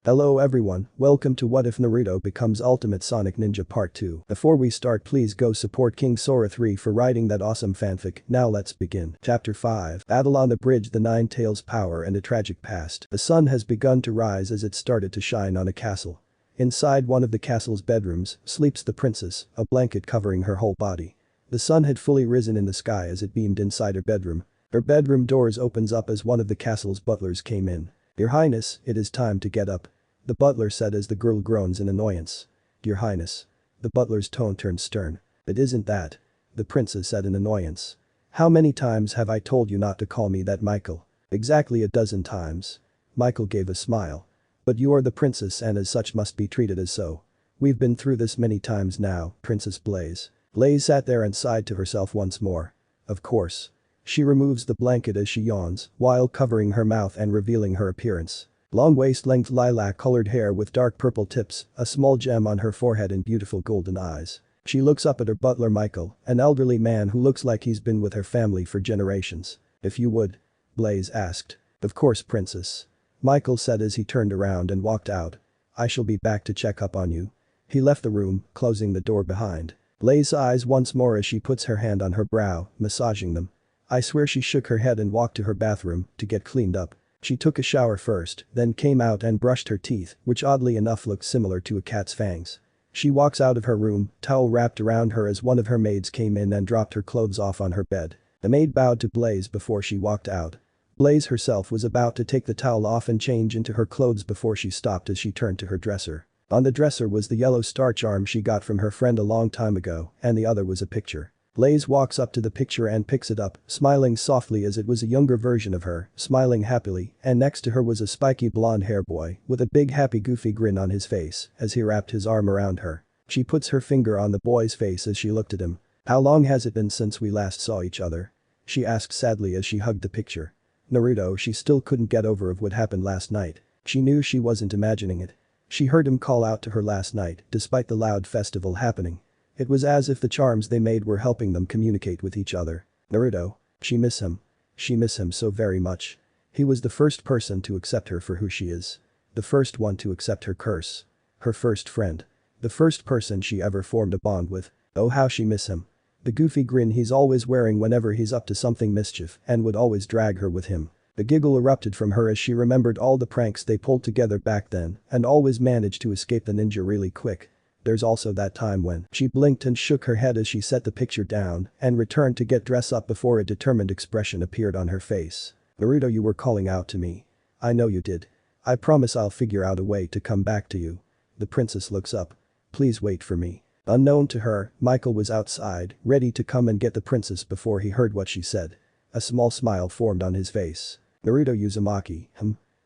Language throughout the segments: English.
Hello everyone, welcome to What If Naruto Becomes Ultimate Sonic Ninja Part 2. Before we start, please go support King Sora 3 for writing that awesome fanfic. Now let's begin. Chapter 5. Battle on the Bridge, the Nine Tails' Power and a Tragic Past. The sun has begun to rise as it started to shine on a castle. Inside one of the castle's bedrooms sleeps the princess, a blanket covering her whole body. The sun had fully risen in the sky as it beamed inside her bedroom. Her bedroom doors opens up as one of the castle's butlers came in. "Your Highness, it is time to get up," the butler said as the girl groans in annoyance. "Your Highness." The butler's tone turned stern. "It isn't that," the princess said in annoyance. "How many times have I told you not to call me that, Michael?" "Exactly a dozen times." Michael gave a smile. "But you are the princess and as such must be treated as so. We've been through this many times now, Princess Blaze." Blaze sat there and sighed to herself once more. "Of course." She removes the blanket as she yawns, while covering her mouth and revealing her appearance. Long waist-length lilac-colored hair with dark purple tips, a small gem on her forehead and beautiful golden eyes. She looks up at her butler Michael, an elderly man who looks like he's been with her family for generations. "If you would?" Blaze asked. "Of course, Princess." Michael said as he turned around and walked out. "I shall be back to check up on you." He left the room, closing the door behind. Blaze eyes once more as she puts her hand on her brow, massaging them. I swear she shook her head and walked to her bathroom to get cleaned up. She took a shower first, then came out and brushed her teeth, which oddly enough looked similar to a cat's fangs. She walks out of her room, towel wrapped around her as one of her maids came in and dropped her clothes off on her bed. The maid bowed to Blaze before she walked out. Blaze herself was about to take the towel off and change into her clothes before she stopped as she turned to her dresser. On the dresser was the yellow starch arm she got from her friend a long time ago, and the other was a picture. Blaze walks up to the picture and picks it up, smiling softly as it was a younger version of her, smiling happily, and next to her was a spiky blonde hair boy with a big happy goofy grin on his face as he wrapped his arm around her. She puts her finger on the boy's face as she looked at him. "How long has it been since we last saw each other?" she asked sadly as she hugged the picture. Naruto, she still couldn't get over of what happened last night. She knew she wasn't imagining it. She heard him call out to her last night despite the loud festival happening. It was as if the charms they made were helping them communicate with each other. Naruto. She miss him. She miss him so very much. He was the first person to accept her for who she is. The first one to accept her curse. Her first friend. The first person she ever formed a bond with. Oh how she miss him. The goofy grin he's always wearing whenever he's up to something mischief and would always drag her with him. The giggle erupted from her as she remembered all the pranks they pulled together back then and always managed to escape the ninja really quick. There's also that time when she blinked and shook her head as she set the picture down and returned to get dressed up before a determined expression appeared on her face. "Naruto, you were calling out to me." "I know you did. I promise I'll figure out a way to come back to you." The princess looks up. "Please wait for me." Unknown to her, Michael was outside, ready to come and get the princess before he heard what she said. A small smile formed on his face. "Naruto Uzumaki,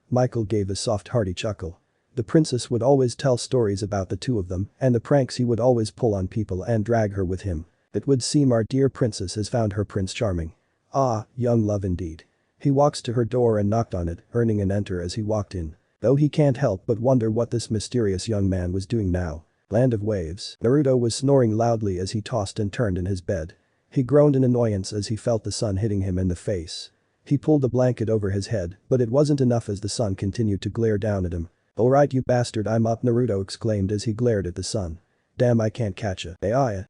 Michael gave a soft hearty chuckle. The princess would always tell stories about the two of them and the pranks he would always pull on people and drag her with him. It would seem our dear princess has found her prince charming. Ah, young love indeed. He walks to her door and knocked on it, earning an enter as he walked in. Though he can't help but wonder what this mysterious young man was doing now. Land of waves. Naruto was snoring loudly as he tossed and turned in his bed. He groaned in annoyance as he felt the sun hitting him in the face. He pulled the blanket over his head, but it wasn't enough as the sun continued to glare down at him. "Alright you bastard, I'm up," Naruto exclaimed as he glared at the sun. "Damn, I can't catch a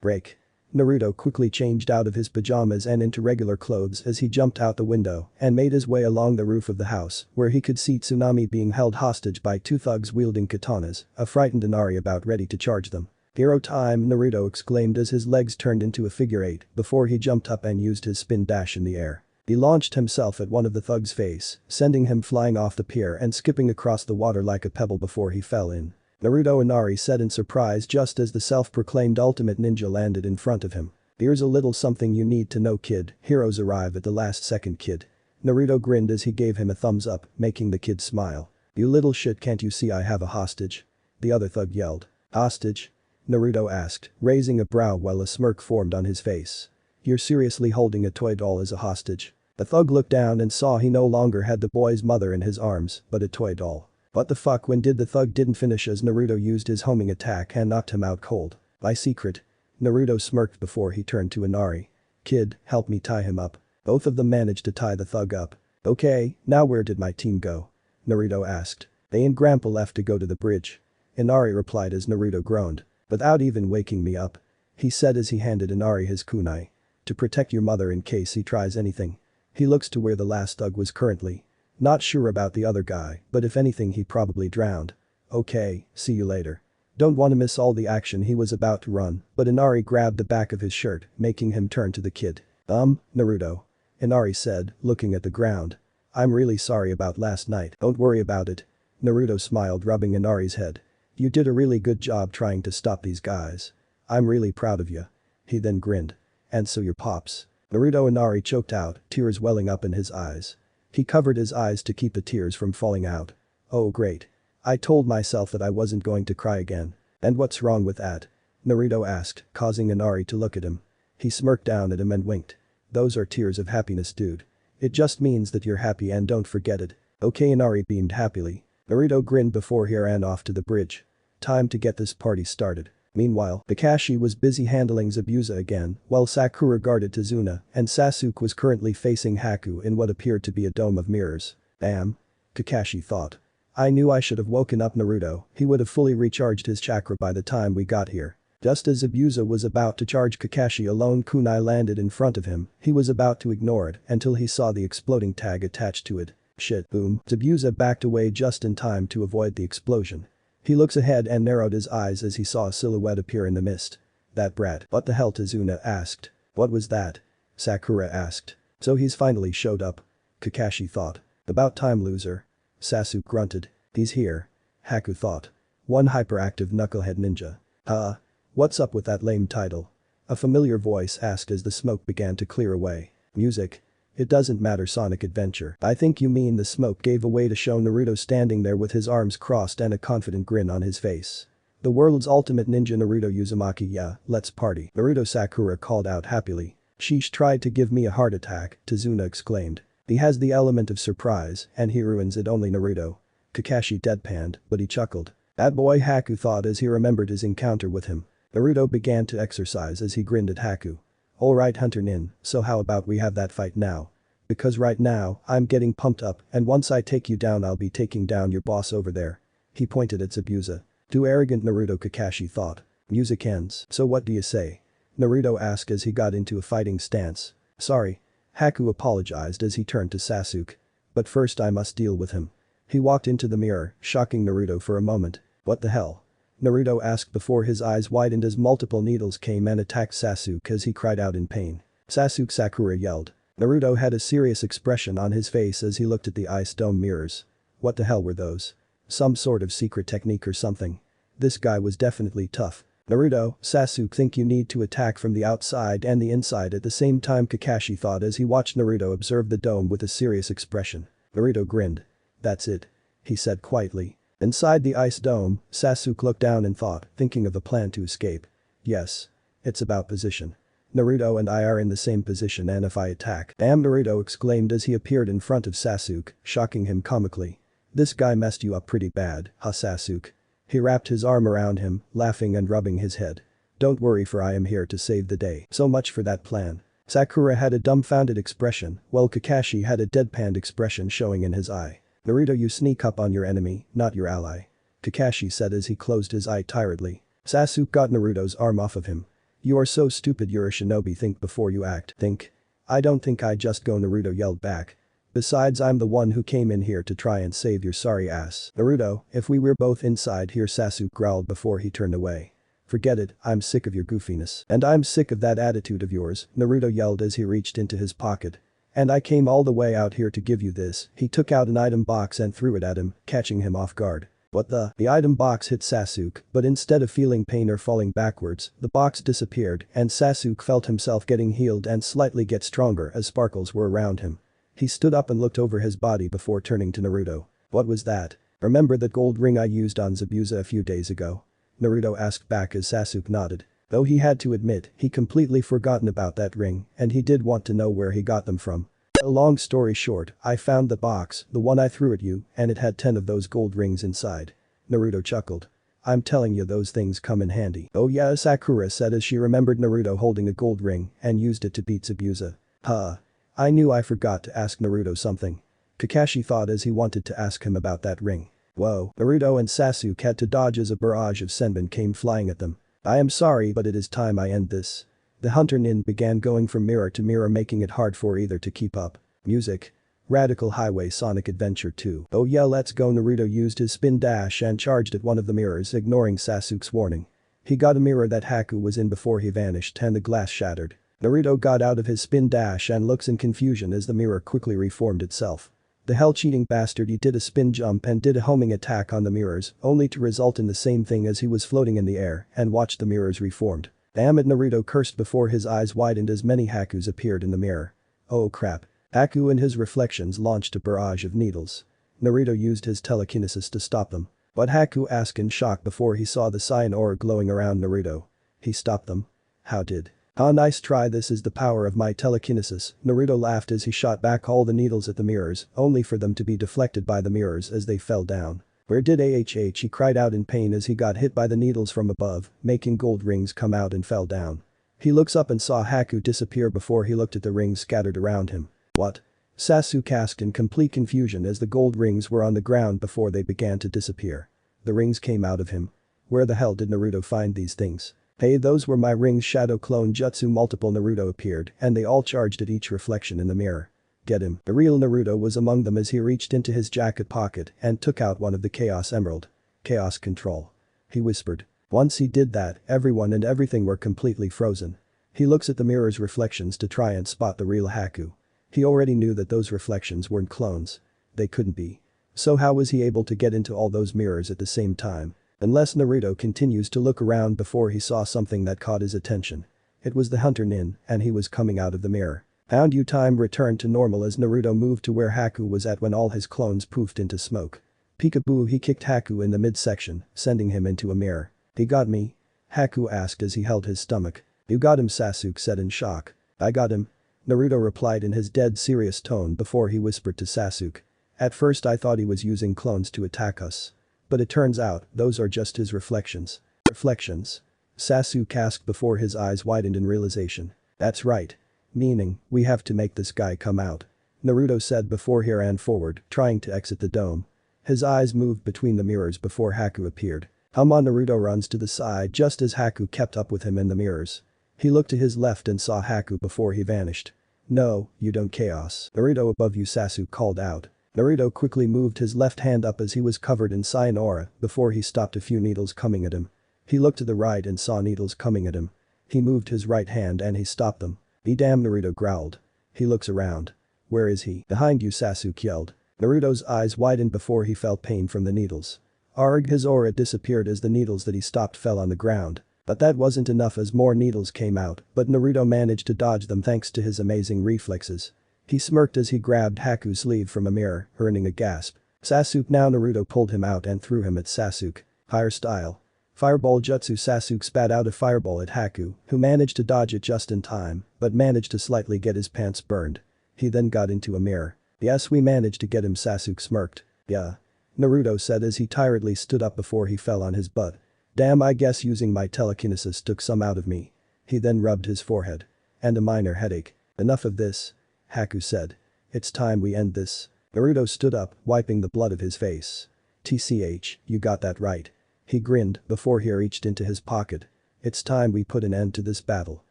break." Naruto quickly changed out of his pajamas and into regular clothes as he jumped out the window and made his way along the roof of the house where he could see Tsunami being held hostage by two thugs wielding katanas, a frightened Inari about ready to charge them. "Hero time," Naruto exclaimed as his legs turned into a figure eight before he jumped up and used his spin dash in the air. He launched himself at one of the thugs' face, sending him flying off the pier and skipping across the water like a pebble before he fell in. Naruto Inari said in surprise just as the self-proclaimed ultimate ninja landed in front of him. "Here's a little something you need to know, kid, heroes arrive at the last second, kid." Naruto grinned as he gave him a thumbs up, making the kid smile. "You little shit, can't you see I have a hostage?" the other thug yelled. "Hostage?" Naruto asked, raising a brow while a smirk formed on his face. "You're seriously holding a toy doll as a hostage?" The thug looked down and saw he no longer had the boy's mother in his arms, but a toy doll. What the fuck, when did the thug didn't finish as Naruto used his homing attack and knocked him out cold. "My secret." Naruto smirked before he turned to Inari. "Kid, help me tie him up." Both of them managed to tie the thug up. "Okay, now where did my team go?" Naruto asked. They and Grandpa left to go to the bridge. Inari replied as Naruto groaned. Without even waking me up. He said as he handed Inari his kunai. To protect your mother in case he tries anything. He looks to where the last thug was currently. Not sure about the other guy, but if anything he probably drowned. Okay, see you later. Don't want to miss all the action. He was about to run, but Inari grabbed the back of his shirt, making him turn to the kid. Naruto. Inari said, looking at the ground. I'm really sorry about last night. Don't worry about it. Naruto smiled, rubbing Inari's head. You did a really good job trying to stop these guys. I'm really proud of you. He then grinned. And so your pops. Naruto Inari choked out, tears welling up in his eyes. He covered his eyes to keep the tears from falling out. Oh great. I told myself that I wasn't going to cry again. And what's wrong with that? Naruto asked, causing Inari to look at him. He smirked down at him and winked. Those are tears of happiness, dude. It just means that you're happy and don't forget it. Okay, Inari beamed happily. Naruto grinned before he ran off to the bridge. Time to get this party started. Meanwhile, Kakashi was busy handling Zabuza again, while Sakura guarded Tazuna, and Sasuke was currently facing Haku in what appeared to be a dome of mirrors. Damn. Kakashi thought. I knew I should have woken up Naruto, he would have fully recharged his chakra by the time we got here. Just as Zabuza was about to charge Kakashi, a lone kunai landed in front of him. He was about to ignore it until he saw the exploding tag attached to it. Shit, boom. Zabuza backed away just in time to avoid the explosion. He looks ahead and narrowed his eyes as he saw a silhouette appear in the mist. That brat. What the hell? Tazuna asked. What was that? Sakura asked. So he's finally showed up. Kakashi thought. About time, loser. Sasuke grunted. He's here. Haku thought. One hyperactive knucklehead ninja. What's up with that lame title? A familiar voice asked as the smoke began to clear away. Music. It doesn't matter, Sonic Adventure. I think you mean. The smoke gave away to show Naruto standing there with his arms crossed and a confident grin on his face. The world's ultimate ninja, Naruto Uzumaki. Yeah, let's party. Naruto. Sakura called out happily. Sheesh, tried to give me a heart attack, Tazuna exclaimed. He has the element of surprise, and he ruins it. Only Naruto. Kakashi deadpanned, but he chuckled. That boy, Haku thought as he remembered his encounter with him. Naruto began to exercise as he grinned at Haku. Alright Hunter Nin, so how about we have that fight now? Because right now, I'm getting pumped up and once I take you down I'll be taking down your boss over there. He pointed at Zabuza. Too arrogant, Naruto, Kakashi thought. Music ends. So what do you say? Naruto asked as he got into a fighting stance. Sorry. Haku apologized as he turned to Sasuke. But first I must deal with him. He walked into the mirror, shocking Naruto for a moment. What the hell? Naruto asked before his eyes widened as multiple needles came and attacked Sasuke as he cried out in pain. Sasuke, Sakura yelled. Naruto had a serious expression on his face as he looked at the ice dome mirrors. What the hell were those? Some sort of secret technique or something? This guy was definitely tough. Naruto, Sasuke think you need to attack from the outside and the inside at the same time, Kakashi thought as he watched Naruto observe the dome with a serious expression. Naruto grinned. That's it. He said quietly. Inside the ice dome, Sasuke looked down and thought, thinking of a plan to escape. Yes. It's about position. Naruto and I are in the same position, and if I attack. Damn, Naruto exclaimed as he appeared in front of Sasuke, shocking him comically. This guy messed you up pretty bad, huh, Sasuke? He wrapped his arm around him, laughing and rubbing his head. Don't worry, for I am here to save the day. So much for that plan. Sakura had a dumbfounded expression, while Kakashi had a deadpanned expression showing in his eye. Naruto, you sneak up on your enemy, not your ally. Kakashi said as he closed his eye tiredly. Sasuke got Naruto's arm off of him. You are so stupid, you're a shinobi, think before you act. Think? I don't think I just go, Naruto yelled back. Besides, I'm the one who came in here to try and save your sorry ass. Naruto, if we were both inside here, Sasuke growled before he turned away. Forget it, I'm sick of your goofiness. And I'm sick of that attitude of yours, Naruto yelled as he reached into his pocket. And I came all the way out here to give you this. He took out an item box and threw it at him, catching him off guard. What the? The item box hit Sasuke, but instead of feeling pain or falling backwards, the box disappeared and Sasuke felt himself getting healed and slightly get stronger as sparkles were around him. He stood up and looked over his body before turning to Naruto. What was that? Remember that gold ring I used on Zabuza a few days ago? Naruto asked back as Sasuke nodded. Though he had to admit he completely forgotten about that ring and he did want to know where he got them from. A long story short, I found the box, the one I threw at you, and it had 10 of those gold rings inside. Naruto chuckled. I'm telling you, those things come in handy. Oh yeah, Sakura said as she remembered Naruto holding a gold ring and used it to beat Zabuza. Huh. I knew I forgot to ask Naruto something. Kakashi thought as he wanted to ask him about that ring. Whoa, Naruto and Sasuke had to dodge as a barrage of senbon came flying at them. I am sorry but it is time I end this. The hunter nin began going from mirror to mirror making it hard for either to keep up. Music. Radical Highway Sonic Adventure 2. Oh yeah, let's go. Naruto used his spin dash and charged at one of the mirrors, ignoring Sasuke's warning. He got a mirror that Haku was in before he vanished and the glass shattered. Naruto got out of his spin dash and looks in confusion as the mirror quickly reformed itself. The hell cheating bastard, he did a spin jump and did a homing attack on the mirrors, only to result in the same thing as he was floating in the air and watched the mirrors reformed. Damn it, Naruto cursed before his eyes widened as many Hakus appeared in the mirror. Oh crap. Haku and his reflections launched a barrage of needles. Naruto used his telekinesis to stop them. But Haku asked in shock before he saw the cyan aura glowing around Naruto. He stopped them. How did? Ah, nice try, this is the power of my telekinesis. Naruto laughed as he shot back all the needles at the mirrors, only for them to be deflected by the mirrors as they fell down. Where did AHH? He cried out in pain as he got hit by the needles from above, making gold rings come out and fell down. He looks up and saw Haku disappear before he looked at the rings scattered around him. What? Sasuke asked in complete confusion as the gold rings were on the ground before they began to disappear. The rings came out of him. Where the hell did Naruto find these things? Hey, those were my rings. Shadow clone jutsu. Multiple Naruto appeared and they all charged at each reflection in the mirror. Get him. The real Naruto was among them as he reached into his jacket pocket and took out one of the Chaos Emerald. Chaos Control. He whispered. Once he did that, everyone and everything were completely frozen. He looks at the mirror's reflections to try and spot the real Haku. He already knew that those reflections weren't clones. They couldn't be. So how was he able to get into all those mirrors at the same time? Unless Naruto continues to look around before he saw something that caught his attention. It was the hunter nin and he was coming out of the mirror. Pound you. Time returned to normal as Naruto moved to where Haku was at when all his clones poofed into smoke. Peekaboo, he kicked Haku in the midsection, sending him into a mirror. He got me? Haku asked as he held his stomach. You got him, Sasuke said in shock. I got him. Naruto replied in his dead serious tone before he whispered to Sasuke. At first I thought he was using clones to attack us. But it turns out, those are just his reflections. Reflections? Sasuke asked before his eyes widened in realization. That's right. Meaning, we have to make this guy come out. Naruto said before he ran forward, trying to exit the dome. His eyes moved between the mirrors before Haku appeared. Naruto runs to the side just as Haku kept up with him in the mirrors. He looked to his left and saw Haku before he vanished. No, you don't chaos. Naruto above you, Sasuke called out. Naruto quickly moved his left hand up as he was covered in cyan aura before he stopped a few needles coming at him. He looked to the right and saw needles coming at him. He moved his right hand and he stopped them. Be damned, Naruto growled. He looks around. Where is he? Behind you, Sasuke yelled. Naruto's eyes widened before he felt pain from the needles. Arg, his aura disappeared as the needles that he stopped fell on the ground. But that wasn't enough as more needles came out, but Naruto managed to dodge them thanks to his amazing reflexes. He smirked as he grabbed Haku's sleeve from a mirror, earning a gasp. Sasuke. Now Naruto pulled him out and threw him at Sasuke. Fire style. Fireball jutsu. Sasuke spat out a fireball at Haku, who managed to dodge it just in time, but managed to slightly get his pants burned. He then got into a mirror. Yes, we managed to get him, Sasuke smirked. Yeah. Naruto said as he tiredly stood up before he fell on his butt. Damn, I guess using my telekinesis took some out of me. He then rubbed his forehead. And a minor headache. Enough of this. Haku said. It's time we end this. Naruto stood up, wiping the blood of his face. TCH, you got that right. He grinned before he reached into his pocket. It's time we put an end to this battle.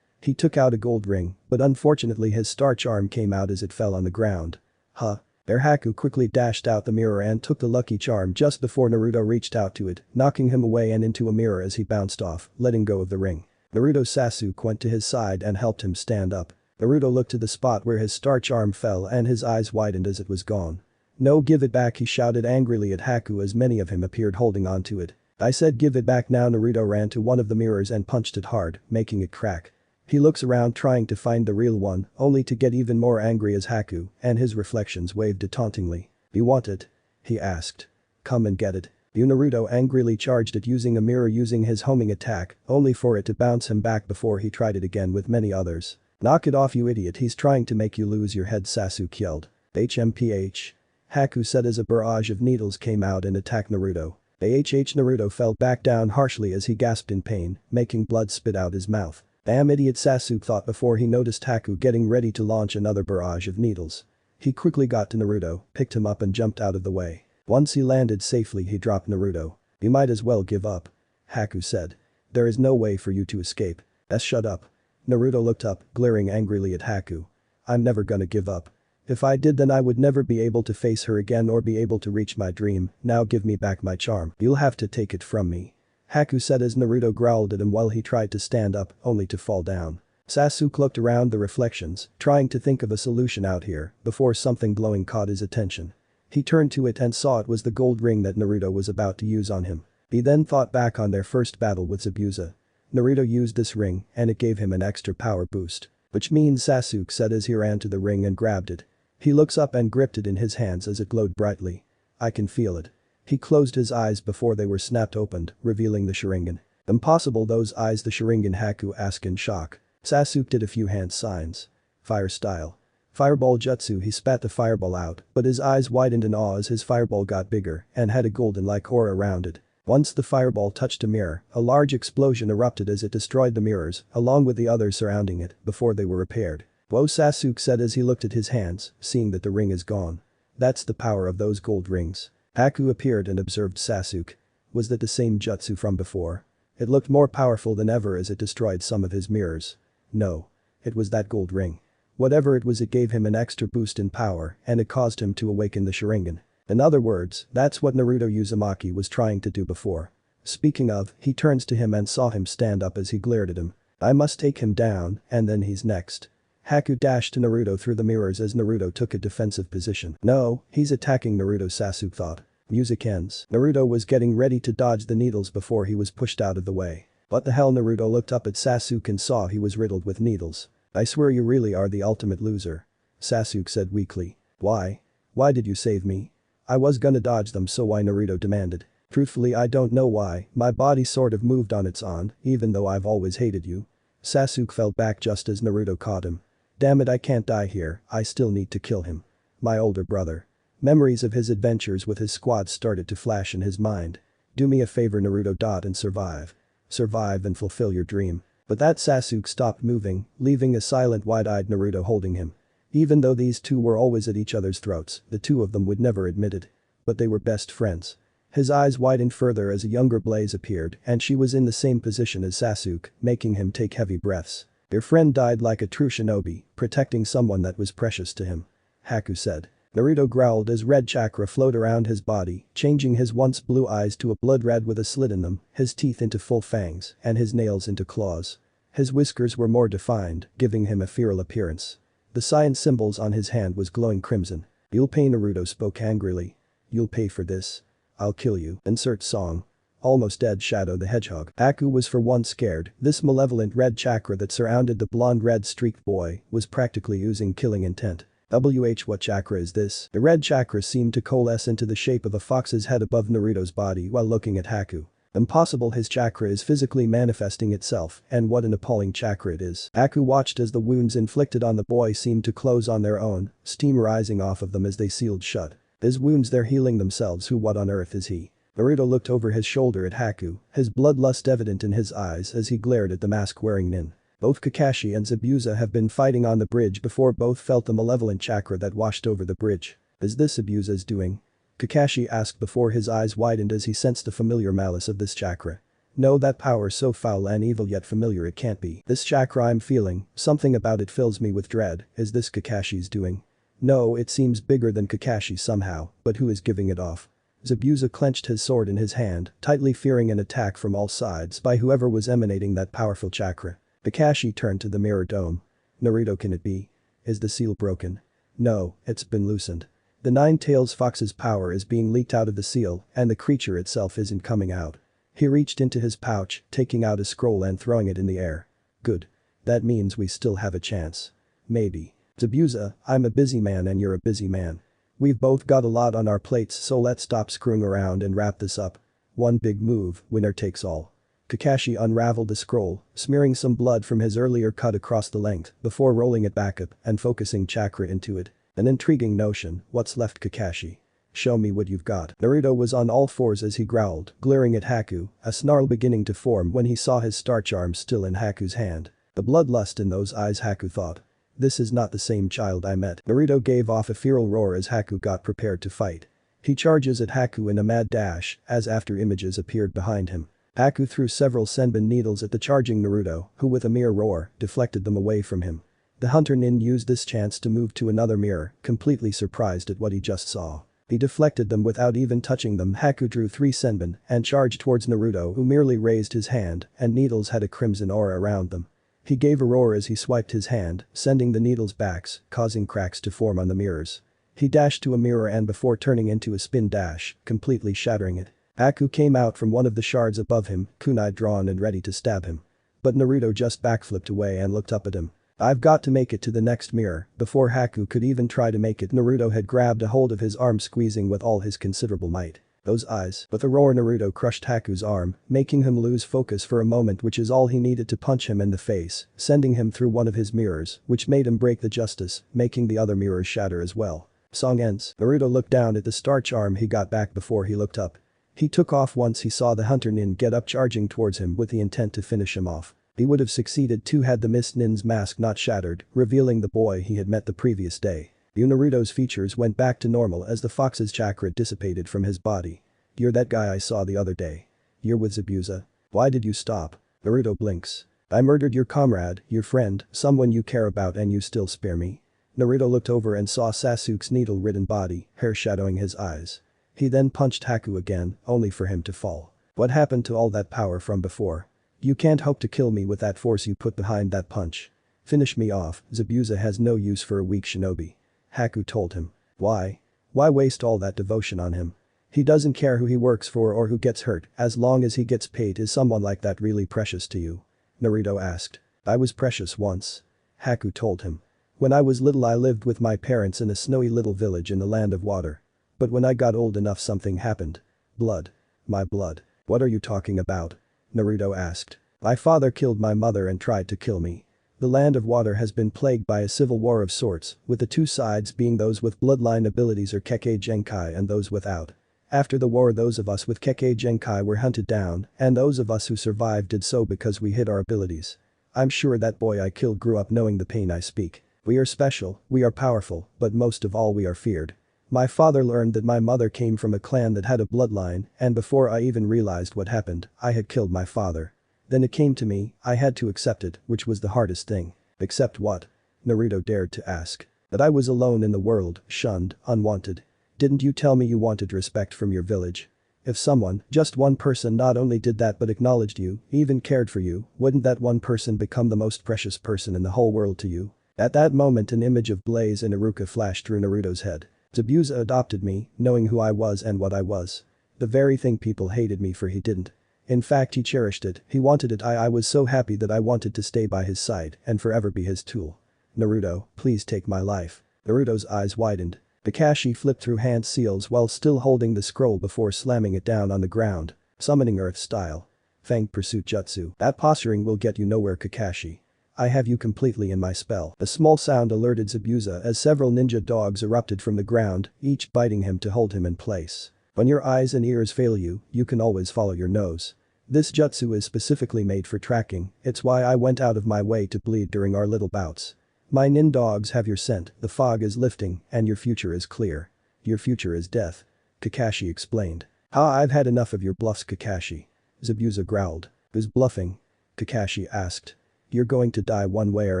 He took out a gold ring, but unfortunately his starch arm came out as it fell on the ground. Huh. There, Haku quickly dashed out the mirror and took the lucky charm just before Naruto reached out to it, knocking him away and into a mirror as he bounced off, letting go of the ring. Naruto. Sasuke went to his side and helped him stand up. Naruto looked to the spot where his starch arm fell and his eyes widened as it was gone. No, give it back, he shouted angrily at Haku as many of him appeared holding on to it. I said give it back now. Naruto ran to one of the mirrors and punched it hard, making it crack. He looks around trying to find the real one, only to get even more angry as Haku and his reflections waved it tauntingly. You want it? He asked. Come and get it. You. Naruto angrily charged it using a mirror using his homing attack, only for it to bounce him back before he tried it again with many others. Knock it off, you idiot, he's trying to make you lose your head, Sasuke yelled. HMPH. Haku said as a barrage of needles came out and attacked Naruto. Naruto fell back down harshly as he gasped in pain, making blood spit out his mouth. Damn idiot, Sasuke thought before he noticed Haku getting ready to launch another barrage of needles. He quickly got to Naruto, picked him up and jumped out of the way. Once he landed safely he dropped Naruto. "You might as well give up," Haku said. "There is no way for you to escape." Shut up." Naruto looked up, glaring angrily at Haku. "I'm never gonna give up. If I did then I would never be able to face her again or be able to reach my dream. Now give me back my charm. You'll have to take it from me," Haku said as Naruto growled at him while he tried to stand up, only to fall down. Sasuke looked around the reflections, trying to think of a solution out here, before something glowing caught his attention. He turned to it and saw it was the gold ring that Naruto was about to use on him. He then thought back on their first battle with Zabuza. Naruto used this ring and it gave him an extra power boost. "Which means," Sasuke said as he ran to the ring and grabbed it. He looks up and gripped it in his hands as it glowed brightly. "I can feel it." He closed his eyes before they were snapped opened, revealing the Sharingan. "Impossible those eyes, the Sharingan," Haku asked in shock. Sasuke did a few hand signs. "Fire style. Fireball jutsu." He spat the fireball out, but his eyes widened in awe as his fireball got bigger and had a golden-like aura around it. Once the fireball touched a mirror, a large explosion erupted as it destroyed the mirrors, along with the others surrounding it, before they were repaired. "Whoa," Sasuke said as he looked at his hands, seeing that the ring is gone. "That's the power of those gold rings." Haku appeared and observed Sasuke. Was that the same jutsu from before? It looked more powerful than ever as it destroyed some of his mirrors. No. It was that gold ring. Whatever it was, it gave him an extra boost in power and it caused him to awaken the Sharingan. In other words, that's what Naruto Uzumaki was trying to do before. Speaking of, he turns to him and saw him stand up as he glared at him. "I must take him down, and then he's next." Haku dashed to Naruto through the mirrors as Naruto took a defensive position. "No, he's attacking Naruto," Sasuke thought. Music ends. Naruto was getting ready to dodge the needles before he was pushed out of the way. "What the hell?" Naruto looked up at Sasuke and saw he was riddled with needles. "I swear you really are the ultimate loser," Sasuke said weakly. "Why? Why did you save me?" "I was gonna dodge them, so why?" Naruto demanded. "Truthfully I don't know why, my body sort of moved on its own, even though I've always hated you." Sasuke fell back just as Naruto caught him. "Damn it, I can't die here, I still need to kill him. My older brother." Memories of his adventures with his squad started to flash in his mind. "Do me a favor, Naruto. And survive. Survive and fulfill your dream." But that Sasuke stopped moving, leaving a silent wide-eyed Naruto holding him. Even though these two were always at each other's throats, the two of them would never admit it. But they were best friends. His eyes widened further as a younger Blaze appeared and she was in the same position as Sasuke, making him take heavy breaths. "Your friend died like a true shinobi, protecting someone that was precious to him," Haku said. Naruto growled as red chakra flowed around his body, changing his once blue eyes to a blood red with a slit in them, his teeth into full fangs, and his nails into claws. His whiskers were more defined, giving him a feral appearance. The science symbols on his hand was glowing crimson. "You'll pay," Naruto spoke angrily. "You'll pay for this. I'll kill you." Insert song. Almost dead Shadow the Hedgehog. Haku was for once scared. This malevolent red chakra that surrounded the blonde red streaked boy was practically oozing killing intent. What chakra is this? The red chakra seemed to coalesce into the shape of a fox's head above Naruto's body while looking at Haku. Impossible, his chakra is physically manifesting itself, and what an appalling chakra it is. Haku watched as the wounds inflicted on the boy seemed to close on their own, steam rising off of them as they sealed shut. His wounds, they're healing themselves. What on earth is he? Naruto looked over his shoulder at Haku, his bloodlust evident in his eyes as he glared at the mask-wearing nin. Both Kakashi and Zabuza have been fighting on the bridge before. Both felt the malevolent chakra that washed over the bridge. Is this Zabuza's doing? Kakashi asked before his eyes widened as he sensed the familiar malice of this chakra. No, that power so foul and evil yet familiar it can't be. This chakra I'm feeling, something about it fills me with dread. Is this Kakashi's doing? No, it seems bigger than Kakashi somehow, but who is giving it off? Zabuza clenched his sword in his hand, tightly fearing an attack from all sides by whoever was emanating that powerful chakra. Kakashi turned to the mirror dome. Naruto, can it be? Is the seal broken? No, it's been loosened. The Nine-Tails Fox's power is being leaked out of the seal and the creature itself isn't coming out. He reached into his pouch, taking out a scroll and throwing it in the air. Good. That means we still have a chance. Maybe. Zabuza, I'm a busy man and you're a busy man. We've both got a lot on our plates, so let's stop screwing around and wrap this up. One big move, winner takes all. Kakashi unraveled the scroll, smearing some blood from his earlier cut across the length before rolling it back up and focusing chakra into it. An intriguing notion. What's left, Kakashi? Show me what you've got. Naruto was on all fours as he growled, glaring at Haku, a snarl beginning to form when he saw his starch arm still in Haku's hand. The bloodlust in those eyes, Haku thought. This is not the same child I met. Naruto gave off a feral roar as Haku got prepared to fight. He charges at Haku in a mad dash as after images appeared behind him. Haku threw several senbon needles at the charging Naruto, who with a mere roar, deflected them away from him. The hunter nin used this chance to move to another mirror, completely surprised at what he just saw. He deflected them without even touching them. Haku drew 3 senbon and charged towards Naruto, who merely raised his hand and needles had a crimson aura around them. He gave a roar as he swiped his hand, sending the needles back, causing cracks to form on the mirrors. He dashed to a mirror and before turning into a spin dash, completely shattering it. Haku came out from one of the shards above him, kunai drawn and ready to stab him. But Naruto just backflipped away and looked up at him. I've got to make it to the next mirror. Before Haku could even try to make it, Naruto had grabbed a hold of his arm, squeezing with all his considerable might. Those eyes. With a roar, Naruto crushed Haku's arm, making him lose focus for a moment, which is all he needed to punch him in the face, sending him through one of his mirrors, which made him break the justice, making the other mirrors shatter as well. Song ends. Naruto looked down at the starch arm he got back before he looked up. He took off once he saw the hunter nin get up, charging towards him with the intent to finish him off. He would have succeeded too had the mist nin's mask not shattered, revealing the boy he had met the previous day. Naruto's features went back to normal as the fox's chakra dissipated from his body. You're that guy I saw the other day. You're with Zabuza. Why did you stop? Naruto blinks. I murdered your comrade, your friend, someone you care about, and you still spare me? Naruto looked over and saw Sasuke's needle-ridden body, hair shadowing his eyes. He then punched Haku again, only for him to fall. What happened to all that power from before? You can't hope to kill me with that force you put behind that punch. Finish me off, Zabuza has no use for a weak shinobi. Haku told him. Why? Why waste all that devotion on him? He doesn't care who he works for or who gets hurt, as long as he gets paid. Is someone like that really precious to you? Naruto asked. I was precious once. Haku told him. When I was little I lived with my parents in a snowy little village in the land of water. But when I got old enough something happened. Blood. My blood. What are you talking about? Naruto asked. My father killed my mother and tried to kill me. The land of water has been plagued by a civil war of sorts, with the two sides being those with bloodline abilities or Kekkei Genkai and those without. After the war, those of us with Kekkei Genkai were hunted down, and those of us who survived did so because we hid our abilities. I'm sure that boy I killed grew up knowing the pain I speak. We are special, we are powerful, but most of all we are feared. My father learned that my mother came from a clan that had a bloodline, and before I even realized what happened, I had killed my father. Then it came to me, I had to accept it, which was the hardest thing. Accept what? Naruto dared to ask. That I was alone in the world, shunned, unwanted. Didn't you tell me you wanted respect from your village? If someone, just one person, not only did that but acknowledged you, even cared for you, wouldn't that one person become the most precious person in the whole world to you? At that moment an image of Blaze and Iruka flashed through Naruto's head. Zabuza adopted me, knowing who I was and what I was. The very thing people hated me for he didn't. In fact he cherished it, he wanted it. I was so happy that I wanted to stay by his side and forever be his tool. Naruto, please take my life. Naruto's eyes widened. Kakashi flipped through hand seals while still holding the scroll before slamming it down on the ground. Summoning Earth style. Fang Pursuit Jutsu. That posturing will get you nowhere, Kakashi. I have you completely in my spell. A small sound alerted Zabuza as several ninja dogs erupted from the ground, each biting him to hold him in place. When your eyes and ears fail you, you can always follow your nose. This jutsu is specifically made for tracking, it's why I went out of my way to bleed during our little bouts. My nin dogs have your scent, the fog is lifting, and your future is clear. Your future is death. Kakashi explained. I've had enough of your bluffs, Kakashi. Zabuza growled. Who's bluffing? Kakashi asked. You're going to die one way or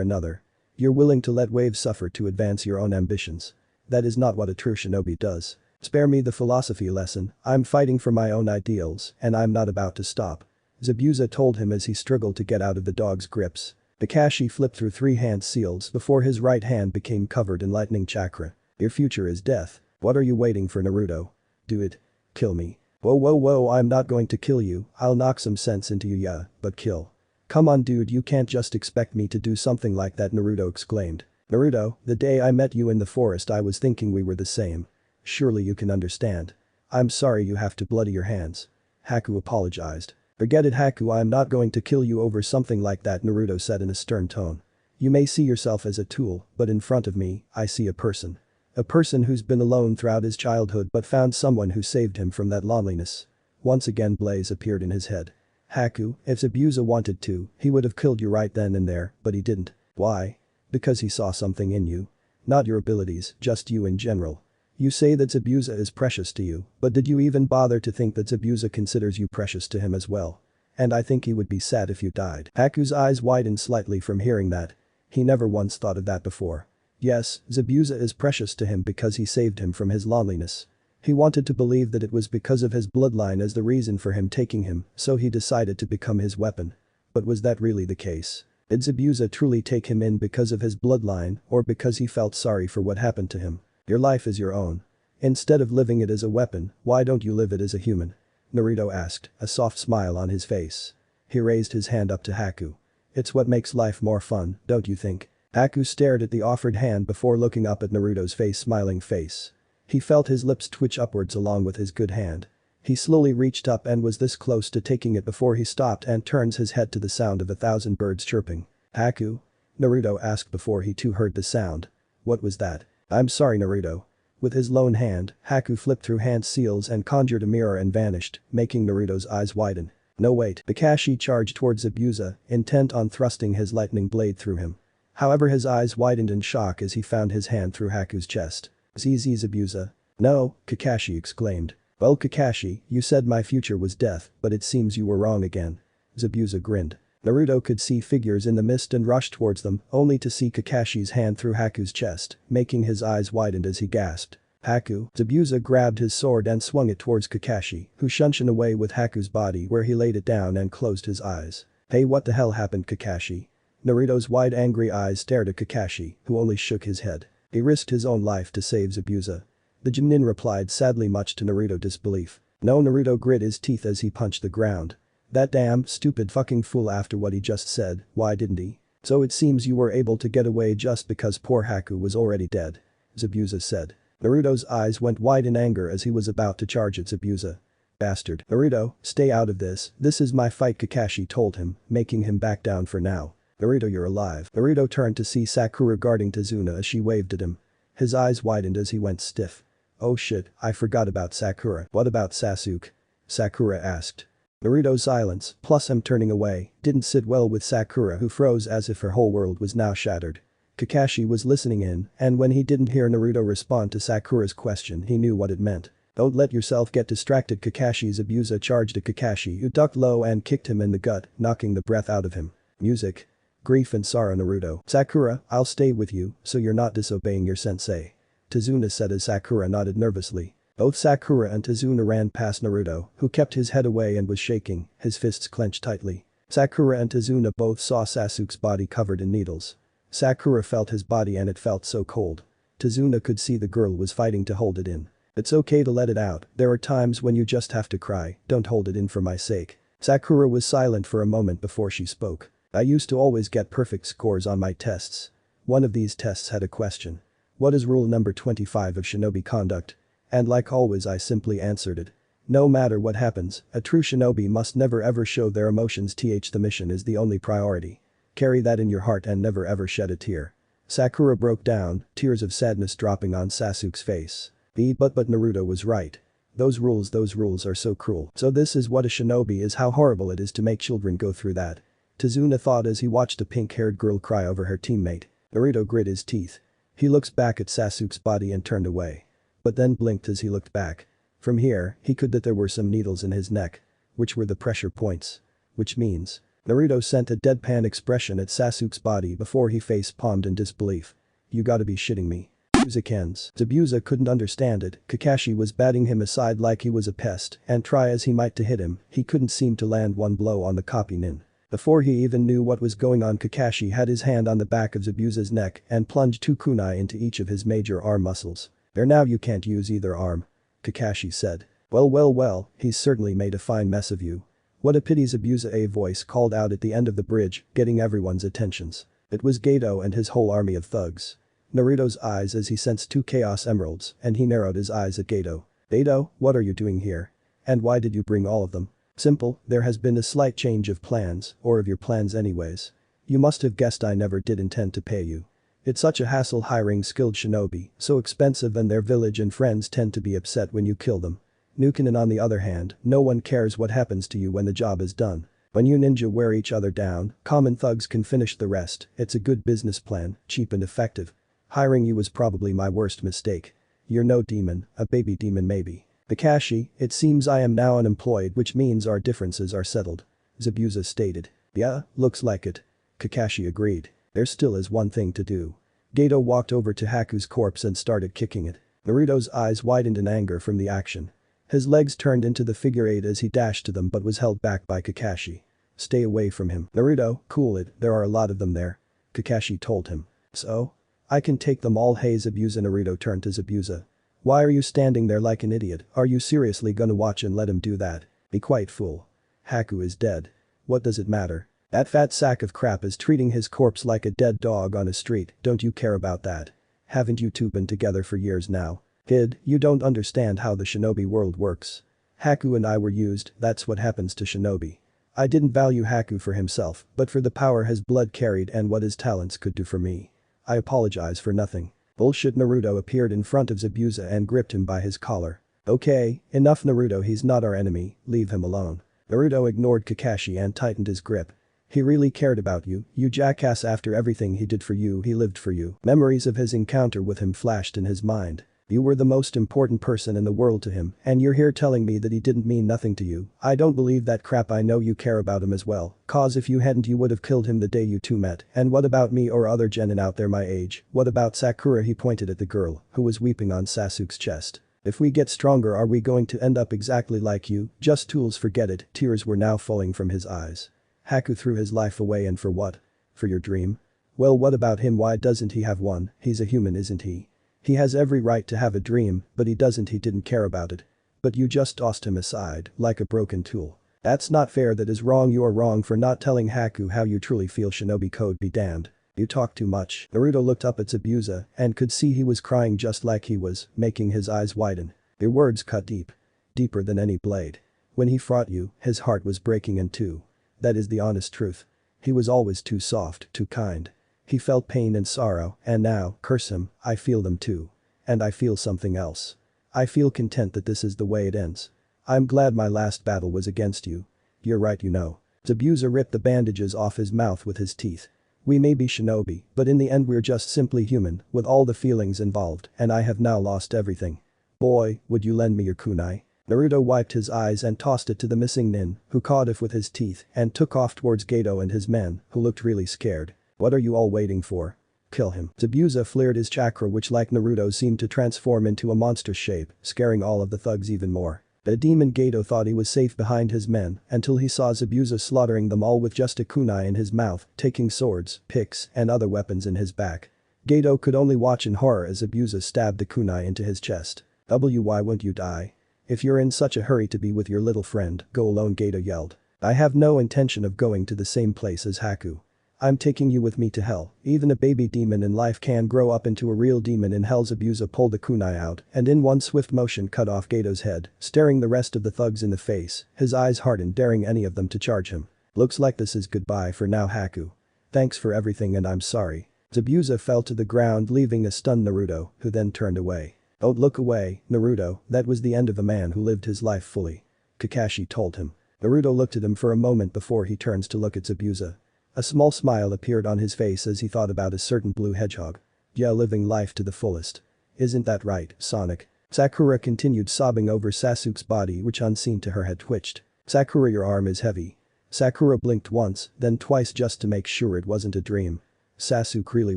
another. You're willing to let waves suffer to advance your own ambitions. That is not what a true shinobi does. Spare me the philosophy lesson, I'm fighting for my own ideals, and I'm not about to stop. Zabuza told him as he struggled to get out of the dog's grips. Kakashi flipped through 3 hand seals before his right hand became covered in lightning chakra. Your future is death. What are you waiting for, Naruto? Do it. Kill me. Whoa, I'm not going to kill you, I'll knock some sense into you, yeah, but kill. Come on dude, you can't just expect me to do something like that, Naruto exclaimed. Naruto, the day I met you in the forest I was thinking we were the same. Surely you can understand. I'm sorry you have to bloody your hands. Haku apologized. Forget it, Haku, I'm not going to kill you over something like that, Naruto said in a stern tone. You may see yourself as a tool, but in front of me, I see a person. A person who's been alone throughout his childhood but found someone who saved him from that loneliness. Once again Blaze appeared in his head. Haku, if Zabuza wanted to, he would have killed you right then and there, but he didn't. Why? Because he saw something in you. Not your abilities, just you in general. You say that Zabuza is precious to you, but did you even bother to think that Zabuza considers you precious to him as well? And I think he would be sad if you died. Haku's eyes widened slightly from hearing that. He never once thought of that before. Yes, Zabuza is precious to him because he saved him from his loneliness. He wanted to believe that it was because of his bloodline as the reason for him taking him, so he decided to become his weapon. But was that really the case? Did Zabuza truly take him in because of his bloodline or because he felt sorry for what happened to him? Your life is your own. Instead of living it as a weapon, why don't you live it as a human? Naruto asked, a soft smile on his face. He raised his hand up to Haku. It's what makes life more fun, don't you think? Haku stared at the offered hand before looking up at Naruto's smiling face. He felt his lips twitch upwards along with his good hand. He slowly reached up and was this close to taking it before he stopped and turns his head to the sound of 1,000 birds chirping. Haku? Naruto asked before he too heard the sound. What was that? I'm sorry, Naruto. With his lone hand, Haku flipped through hand seals and conjured a mirror and vanished, making Naruto's eyes widen. No wait, Kakashi charged towards Zabuza, intent on thrusting his lightning blade through him. However, his eyes widened in shock as he found his hand through Haku's chest. ZZ Zabuza. No, Kakashi exclaimed. Well, Kakashi, you said my future was death, but it seems you were wrong again. Zabuza grinned. Naruto could see figures in the mist and rushed towards them, only to see Kakashi's hand through Haku's chest, making his eyes widen as he gasped. Haku. Zabuza grabbed his sword and swung it towards Kakashi, who shunshed away with Haku's body where he laid it down and closed his eyes. Hey, what the hell happened, Kakashi? Naruto's wide angry eyes stared at Kakashi, who only shook his head. He risked his own life to save Zabuza. The Chunin replied sadly, much to Naruto's disbelief. No, Naruto grit his teeth as he punched the ground. That damn stupid fucking fool, after what he just said, why didn't he? So it seems you were able to get away just because poor Haku was already dead. Zabuza said. Naruto's eyes went wide in anger as he was about to charge at Zabuza. Bastard. Naruto, stay out of this. This is my fight, Kakashi told him, making him back down for now. Naruto, you're alive. Naruto turned to see Sakura guarding Tazuna as she waved at him. His eyes widened as he went stiff. Oh shit, I forgot about Sakura. What about Sasuke? Sakura asked. Naruto's silence, plus him turning away, didn't sit well with Sakura, who froze as if her whole world was now shattered. Kakashi was listening in, and when he didn't hear Naruto respond to Sakura's question, he knew what it meant. Don't let yourself get distracted, Kakashi. Zabuza charged at Kakashi, who ducked low and kicked him in the gut, knocking the breath out of him. Music. Grief and sorrow. Naruto. Sakura, I'll stay with you, so you're not disobeying your sensei. Tazuna said as Sakura nodded nervously. Both Sakura and Tazuna ran past Naruto, who kept his head away and was shaking, his fists clenched tightly. Sakura and Tazuna both saw Sasuke's body covered in needles. Sakura felt his body and it felt so cold. Tazuna could see the girl was fighting to hold it in. It's okay to let it out, there are times when you just have to cry, don't hold it in for my sake. Sakura was silent for a moment before she spoke. I used to always get perfect scores on my tests. One of these tests had a question. What is rule number 25 of shinobi conduct? And like always, I simply answered it. No matter what happens, a true shinobi must never ever show their emotions. The mission is the only priority. Carry that in your heart and never ever shed a tear. Sakura broke down, tears of sadness dropping on Sasuke's face. But Naruto was right. Those rules are so cruel. So this is what a shinobi is, how horrible it is to make children go through that. Tazuna thought as he watched a pink-haired girl cry over her teammate. Naruto grit his teeth. He looks back at Sasuke's body and turned away. But then blinked as he looked back. From here, he could that there were some needles in his neck. Which were the pressure points. Which means. Naruto sent a deadpan expression at Sasuke's body before he face-palmed in disbelief. You gotta be shitting me. Music ends. Zabuza couldn't understand it, Kakashi was batting him aside like he was a pest, and try as he might to hit him, he couldn't seem to land one blow on the copy nin. Before he even knew what was going on, Kakashi had his hand on the back of Zabuza's neck and plunged 2 kunai into each of his major arm muscles. There, now you can't use either arm. Kakashi said. Well, he's certainly made a fine mess of you. What a pity, Zabuza, a voice called out at the end of the bridge, getting everyone's attentions. It was Gato and his whole army of thugs. Naruto's eyes as he sensed 2 chaos emeralds, and he narrowed his eyes at Gato. Gato, what are you doing here? And why did you bring all of them? Simple, there has been a slight change of plans, or of your plans anyways. You must have guessed I never did intend to pay you. It's such a hassle hiring skilled shinobi, so expensive, and their village and friends tend to be upset when you kill them. Nukenin, on the other hand, no one cares what happens to you when the job is done. When you ninja wear each other down, common thugs can finish the rest. It's a good business plan, cheap and effective. Hiring you was probably my worst mistake. You're no demon, a baby demon maybe. Kakashi, it seems I am now unemployed, which means our differences are settled. Zabuza stated. Yeah, looks like it. Kakashi agreed. There still is one thing to do. Gato walked over to Haku's corpse and started kicking it. Naruto's eyes widened in anger from the action. His legs turned into the figure eight as he dashed to them but was held back by Kakashi. Stay away from him. Naruto, cool it, there are a lot of them there. Kakashi told him. So? I can take them all. Hey Zabuza. Naruto turned to Zabuza. Why are you standing there like an idiot? Are you seriously gonna watch and let him do that? Be quiet, fool. Haku is dead. What does it matter? That fat sack of crap is treating his corpse like a dead dog on a street. Don't you care about that? Haven't you two been together for years now? Kid, you don't understand how the shinobi world works. Haku and I were used, that's what happens to shinobi. I didn't value Haku for himself, but for the power his blood carried and what his talents could do for me. I apologize for nothing. Bullshit. Naruto appeared in front of Zabuza and gripped him by his collar. Okay, enough Naruto, he's not our enemy, leave him alone. Naruto ignored Kakashi and tightened his grip. He really cared about you, you jackass. After everything he did for you, he lived for you. Memories of his encounter with him flashed in his mind. You were the most important person in the world to him, and you're here telling me that he didn't mean nothing to you. I don't believe that crap. I know you care about him as well, cause if you hadn't you would have killed him the day you two met. And what about me or other genin out there my age? What about Sakura? He pointed at the girl, who was weeping on Sasuke's chest. If we get stronger, are we going to end up exactly like you? Just tools, forget it. Tears were now falling from his eyes. Haku threw his life away, and for what? For your dream? Well, what about him? Why doesn't he have one? He's a human, isn't he? He has every right to have a dream, but he doesn't. He didn't care about it. But you just tossed him aside, like a broken tool. That's not fair. That is wrong. You are wrong for not telling Haku how you truly feel. Shinobi code be damned. You talk too much. Naruto looked up at Zabuza and could see he was crying just like he was, making his eyes widen. Your words cut deep. Deeper than any blade. When he fought you, his heart was breaking in two. That is the honest truth. He was always too soft, too kind. He felt pain and sorrow, and now, curse him, I feel them too. And I feel something else. I feel content that this is the way it ends. I'm glad my last battle was against you. You're right, you know. Zabuza ripped the bandages off his mouth with his teeth. We may be shinobi, but in the end we're just simply human, with all the feelings involved, and I have now lost everything. Boy, would you lend me your kunai? Naruto wiped his eyes and tossed it to the missing nin, who caught it with his teeth and took off towards Gato and his men, who looked really scared. What are you all waiting for? Kill him. Zabuza flared his chakra, which like Naruto seemed to transform into a monster shape, scaring all of the thugs even more. The demon Gato thought he was safe behind his men until he saw Zabuza slaughtering them all with just a kunai in his mouth, taking swords, picks, and other weapons in his back. Gato could only watch in horror as Zabuza stabbed the kunai into his chest. Why won't you die? If you're in such a hurry to be with your little friend, go alone, Gato yelled. I have no intention of going to the same place as Haku. I'm taking you with me to hell. Even a baby demon in life can grow up into a real demon in hell. Zabuza pulled the kunai out and in one swift motion cut off Gato's head, staring the rest of the thugs in the face, his eyes hardened, daring any of them to charge him. Looks like this is goodbye for now, Haku. Thanks for everything and I'm sorry. Zabuza fell to the ground, leaving a stunned Naruto, who then turned away. Don't look away, Naruto, that was the end of a man who lived his life fully. Kakashi told him. Naruto looked at him for a moment before he turns to look at Zabuza. A small smile appeared on his face as he thought about a certain blue hedgehog. Yeah, living life to the fullest. Isn't that right, Sonic? Sakura continued sobbing over Sasuke's body, which unseen to her had twitched. Sakura, your arm is heavy. Sakura blinked once, then twice just to make sure it wasn't a dream. Sasuke really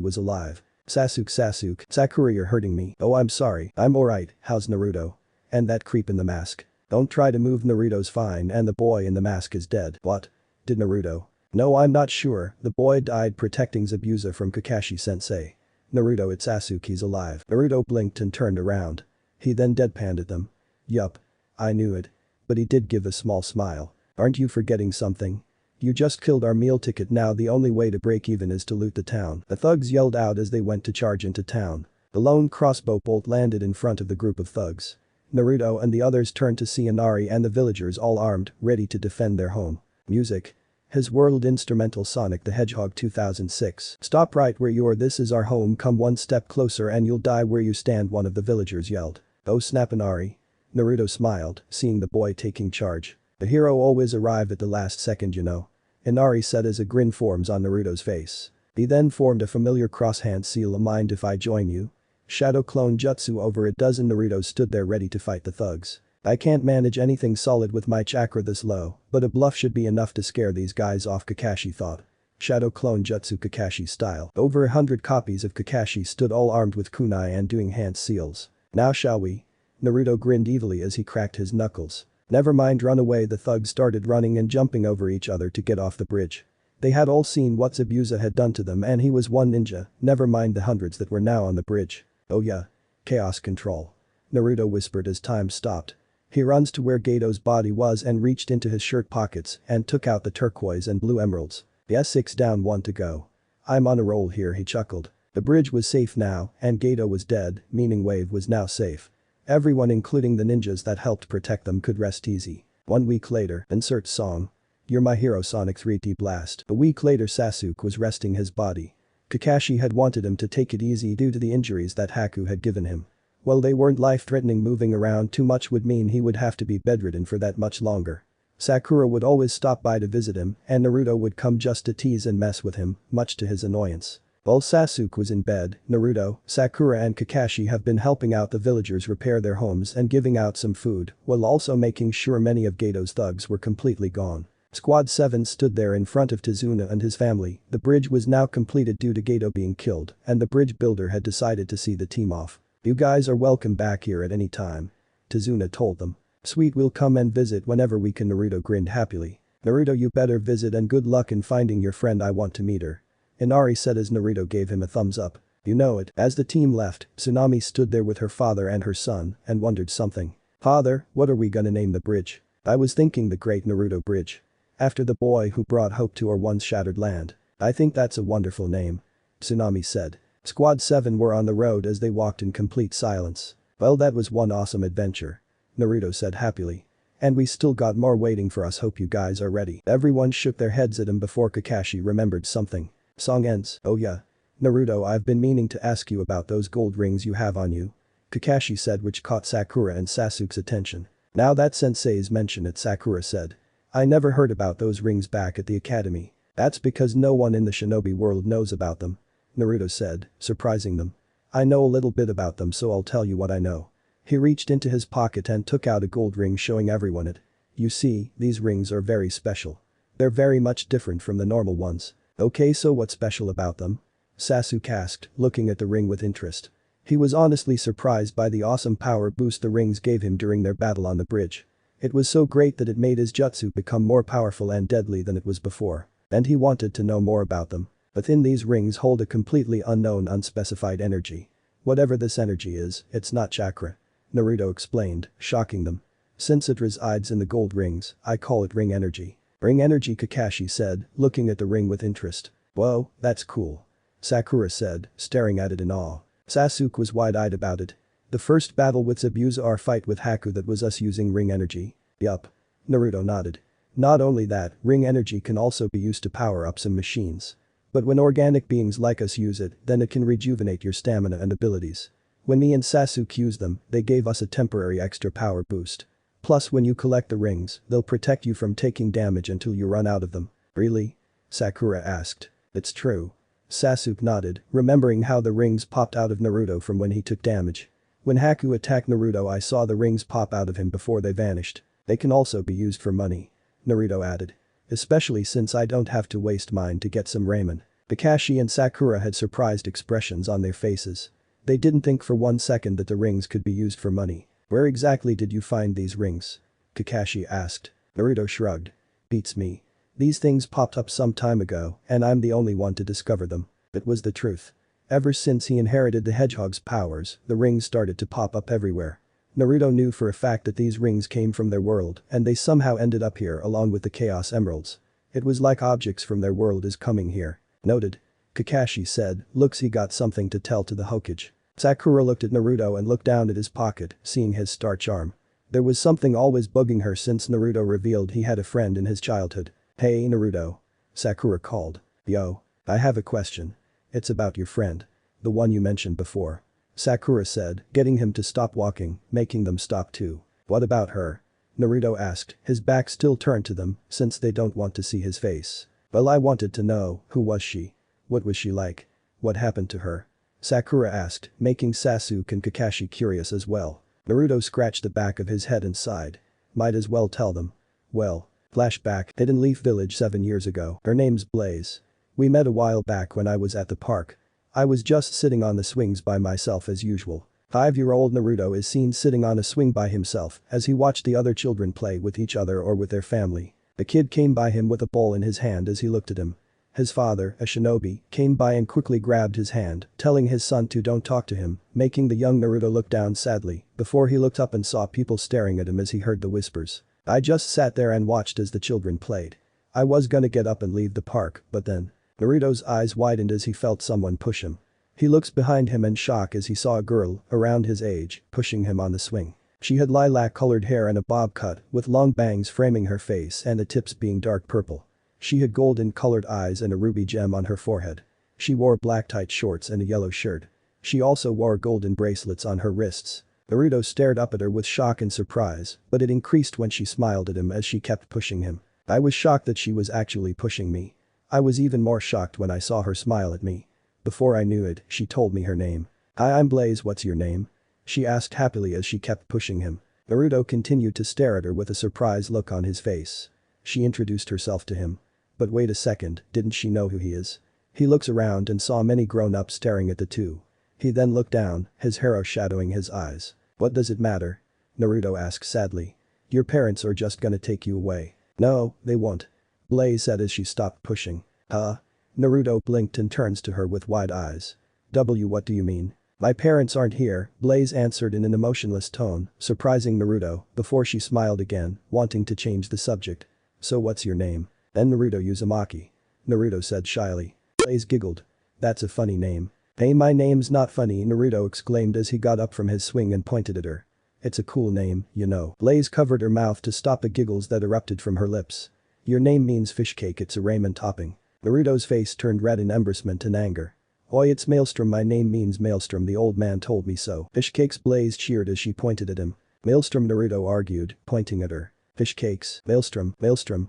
was alive. Sasuke. Sakura, you're hurting me. Oh, I'm sorry. I'm alright. How's Naruto? And that creep in the mask? Don't try to move. Naruto's fine and the boy in the mask is dead. What? Did Naruto? No, I'm not sure. The boy died protecting Zabuza from Kakashi-sensei. Naruto, it's Sasuke, he's alive. Naruto blinked and turned around. He then deadpanned at them. Yup. I knew it. But he did give a small smile. Aren't you forgetting something? You just killed our meal ticket. Now the only way to break even is to loot the town. The thugs yelled out as they went to charge into town. The lone crossbow bolt landed in front of the group of thugs. Naruto and the others turned to see Inari and the villagers all armed, ready to defend their home. Music. His world instrumental Sonic the Hedgehog 2006. Stop right where you are, this is our home, come one step closer and you'll die where you stand, one of the villagers yelled. Oh snap, Inari. Naruto smiled, seeing the boy taking charge. The hero always arrived at the last second, you know. Inari said as a grin forms on Naruto's face. He then formed a familiar cross-hand seal. Mind if I join you? Shadow clone jutsu. Over a dozen Narutos stood there ready to fight the thugs. I can't manage anything solid with my chakra this low, but a bluff should be enough to scare these guys off, Kakashi thought. Shadow clone jutsu Kakashi style. Over 100 copies of Kakashi stood all armed with kunai and doing hand seals. Now shall we? Naruto grinned evilly as he cracked his knuckles. Never mind, run away. The thugs started running and jumping over each other to get off the bridge. They had all seen what Zabuza had done to them, and he was one ninja, never mind the hundreds that were now on the bridge. Oh yeah. Chaos control. Naruto whispered as time stopped. He runs to where Gato's body was and reached into his shirt pockets and took out the turquoise and blue emeralds. Yes, 6 down, 1 to go. I'm on a roll here, he chuckled. The bridge was safe now, and Gato was dead, meaning Wave was now safe. Everyone, including the ninjas that helped protect them, could rest easy. 1 week later, insert song. You're my hero, Sonic 3D Blast. A week later, Sasuke was resting his body. Kakashi had wanted him to take it easy due to the injuries that Haku had given him. While they weren't life-threatening, moving around too much would mean he would have to be bedridden for that much longer. Sakura would always stop by to visit him, and Naruto would come just to tease and mess with him, much to his annoyance. While Sasuke was in bed, Naruto, Sakura and Kakashi have been helping out the villagers repair their homes and giving out some food, while also making sure many of Gato's thugs were completely gone. Squad 7 stood there in front of Tazuna and his family. The bridge was now completed due to Gato being killed, and the bridge builder had decided to see the team off. You guys are welcome back here at any time. Tazuna told them. Sweet, we'll come and visit whenever we can. Naruto grinned happily. Naruto, you better visit and good luck in finding your friend, I want to meet her. Inari said as Naruto gave him a thumbs up. You know it. As the team left, Tsunami stood there with her father and her son and wondered something. Father, what are we gonna name the bridge? I was thinking the Great Naruto Bridge. After the boy who brought hope to our once shattered land. I think that's a wonderful name. Tsunami said. Squad 7 were on the road as they walked in complete silence. Well, that was one awesome adventure. Naruto said happily. And we still got more waiting for us, hope you guys are ready. Everyone shook their heads at him before Kakashi remembered something. Song ends. Oh yeah. Naruto, I've been meaning to ask you about those gold rings you have on you. Kakashi said, which caught Sakura and Sasuke's attention. Now that sensei's mentioned it, Sakura said. I never heard about those rings back at the academy. That's because no one in the shinobi world knows about them. Naruto said, surprising them. I know a little bit about them, so I'll tell you what I know. He reached into his pocket and took out a gold ring, showing everyone it. You see, these rings are very special. They're very much different from the normal ones. Okay, so what's special about them? Sasuke asked, looking at the ring with interest. He was honestly surprised by the awesome power boost the rings gave him during their battle on the bridge. It was so great that it made his jutsu become more powerful and deadly than it was before. And he wanted to know more about them. Within these rings hold a completely unknown, unspecified energy. Whatever this energy is, it's not chakra. Naruto explained, shocking them. Since it resides in the gold rings, I call it ring energy. Ring energy, Kakashi said, looking at the ring with interest. Whoa, that's cool. Sakura said, staring at it in awe. Sasuke was wide-eyed about it. The first battle with Zabuza, our fight with Haku, that was us using ring energy. Yup. Naruto nodded. Not only that, ring energy can also be used to power up some machines. But when organic beings like us use it, then it can rejuvenate your stamina and abilities. When me and Sasuke used them, they gave us a temporary extra power boost. Plus, when you collect the rings, they'll protect you from taking damage until you run out of them. Really? Sakura asked. It's true. Sasuke nodded, remembering how the rings popped out of Naruto from when he took damage. When Haku attacked Naruto, I saw the rings pop out of him before they vanished. They can also be used for money. Naruto added. Especially since I don't have to waste mine to get some ramen. Kakashi and Sakura had surprised expressions on their faces. They didn't think for 1 second that the rings could be used for money. Where exactly did you find these rings? Kakashi asked. Naruto shrugged. Beats me. These things popped up some time ago, and I'm the only one to discover them. It was the truth. Ever since he inherited the hedgehog's powers, the rings started to pop up everywhere. Naruto knew for a fact that these rings came from their world, and they somehow ended up here along with the Chaos Emeralds. It was like objects from their world is coming here. Noted. Kakashi said, looks he got something to tell to the Hokage. Sakura looked at Naruto and looked down at his pocket, seeing his star charm. There was something always bugging her since Naruto revealed he had a friend in his childhood. Hey Naruto. Sakura called. Yo. I have a question. It's about your friend. The one you mentioned before. Sakura said, getting him to stop walking, making them stop too. What about her? Naruto asked, his back still turned to them, since they don't want to see his face. Well, I wanted to know, who was she? What was she like? What happened to her? Sakura asked, making Sasuke and Kakashi curious as well. Naruto scratched the back of his head and sighed. Might as well tell them. Well. Flashback, Hidden Leaf Village 7 years ago. Her name's Blaze. We met a while back when I was at the park. I was just sitting on the swings by myself as usual. 5-year-old Naruto is seen sitting on a swing by himself as he watched the other children play with each other or with their family. A kid came by him with a bowl in his hand as he looked at him. His father, a shinobi, came by and quickly grabbed his hand, telling his son to don't talk to him, making the young Naruto look down sadly before he looked up and saw people staring at him as he heard the whispers. I just sat there and watched as the children played. I was gonna get up and leave the park, but then. Naruto's eyes widened as he felt someone push him. He looks behind him in shock as he saw a girl, around his age, pushing him on the swing. She had lilac-colored hair and a bob cut, with long bangs framing her face and the tips being dark purple. She had golden-colored eyes and a ruby gem on her forehead. She wore black tight shorts and a yellow shirt. She also wore golden bracelets on her wrists. Naruto stared up at her with shock and surprise, but it increased when she smiled at him as she kept pushing him. I was shocked that she was actually pushing me. I was even more shocked when I saw her smile at me. Before I knew it, she told me her name. Hi, I'm Blaze, what's your name? She asked happily as she kept pushing him. Naruto continued to stare at her with a surprised look on his face. She introduced herself to him. But wait a second, didn't she know who he is? He looks around and saw many grown-ups staring at the two. He then looked down, his hair shadowing his eyes. What does it matter? Naruto asked sadly. Your parents are just gonna take you away. No, they won't. Blaze said as she stopped pushing. Huh? Naruto blinked and turns to her with wide eyes. What do you mean? My parents aren't here, Blaze answered in an emotionless tone, surprising Naruto, before she smiled again, wanting to change the subject. So what's your name? Then Naruto Uzumaki. Naruto said shyly. Blaze giggled. That's a funny name. Hey, my name's not funny, Naruto exclaimed as he got up from his swing and pointed at her. It's a cool name, you know. Blaze covered her mouth to stop the giggles that erupted from her lips. Your name means fish cake, it's a ramen topping. Naruto's face turned red in embarrassment and anger. Oi, it's Maelstrom, my name means Maelstrom, the old man told me so. Fish cakes, Blaze cheered as she pointed at him. Maelstrom, Naruto argued, pointing at her. Fish cakes, Maelstrom,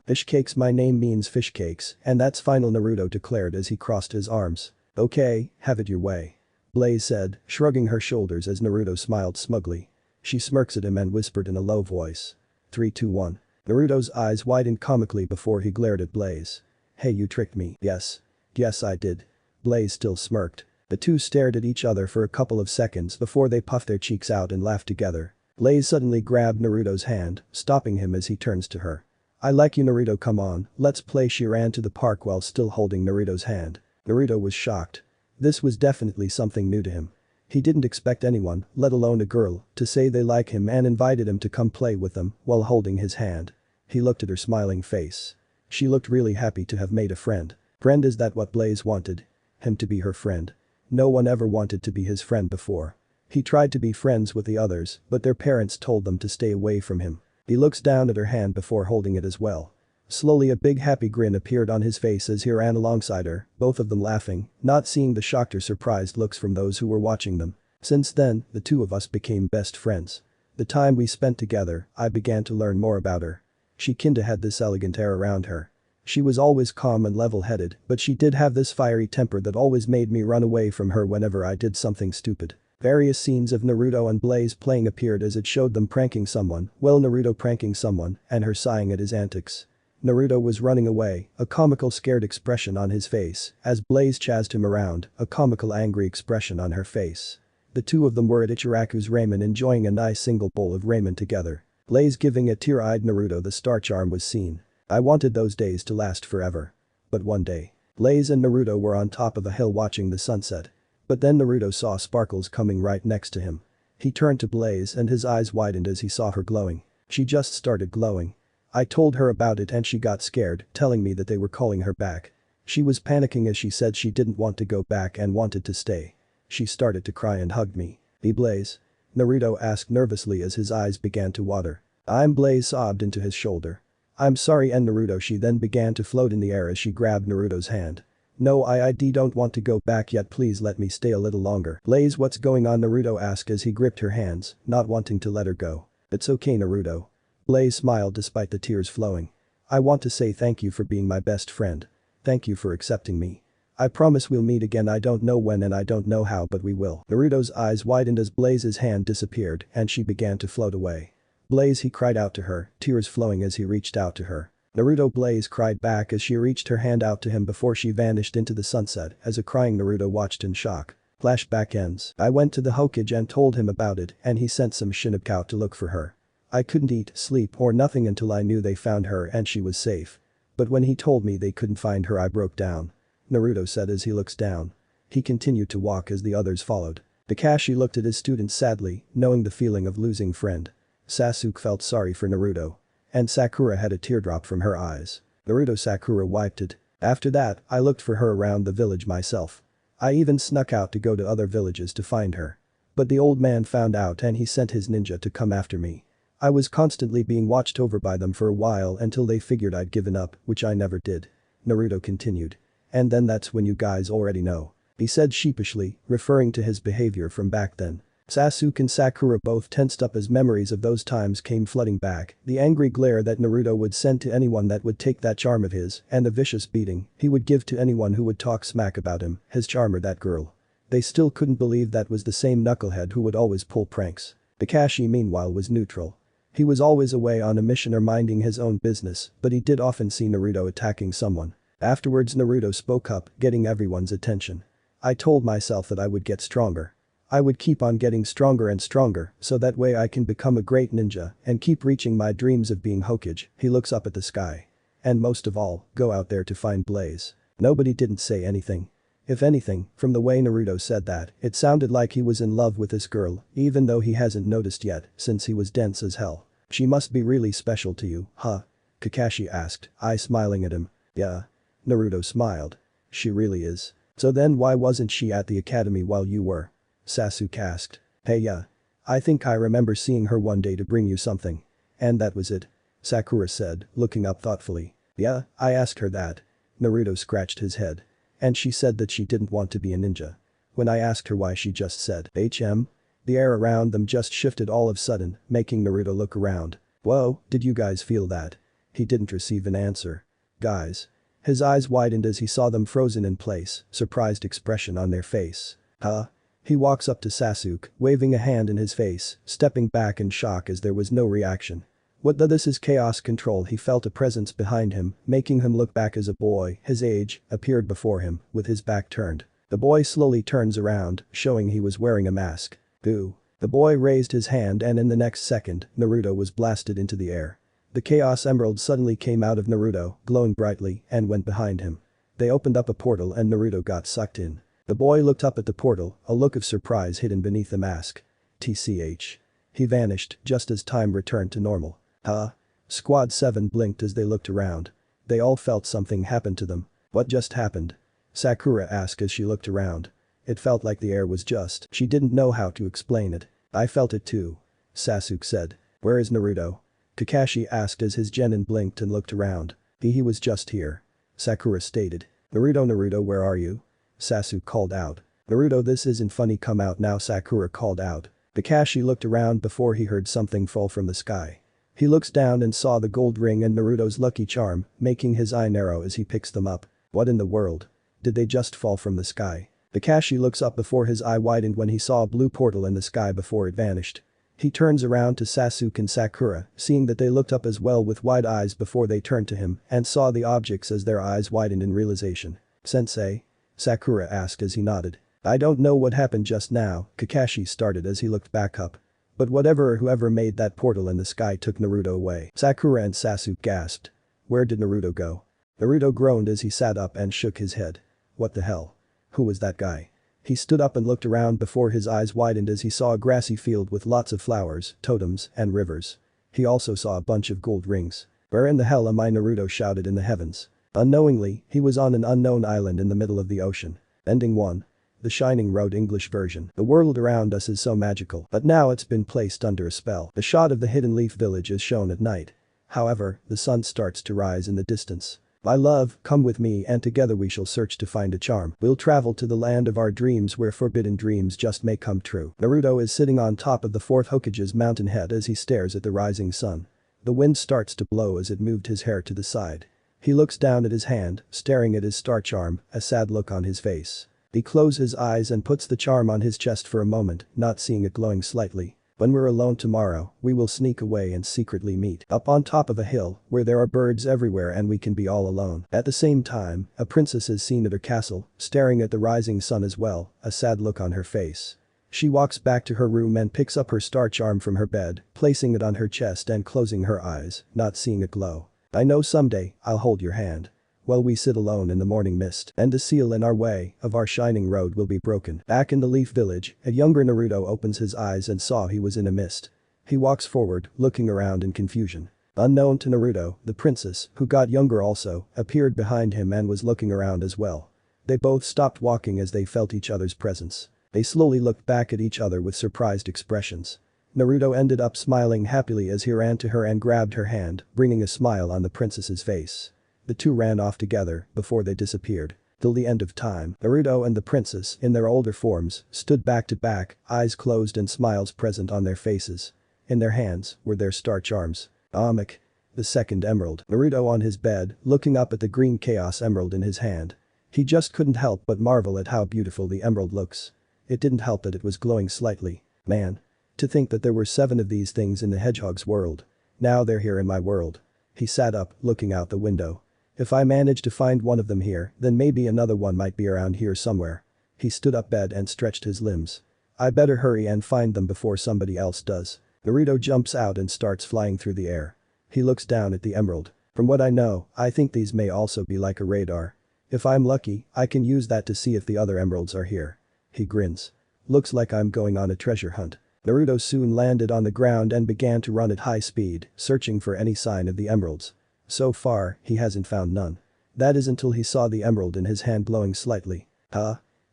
fish cakes, my name means fish cakes, and that's final, Naruto declared as he crossed his arms. Okay, have it your way. Blaze said, shrugging her shoulders as Naruto smiled smugly. She smirks at him and whispered in a low voice. 3, 2, 1. Naruto's eyes widened comically before he glared at Blaze. Hey, you tricked me. Yes. Yes, I did. Blaze still smirked. The two stared at each other for a couple of seconds before they puffed their cheeks out and laughed together. Blaze suddenly grabbed Naruto's hand, stopping him as he turns to her. I like you, Naruto, come on, let's play. She ran to the park while still holding Naruto's hand. Naruto was shocked. This was definitely something new to him. He didn't expect anyone, let alone a girl, to say they like him and invited him to come play with them while holding his hand. He looked at her smiling face. She looked really happy to have made a friend. Friend, is that what Blaze wanted? Him to be her friend. No one ever wanted to be his friend before. He tried to be friends with the others, but their parents told them to stay away from him. He looks down at her hand before holding it as well. Slowly a big happy grin appeared on his face as he ran alongside her, both of them laughing, not seeing the shocked or surprised looks from those who were watching them. Since then, the two of us became best friends. The time we spent together, I began to learn more about her. She kinda had this elegant air around her. She was always calm and level-headed, but she did have this fiery temper that always made me run away from her whenever I did something stupid. Various scenes of Naruto and Blaze playing appeared as it showed them pranking someone, Naruto pranking someone, and her sighing at his antics. Naruto was running away, a comical scared expression on his face, as Blaze chased him around, a comical angry expression on her face. The two of them were at Ichiraku's ramen enjoying a nice single bowl of ramen together. Blaze giving a tear-eyed Naruto the starch arm was seen. I wanted those days to last forever. But one day. Blaze and Naruto were on top of a hill watching the sunset. But then Naruto saw Sparkles coming right next to him. He turned to Blaze and his eyes widened as he saw her glowing. She just started glowing. I told her about it and she got scared, telling me that they were calling her back. She was panicking as she said she didn't want to go back and wanted to stay. She started to cry and hugged me. Blaze? Naruto asked nervously as his eyes began to water. I'm Blaze sobbed into his shoulder. I'm sorry and Naruto she then began to float in the air as she grabbed Naruto's hand. No, I don't want to go back yet, please let me stay a little longer. Blaze, what's going on? Naruto asked as he gripped her hands, not wanting to let her go. It's okay, Naruto. Blaze smiled despite the tears flowing. I want to say thank you for being my best friend. Thank you for accepting me. I promise we'll meet again, I don't know when and I don't know how, but we will. Naruto's eyes widened as Blaze's hand disappeared and she began to float away. Blaze, he cried out to her, tears flowing as he reached out to her. Naruto, Blaze cried back as she reached her hand out to him before she vanished into the sunset as a crying Naruto watched in shock. Flashback ends. I went to the Hokage and told him about it and he sent some Shinobku out to look for her. I couldn't eat, sleep or nothing until I knew they found her and she was safe. But when he told me they couldn't find her, I broke down. Naruto said as he looks down. He continued to walk as the others followed. Kakashi looked at his student sadly, knowing the feeling of losing friend. Sasuke felt sorry for Naruto. And Sakura had a teardrop from her eyes. Naruto, Sakura wiped it. After that, I looked for her around the village myself. I even snuck out to go to other villages to find her. But the old man found out and he sent his ninja to come after me. I was constantly being watched over by them for a while until they figured I'd given up, which I never did. Naruto continued. And then that's when you guys already know. He said sheepishly, referring to his behavior from back then. Sasuke and Sakura both tensed up as memories of those times came flooding back, the angry glare that Naruto would send to anyone that would take that charm of his, and the vicious beating he would give to anyone who would talk smack about him, his charm or that girl. They still couldn't believe that was the same knucklehead who would always pull pranks. Kakashi meanwhile was neutral. He was always away on a mission or minding his own business, but he did often see Naruto attacking someone. Afterwards Naruto spoke up, getting everyone's attention. I told myself that I would get stronger. I would keep on getting stronger and stronger, so that way I can become a great ninja and keep reaching my dreams of being Hokage. He looks up at the sky. And most of all, go out there to find Blaze. Nobody didn't say anything. If anything, from the way Naruto said that, it sounded like he was in love with this girl, even though he hasn't noticed yet, since he was dense as hell. She must be really special to you, huh? Kakashi asked, eye smiling at him. Yeah. Naruto smiled. She really is. So then why wasn't she at the academy while you were? Sasuke asked. Hey, yeah. I think I remember seeing her one day to bring you something. And that was it. Sakura said, looking up thoughtfully. Yeah, I asked her that. Naruto scratched his head. And she said that she didn't want to be a ninja. When I asked her why, she just said, HM? The air around them just shifted all of a sudden, making Naruto look around. Whoa, did you guys feel that? He didn't receive an answer. Guys. His eyes widened as he saw them frozen in place, surprised expression on their face. Huh? He walks up to Sasuke, waving a hand in his face, stepping back in shock as there was no reaction. What the this is chaos control. He felt a presence behind him, making him look back as a boy, his age, appeared before him, with his back turned. The boy slowly turns around, showing he was wearing a mask. Boo. The boy raised his hand and in the next second, Naruto was blasted into the air. The Chaos Emerald suddenly came out of Naruto, glowing brightly, and went behind him. They opened up a portal and Naruto got sucked in. The boy looked up at the portal, a look of surprise hidden beneath the mask. TCH. He vanished just as time returned to normal. Huh? Squad 7 blinked as they looked around. They all felt something happened to them. What just happened? Sakura asked as she looked around. It felt like the air was just. She didn't know how to explain it. I felt it too. Sasuke said. Where is Naruto? Kakashi asked as his genin blinked and looked around. He was just here. Sakura stated. Naruto, where are you? Sasuke called out. Naruto, this isn't funny, come out now, Sakura called out. Kakashi looked around before he heard something fall from the sky. He looks down and saw the gold ring and Naruto's lucky charm, making his eye narrow as he picks them up. What in the world? Did they just fall from the sky? Kakashi looks up before his eye widened when he saw a blue portal in the sky before it vanished. He turns around to Sasuke and Sakura, seeing that they looked up as well with wide eyes before they turned to him and saw the objects as their eyes widened in realization. Sensei? Sakura asked as he nodded. I don't know what happened just now, Kakashi started as he looked back up. But whatever or whoever made that portal in the sky took Naruto away. Sakura and Sasuke gasped. Where did Naruto go? Naruto groaned as he sat up and shook his head. What the hell? Who was that guy? He stood up and looked around before his eyes widened as he saw a grassy field with lots of flowers, totems, and rivers. He also saw a bunch of gold rings. Where in the hell am I? Naruto shouted in the heavens. Unknowingly, he was on an unknown island in the middle of the ocean. Ending 1. The Shining Road English version. The world around us is so magical, but now it's been placed under a spell. The shot of the Hidden Leaf Village is shown at night. However, the sun starts to rise in the distance. My love, come with me and together we shall search to find a charm. We'll travel to the land of our dreams where forbidden dreams just may come true. Naruto is sitting on top of the 4th Hokage's mountain head as he stares at the rising sun. The wind starts to blow as it moved his hair to the side. He looks down at his hand, staring at his star charm, a sad look on his face. He closes his eyes and puts the charm on his chest for a moment, not seeing it glowing slightly. When we're alone tomorrow, we will sneak away and secretly meet up on top of a hill where there are birds everywhere and we can be all alone. At the same time, a princess is seen at her castle, staring at the rising sun as well, a sad look on her face. She walks back to her room and picks up her star charm from her bed, placing it on her chest and closing her eyes, not seeing it glow. I know someday, I'll hold your hand. While we sit alone in the morning mist and the seal in our way of our shining road will be broken. Back in the Leaf Village, a younger Naruto opens his eyes and saw he was in a mist. He walks forward, looking around in confusion. Unknown to Naruto, the princess, who got younger also, appeared behind him and was looking around as well. They both stopped walking as they felt each other's presence. They slowly looked back at each other with surprised expressions. Naruto ended up smiling happily as he ran to her and grabbed her hand, bringing a smile on the princess's face. The two ran off together before they disappeared. Till the end of time, Naruto and the princess, in their older forms, stood back to back, eyes closed and smiles present on their faces. In their hands were their star charms. Uzumaki. The second emerald. Naruto on his bed, looking up at the green chaos emerald in his hand. He just couldn't help but marvel at how beautiful the emerald looks. It didn't help that it was glowing slightly. Man. To think that there were 7 of these things in the hedgehog's world. Now they're here in my world. He sat up, looking out the window. If I manage to find one of them here, then maybe another one might be around here somewhere. He stood up bed and stretched his limbs. I better hurry and find them before somebody else does. Naruto jumps out and starts flying through the air. He looks down at the emerald. From what I know, I think these may also be like a radar. If I'm lucky, I can use that to see if the other emeralds are here. He grins. Looks like I'm going on a treasure hunt. Naruto soon landed on the ground and began to run at high speed, searching for any sign of the emeralds. So far, he hasn't found none. That is until he saw the emerald in his hand glowing slightly.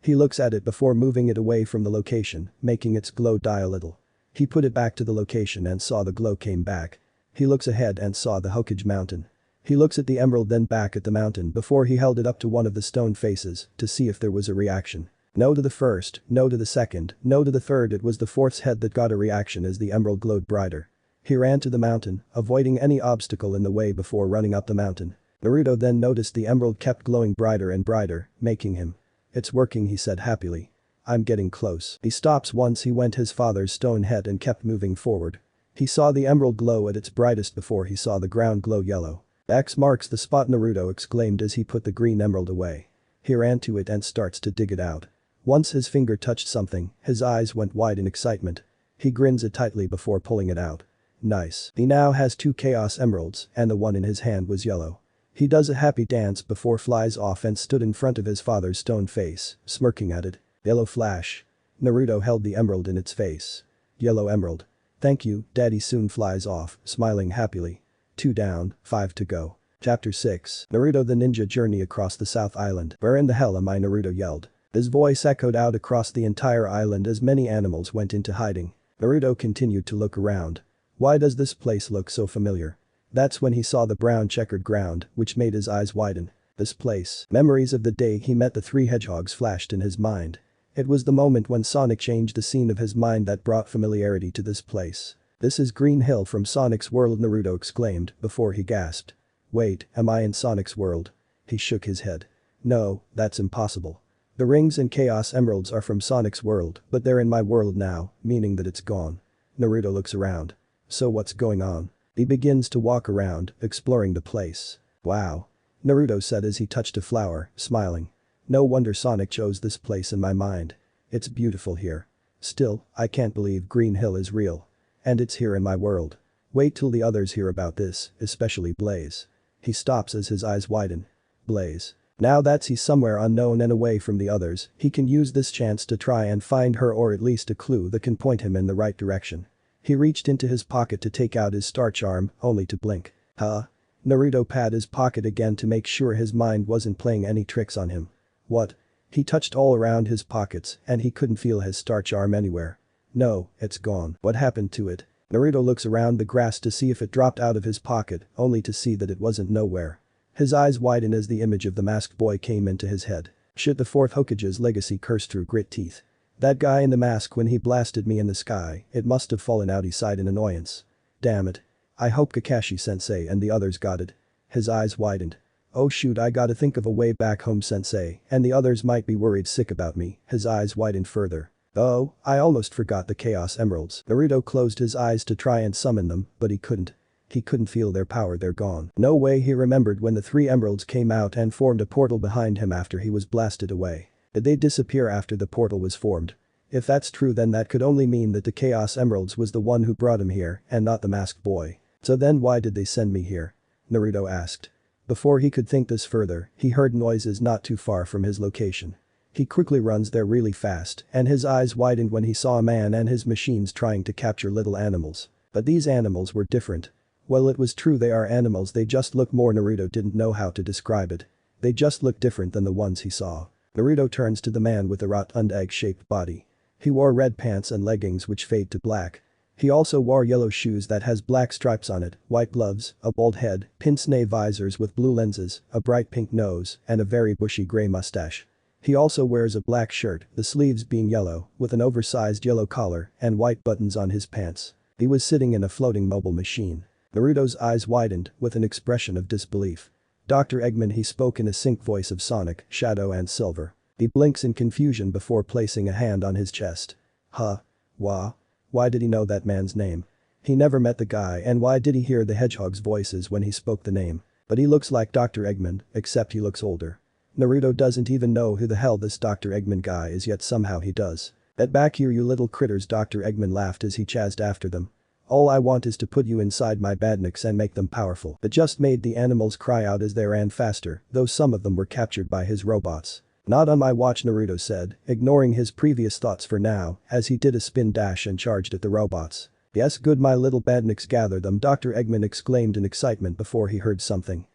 He looks at it before moving it away from the location, making its glow die a little. He put it back to the location and saw the glow came back. He looks ahead and saw the Headgehog mountain. He looks at the emerald then back at the mountain before he held it up to one of the stone faces to see if there was a reaction. No to the first, no to the second, no to the third. It was the fourth's head that got a reaction as the emerald glowed brighter. He ran to the mountain, avoiding any obstacle in the way before running up the mountain. Naruto then noticed the emerald kept glowing brighter and brighter, making him. It's working, he said happily. I'm getting close. He stops once he went his father's stone head and kept moving forward. He saw the emerald glow at its brightest before he saw the ground glow yellow. X marks the spot, Naruto exclaimed as he put the green emerald away. He ran to it and starts to dig it out. Once his finger touched something, his eyes went wide in excitement. He grins it tightly before pulling it out. Nice. He now has 2 chaos emeralds and the one in his hand was yellow. He does a happy dance before flies off and stood in front of his father's stone face, smirking at it. Yellow flash. Naruto held the emerald in its face. Yellow emerald. Thank you, Daddy soon flies off, smiling happily. 2 down, 5 to go. Chapter 6. Naruto the Ninja Journey across the South Island. Where in the hell am I? Naruto yelled. His voice echoed out across the entire island as many animals went into hiding. Naruto continued to look around. Why does this place look so familiar? That's when he saw the brown checkered ground, which made his eyes widen. This place. Memories of the day he met the 3 hedgehogs flashed in his mind. It was the moment when Sonic changed the scene of his mind that brought familiarity to this place. This is Green Hill from Sonic's world, Naruto exclaimed before he gasped. Wait, am I in Sonic's world? He shook his head. No, that's impossible. The rings and chaos emeralds are from Sonic's world, but they're in my world now, meaning that it's gone. Naruto looks around. So what's going on? He begins to walk around, exploring the place. Wow. Naruto said as he touched a flower, smiling. No wonder Sonic chose this place in my mind. It's beautiful here. Still, I can't believe Green Hill is real. And it's here in my world. Wait till the others hear about this, especially Blaze. He stops as his eyes widen. Blaze. Now that he's somewhere unknown and away from the others, he can use this chance to try and find her or at least a clue that can point him in the right direction. He reached into his pocket to take out his star charm, only to blink. Naruto patted his pocket again to make sure his mind wasn't playing any tricks on him. What? He touched all around his pockets and he couldn't feel his star charm anywhere. No, it's gone. What happened to it? Naruto looks around the grass to see if it dropped out of his pocket, only to see that it wasn't nowhere. His eyes widen as the image of the masked boy came into his head. Shit, the 4th Hokage's legacy cursed through grit teeth. That guy in the mask, when he blasted me in the sky, it must have fallen out, he sighed in annoyance. Damn it. I hope Kakashi-sensei and the others got it. His eyes widened. Oh shoot, I gotta think of a way back home, sensei, and the others might be worried sick about me. His eyes widened further. Oh, I almost forgot the Chaos Emeralds. Naruto closed his eyes to try and summon them, but he couldn't. He couldn't feel their power, they're gone. No way, he remembered when the 3 emeralds came out and formed a portal behind him after he was blasted away. Did they disappear after the portal was formed? If that's true, then that could only mean that the Chaos Emeralds was the one who brought him here and not the masked boy. So then why did they send me here? Naruto asked. Before he could think this further, he heard noises not too far from his location. He quickly runs there really fast, and his eyes widened when he saw a man and his machines trying to capture little animals. But these animals were different. Well, it was true they are animals, they just look more. Naruto didn't know how to describe it. They just looked different than the ones he saw. Naruto turns to the man with the rotund egg-shaped body. He wore red pants and leggings which fade to black. He also wore yellow shoes that has black stripes on it, white gloves, a bald head, pince-nez visors with blue lenses, a bright pink nose, and a very bushy grey mustache. He also wears a black shirt, the sleeves being yellow, with an oversized yellow collar and white buttons on his pants. He was sitting in a floating mobile machine. Naruto's eyes widened with an expression of disbelief. Dr. Eggman, he spoke in a sync voice of Sonic, Shadow and Silver. He blinks in confusion before placing a hand on his chest. Huh? Why did he know that man's name? He never met the guy, and why did he hear the hedgehog's voices when he spoke the name? But he looks like Dr. Eggman, except he looks older. Naruto doesn't even know who the hell this Dr. Eggman guy is, yet somehow he does. Get back here, you little critters, Dr. Eggman laughed as he chased after them. All I want is to put you inside my badniks and make them powerful. It just made the animals cry out as they ran faster, though some of them were captured by his robots. Not on my watch, Naruto said, ignoring his previous thoughts for now, as he did a spin dash and charged at the robots. Yes, good, my little badniks, gather them, Dr. Eggman exclaimed in excitement before he heard something.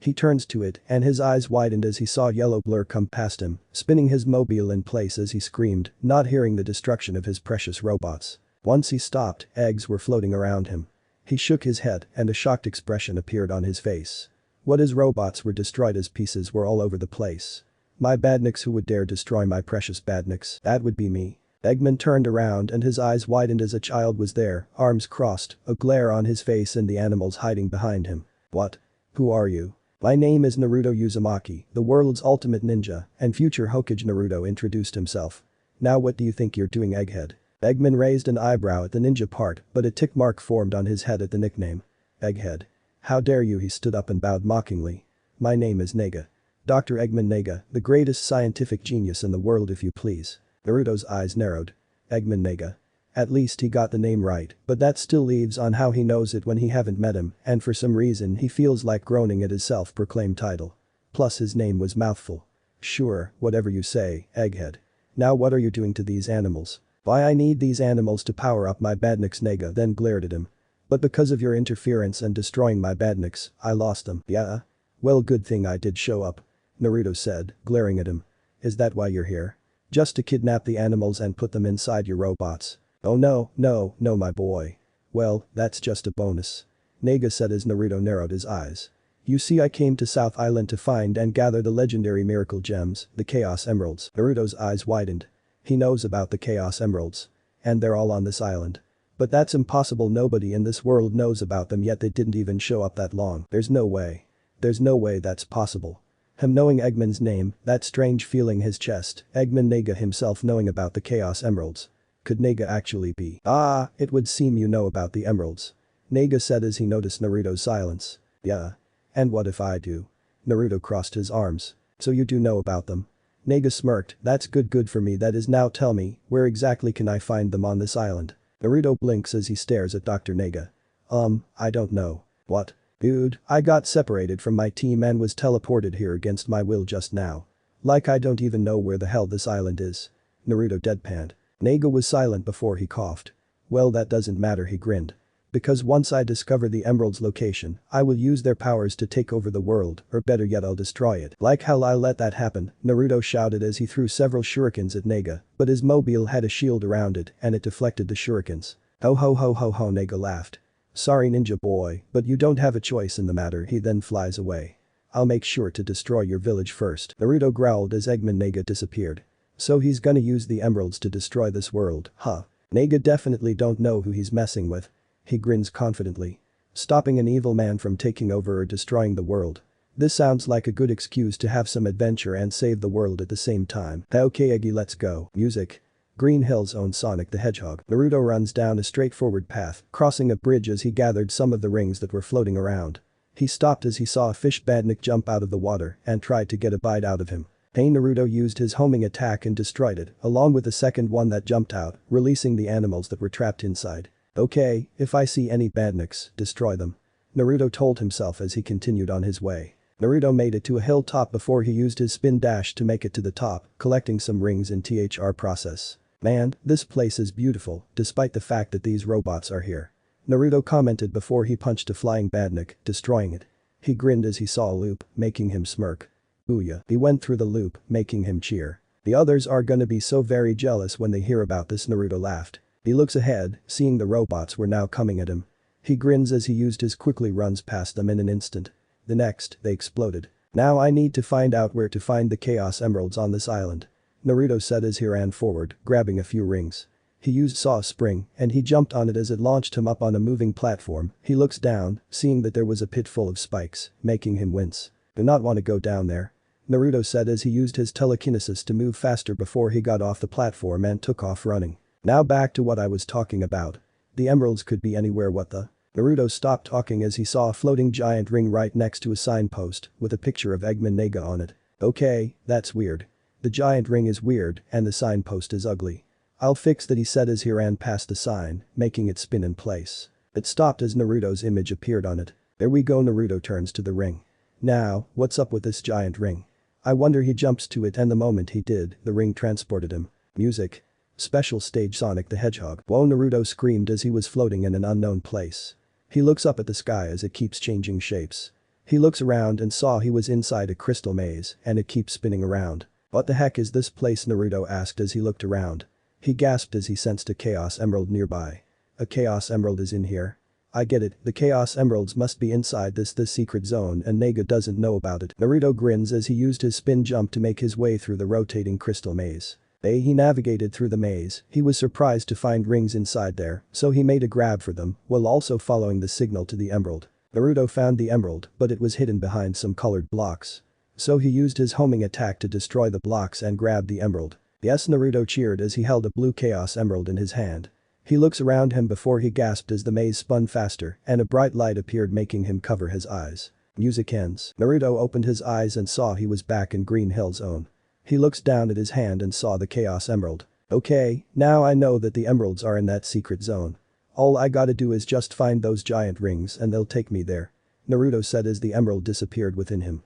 He turns to it, and his eyes widened as he saw yellow blur come past him, spinning his mobile in place as he screamed, not hearing the destruction of his precious robots. Once he stopped, eggs were floating around him. He shook his head, and a shocked expression appeared on his face. What, his robots were destroyed, as pieces were all over the place. My badniks, who would dare destroy my precious badniks? That would be me. Eggman turned around and his eyes widened as a child was there, arms crossed, a glare on his face and the animals hiding behind him. What? Who are you? My name is Naruto Uzumaki, the world's ultimate ninja, and future Hokage. Naruto introduced himself. Now what do you think you're doing, Egghead? Eggman raised an eyebrow at the ninja part, but a tick mark formed on his head at the nickname. Egghead. How dare you? He stood up and bowed mockingly. My name is Nega. Dr. Eggman Nega, the greatest scientific genius in the world, if you please. Naruto's eyes narrowed. Eggman Nega. At least he got the name right, but that still leaves on how he knows it when he haven't met him, and for some reason he feels like groaning at his self-proclaimed title. Plus his name was mouthful. Sure, whatever you say, Egghead. Now what are you doing to these animals? Why, I need these animals to power up my badniks. Nega then glared at him. But because of your interference and destroying my badniks, I lost them. Yeah? Well, good thing I did show up. Naruto said, glaring at him. Is that why you're here? Just to kidnap the animals and put them inside your robots? Oh no, my boy. Well, that's just a bonus. Nega said as Naruto narrowed his eyes. You see, I came to South Island to find and gather the legendary miracle gems, the Chaos Emeralds. Naruto's eyes widened. He knows about the Chaos Emeralds. And they're all on this island. But that's impossible, nobody in this world knows about them, yet they didn't even show up that long. There's no way. There's no way that's possible. Him knowing Eggman's name, that strange feeling his chest, Eggman Nega himself knowing about the Chaos Emeralds. Could Nega actually be? Ah, it would seem you know about the emeralds. Nega said as he noticed Naruto's silence. Yeah. And what if I do? Naruto crossed his arms. So you do know about them? Nega smirked. That's good for me. That is, now tell me, where exactly can I find them on this island? Naruto blinks as he stares at Dr. Nega. I don't know. What? Dude, I got separated from my team and was teleported here against my will just now. Like I don't even know where the hell this island is. Naruto deadpanned. Nega was silent before he coughed. Well, that doesn't matter, he grinned. Because once I discover the emerald's location, I will use their powers to take over the world, or better yet, I'll destroy it. Like how I let that happen, Naruto shouted as he threw several shurikens at Nega, but his mobile had a shield around it and it deflected the shurikens. Ho, Nega laughed. Sorry, ninja boy, but you don't have a choice in the matter. He then flies away. I'll make sure to destroy your village first. Naruto growled as Eggman Nega disappeared. So he's gonna use the emeralds to destroy this world, huh? Nega definitely don't know who he's messing with. He grins confidently. Stopping an evil man from taking over or destroying the world. This sounds like a good excuse to have some adventure and save the world at the same time. Okay Eggy, let's go. Music. Green Hills own Sonic the Hedgehog. Naruto runs down a straightforward path, crossing a bridge as he gathered some of the rings that were floating around. He stopped as he saw a fish badnik jump out of the water and tried to get a bite out of him. Naruto used his homing attack and destroyed it, along with the second one that jumped out, releasing the animals that were trapped inside. Okay, if I see any badniks, destroy them. Naruto told himself as he continued on his way. Naruto made it to a hilltop before he used his spin dash to make it to the top, collecting some rings in THR process. Man, this place is beautiful, despite the fact that these robots are here. Naruto commented before he punched a flying badnik, destroying it. He grinned as he saw a loop, making him smirk. Booyah. He went through the loop, making him cheer. The others are gonna be so very jealous when they hear about this, Naruto laughed. He looks ahead, seeing the robots were now coming at him. He grins as he used his quickly runs past them in an instant. The next, they exploded. Now I need to find out where to find the Chaos Emeralds on this island. Naruto said as he ran forward, grabbing a few rings. He used Saw Spring, and he jumped on it as it launched him up on a moving platform. He looks down, seeing that there was a pit full of spikes, making him wince. Do not want to go down there. Naruto said as he used his telekinesis to move faster before he got off the platform and took off running. Now back to what I was talking about. The emeralds could be anywhere. What the? Naruto stopped talking as he saw a floating giant ring right next to a signpost with a picture of Eggman Nega on it. Okay, that's weird. The giant ring is weird and the signpost is ugly. I'll fix that, he said as he ran past the sign, making it spin in place. It stopped as Naruto's image appeared on it. There we go. Naruto turns to the ring. Now, what's up with this giant ring? I wonder. He jumps to it and the moment he did, the ring transported him. Music. Special stage Sonic the Hedgehog. Whoa, Naruto screamed as he was floating in an unknown place. He looks up at the sky as it keeps changing shapes. He looks around and saw he was inside a crystal maze and it keeps spinning around. What the heck is this place? Naruto asked as he looked around. He gasped as he sensed a Chaos Emerald nearby. A Chaos Emerald is in here? I get it, the Chaos Emeralds must be inside this secret zone and Nega doesn't know about it. Naruto grins as he used his spin jump to make his way through the rotating crystal maze. He navigated through the maze. He was surprised to find rings inside there, so he made a grab for them while also following the signal to the emerald. Naruto found the emerald, but it was hidden behind some colored blocks. So he used his homing attack to destroy the blocks and grab the emerald. Yes, Naruto cheered as he held a blue Chaos Emerald in his hand. He looks around him before he gasped as the maze spun faster and a bright light appeared, making him cover his eyes. Music ends. Naruto opened his eyes and saw he was back in Green Hill Zone. He looks down at his hand and saw the Chaos Emerald. Okay, now I know that the emeralds are in that secret zone. All I gotta do is just find those giant rings and they'll take me there. Naruto said as the emerald disappeared within him.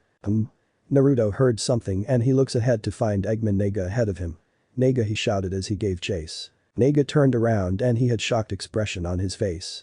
Naruto heard something and he looks ahead to find Eggman Nega ahead of him. Nega, he shouted as he gave chase. Nega turned around and he had shocked expression on his face.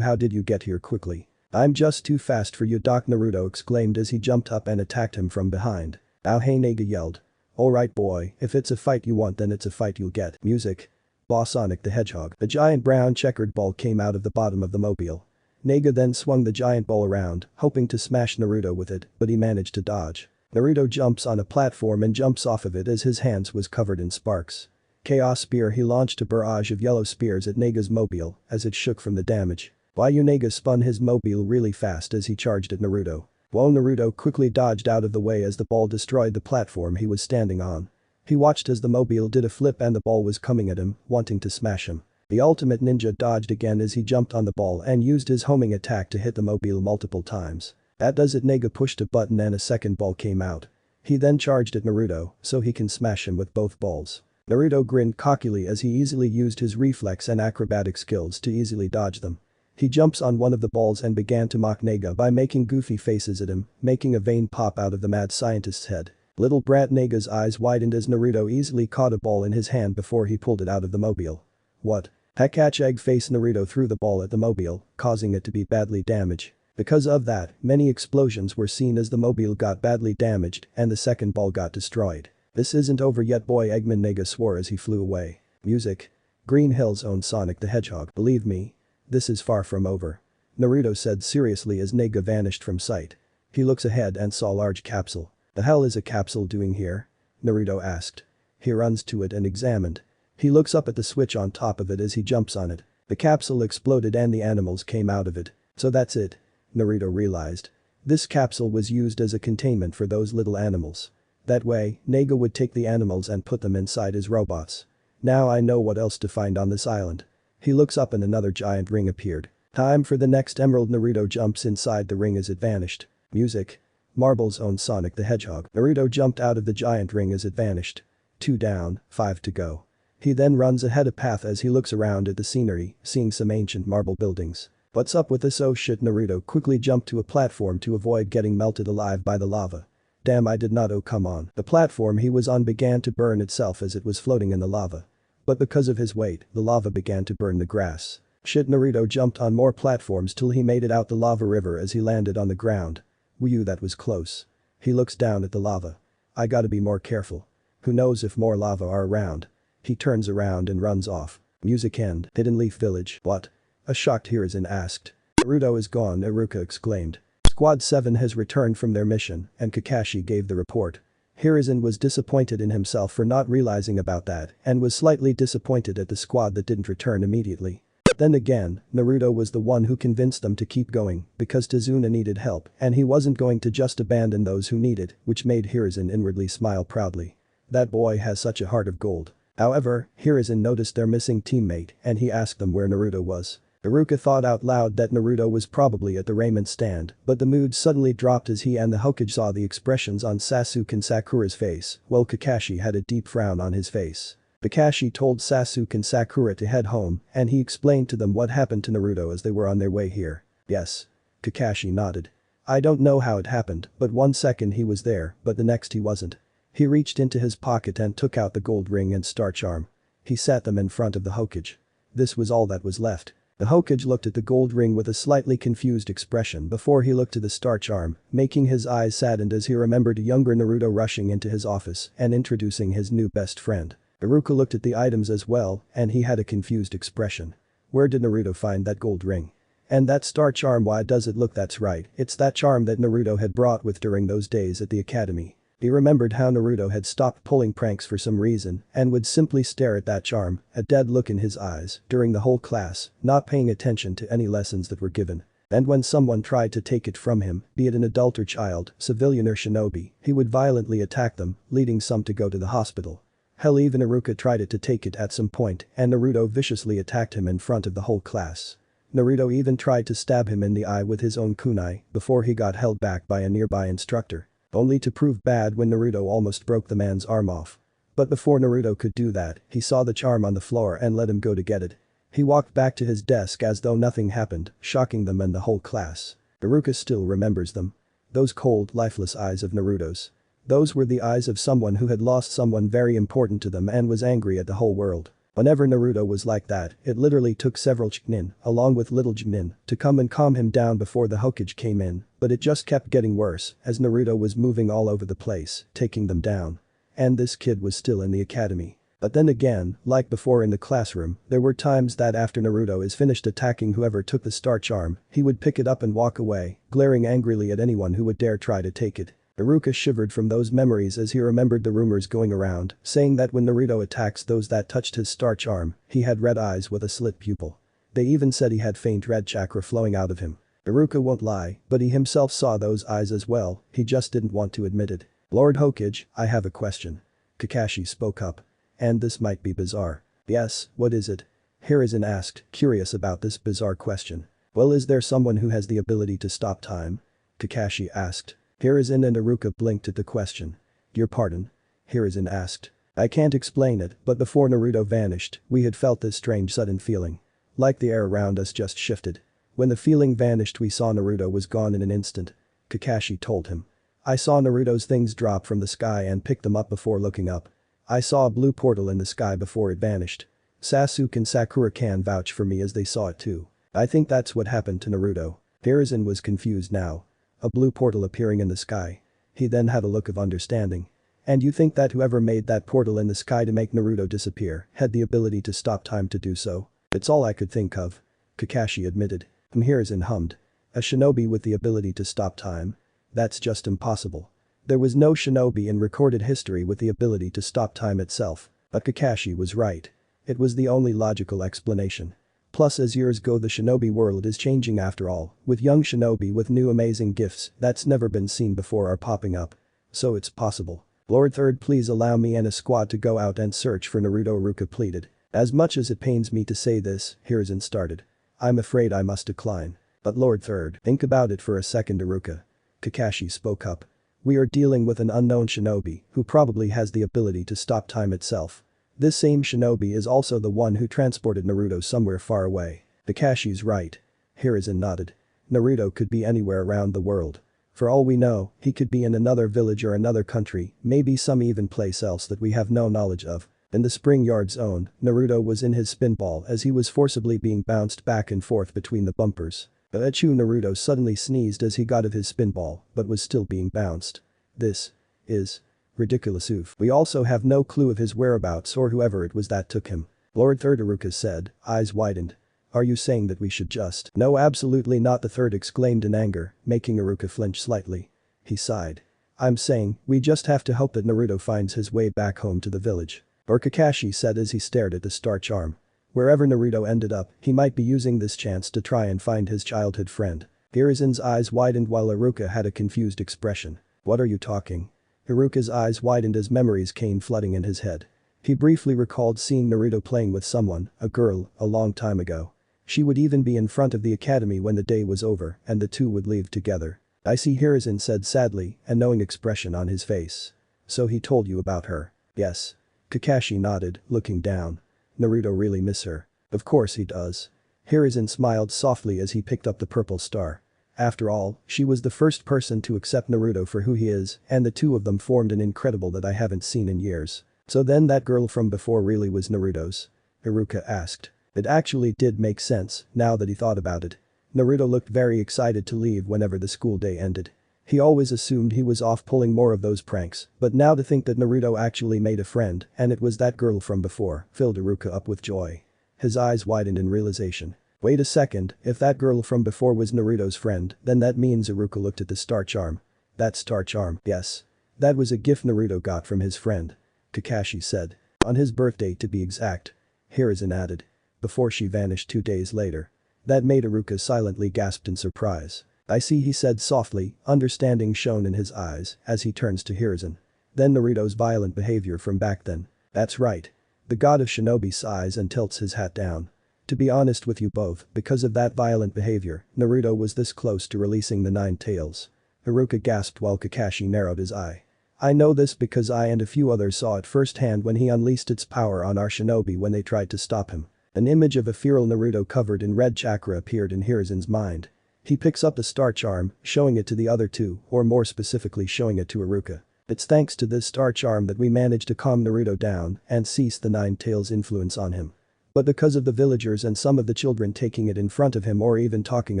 How did you get here quickly? I'm just too fast for you, Doc, Naruto exclaimed as he jumped up and attacked him from behind. Ow, hey, Nega yelled. Alright boy, if it's a fight you want then it's a fight you'll get. Music. Boss Sonic the Hedgehog. A giant brown checkered ball came out of the bottom of the mobile. Nega then swung the giant ball around, hoping to smash Naruto with it, but he managed to dodge. Naruto jumps on a platform and jumps off of it as his hands was covered in sparks. Chaos Spear, he launched a barrage of yellow spears at Nega's mobile as it shook from the damage. Nega spun his mobile really fast as he charged at Naruto. Naruto quickly dodged out of the way as the ball destroyed the platform he was standing on. He watched as the mobile did a flip and the ball was coming at him, wanting to smash him. The ultimate ninja dodged again as he jumped on the ball and used his homing attack to hit the mobile multiple times. That does it. Nega pushed a button and a second ball came out. He then charged at Naruto so he can smash him with both balls. Naruto grinned cockily as he easily used his reflex and acrobatic skills to easily dodge them. He jumps on one of the balls and began to mock Nega by making goofy faces at him, making a vein pop out of the mad scientist's head. Little brat Nega's eyes widened as Naruto easily caught a ball in his hand before he pulled it out of the mobile. What? Heck, egg face. Naruto threw the ball at the mobile, causing it to be badly damaged. Because of that, many explosions were seen as the mobile got badly damaged and the second ball got destroyed. This isn't over yet, boy, Eggman Nega swore as he flew away. Music. Green Hills own Sonic the Hedgehog. Believe me, this is far from over. Naruto said seriously as Nega vanished from sight. He looks ahead and saw a large capsule. The hell is a capsule doing here? Naruto asked. He runs to it and examined. He looks up at the switch on top of it as he jumps on it. The capsule exploded and the animals came out of it. So that's it, Naruto realized. This capsule was used as a containment for those little animals. That way, Nego would take the animals and put them inside his robots. Now I know what else to find on this island. He looks up and another giant ring appeared. Time for the next emerald. Naruto jumps inside the ring as it vanished. Music. Marble's own Sonic the Hedgehog. Naruto jumped out of the giant ring as it vanished. 2 down, 5 to go. He then runs ahead a path as he looks around at the scenery, seeing some ancient marble buildings. What's up with this? Oh shit, Naruto quickly jumped to a platform to avoid getting melted alive by the lava. Damn, I did not. Oh come on. The platform he was on began to burn itself as it was floating in the lava. But because of his weight, the lava began to burn the grass. Shit, Naruto jumped on more platforms till he made it out the lava river as he landed on the ground. Whew, that was close. He looks down at the lava. I gotta be more careful. Who knows if more lava are around. He turns around and runs off. Music end. Hidden Leaf Village. What? A shocked Hiruzen asked. Naruto is gone, Iruka exclaimed. Squad 7 has returned from their mission, and Kakashi gave the report. Hiruzen was disappointed in himself for not realizing about that and was slightly disappointed at the squad that didn't return immediately. Then again, Naruto was the one who convinced them to keep going because Tazuna needed help and he wasn't going to just abandon those who need it, which made Hiruzen inwardly smile proudly. That boy has such a heart of gold. However, Hiruzen noticed their missing teammate and he asked them where Naruto was. Iruka thought out loud that Naruto was probably at the ramen stand, but the mood suddenly dropped as he and the Hokage saw the expressions on Sasuke and Sakura's face, while Kakashi had a deep frown on his face. Kakashi told Sasuke and Sakura to head home and he explained to them what happened to Naruto as they were on their way here. Yes. Kakashi nodded. I don't know how it happened, but 1 second he was there, but the next he wasn't. He reached into his pocket and took out the gold ring and star charm. He sat them in front of the Hokage. This was all that was left. The Hokage looked at the gold ring with a slightly confused expression before he looked to the star charm, making his eyes saddened as he remembered a younger Naruto rushing into his office and introducing his new best friend. Iruka looked at the items as well and he had a confused expression. Where did Naruto find that gold ring? And that star charm, why does it look? That's right, it's that charm that Naruto had brought with during those days at the academy. He remembered how Naruto had stopped pulling pranks for some reason and would simply stare at that charm, a dead look in his eyes, during the whole class, not paying attention to any lessons that were given. And when someone tried to take it from him, be it an adult or child, civilian or shinobi, he would violently attack them, leading some to go to the hospital. Hell, even Iruka tried to take it at some point and Naruto viciously attacked him in front of the whole class. Naruto even tried to stab him in the eye with his own kunai before he got held back by a nearby instructor. Only to prove bad when Naruto almost broke the man's arm off. But before Naruto could do that, he saw the charm on the floor and let him go to get it. He walked back to his desk as though nothing happened, shocking them and the whole class. Iruka still remembers them. Those cold, lifeless eyes of Naruto's. Those were the eyes of someone who had lost someone very important to them and was angry at the whole world. Whenever Naruto was like that, it literally took several Chunin, along with little Chunin, to come and calm him down before the Hokage came in, but it just kept getting worse as Naruto was moving all over the place, taking them down. And this kid was still in the academy. But then again, like before in the classroom, there were times that after Naruto is finished attacking whoever took the star charm, he would pick it up and walk away, glaring angrily at anyone who would dare try to take it. Iruka shivered from those memories as he remembered the rumors going around, saying that when Naruto attacks those that touched his star charm, he had red eyes with a slit pupil. They even said he had faint red chakra flowing out of him. Iruka won't lie, but he himself saw those eyes as well, he just didn't want to admit it. Lord Hokage, I have a question. Kakashi spoke up. And this might be bizarre. Yes, what is it? Hiruzen asked, curious about this bizarre question. Well, is there someone who has the ability to stop time? Kakashi asked. Hiruzen and Iruka blinked at the question. Your pardon? Hiruzen asked. I can't explain it, but before Naruto vanished, we had felt this strange sudden feeling. Like the air around us just shifted. When the feeling vanished we saw Naruto was gone in an instant. Kakashi told him. I saw Naruto's things drop from the sky and picked them up before looking up. I saw a blue portal in the sky before it vanished. Sasuke and Sakura can vouch for me as they saw it too. I think that's what happened to Naruto. Hiruzen was confused now. A blue portal appearing in the sky. He then had a look of understanding. And you think that whoever made that portal in the sky to make Naruto disappear had the ability to stop time to do so? It's all I could think of. Kakashi admitted. Hiruzen hummed. A shinobi with the ability to stop time? That's just impossible. There was no shinobi in recorded history with the ability to stop time itself. But Kakashi was right. It was the only logical explanation. Plus as years go the shinobi world is changing after all, with young shinobi with new amazing gifts that's never been seen before are popping up. So it's possible. Lord Third, please allow me and a squad to go out and search for Naruto, Iruka pleaded. As much as it pains me to say this, Hiruzen started. I'm afraid I must decline. But Lord Third, think about it for a second, Iruka. Kakashi spoke up. We are dealing with an unknown shinobi who probably has the ability to stop time itself. This same shinobi is also the one who transported Naruto somewhere far away. Kakashi's right. Hiruzen nodded. Naruto could be anywhere around the world. For all we know, he could be in another village or another country, maybe some even place else that we have no knowledge of. In the spring yard zone, Naruto was in his spinball as he was forcibly being bounced back and forth between the bumpers. Achoo, Naruto suddenly sneezed as he got of his spinball, but was still being bounced. This is ridiculous. Oof. We also have no clue of his whereabouts or whoever it was that took him. Lord Third, Iruka said, eyes widened. Are you saying that we should just— No, absolutely not, the third exclaimed in anger, making Iruka flinch slightly. He sighed. I'm saying, we just have to hope that Naruto finds his way back home to the village. Or Kakashi said as he stared at the starch arm. Wherever Naruto ended up, he might be using this chance to try and find his childhood friend. Hiruzen's eyes widened while Iruka had a confused expression. What are you talking? Iruka's eyes widened as memories came flooding in his head. He briefly recalled seeing Naruto playing with someone, a girl, a long time ago. She would even be in front of the academy when the day was over and the two would leave together. I see, Hiruzen said sadly, a knowing expression on his face. So he told you about her? Yes. Kakashi nodded, looking down. Naruto really miss her. Of course he does. Hiruzen smiled softly as he picked up the purple star. After all, she was the first person to accept Naruto for who he is, and the two of them formed an incredible that I haven't seen in years. So then that girl from before really was Naruto's? Iruka asked. It actually did make sense, now that he thought about it. Naruto looked very excited to leave whenever the school day ended. He always assumed he was off pulling more of those pranks, but now to think that Naruto actually made a friend and it was that girl from before filled Iruka up with joy. His eyes widened in realization. Wait a second, if that girl from before was Naruto's friend, then that means Iruka looked at the starch arm. That starch arm, yes. That was a gift Naruto got from his friend. Kakashi said. On his birthday to be exact. Hiruzen added. Before she vanished 2 days later. That made Iruka silently gasp in surprise. I see, he said softly, understanding shone in his eyes as he turns to Hiruzen. Then Naruto's violent behavior from back then. That's right. The god of shinobi sighs and tilts his hat down. To be honest with you both, because of that violent behavior, Naruto was this close to releasing the 9 tails. Iruka gasped while Kakashi narrowed his eye. I know this because I and a few others saw it firsthand when he unleashed its power on our shinobi when they tried to stop him. An image of a feral Naruto covered in red chakra appeared in Hiruzen's mind. He picks up the starch arm, showing it to the other two, or more specifically showing it to Iruka. It's thanks to this starch arm that we managed to calm Naruto down and cease the 9 tails influence on him. But because of the villagers and some of the children taking it in front of him or even talking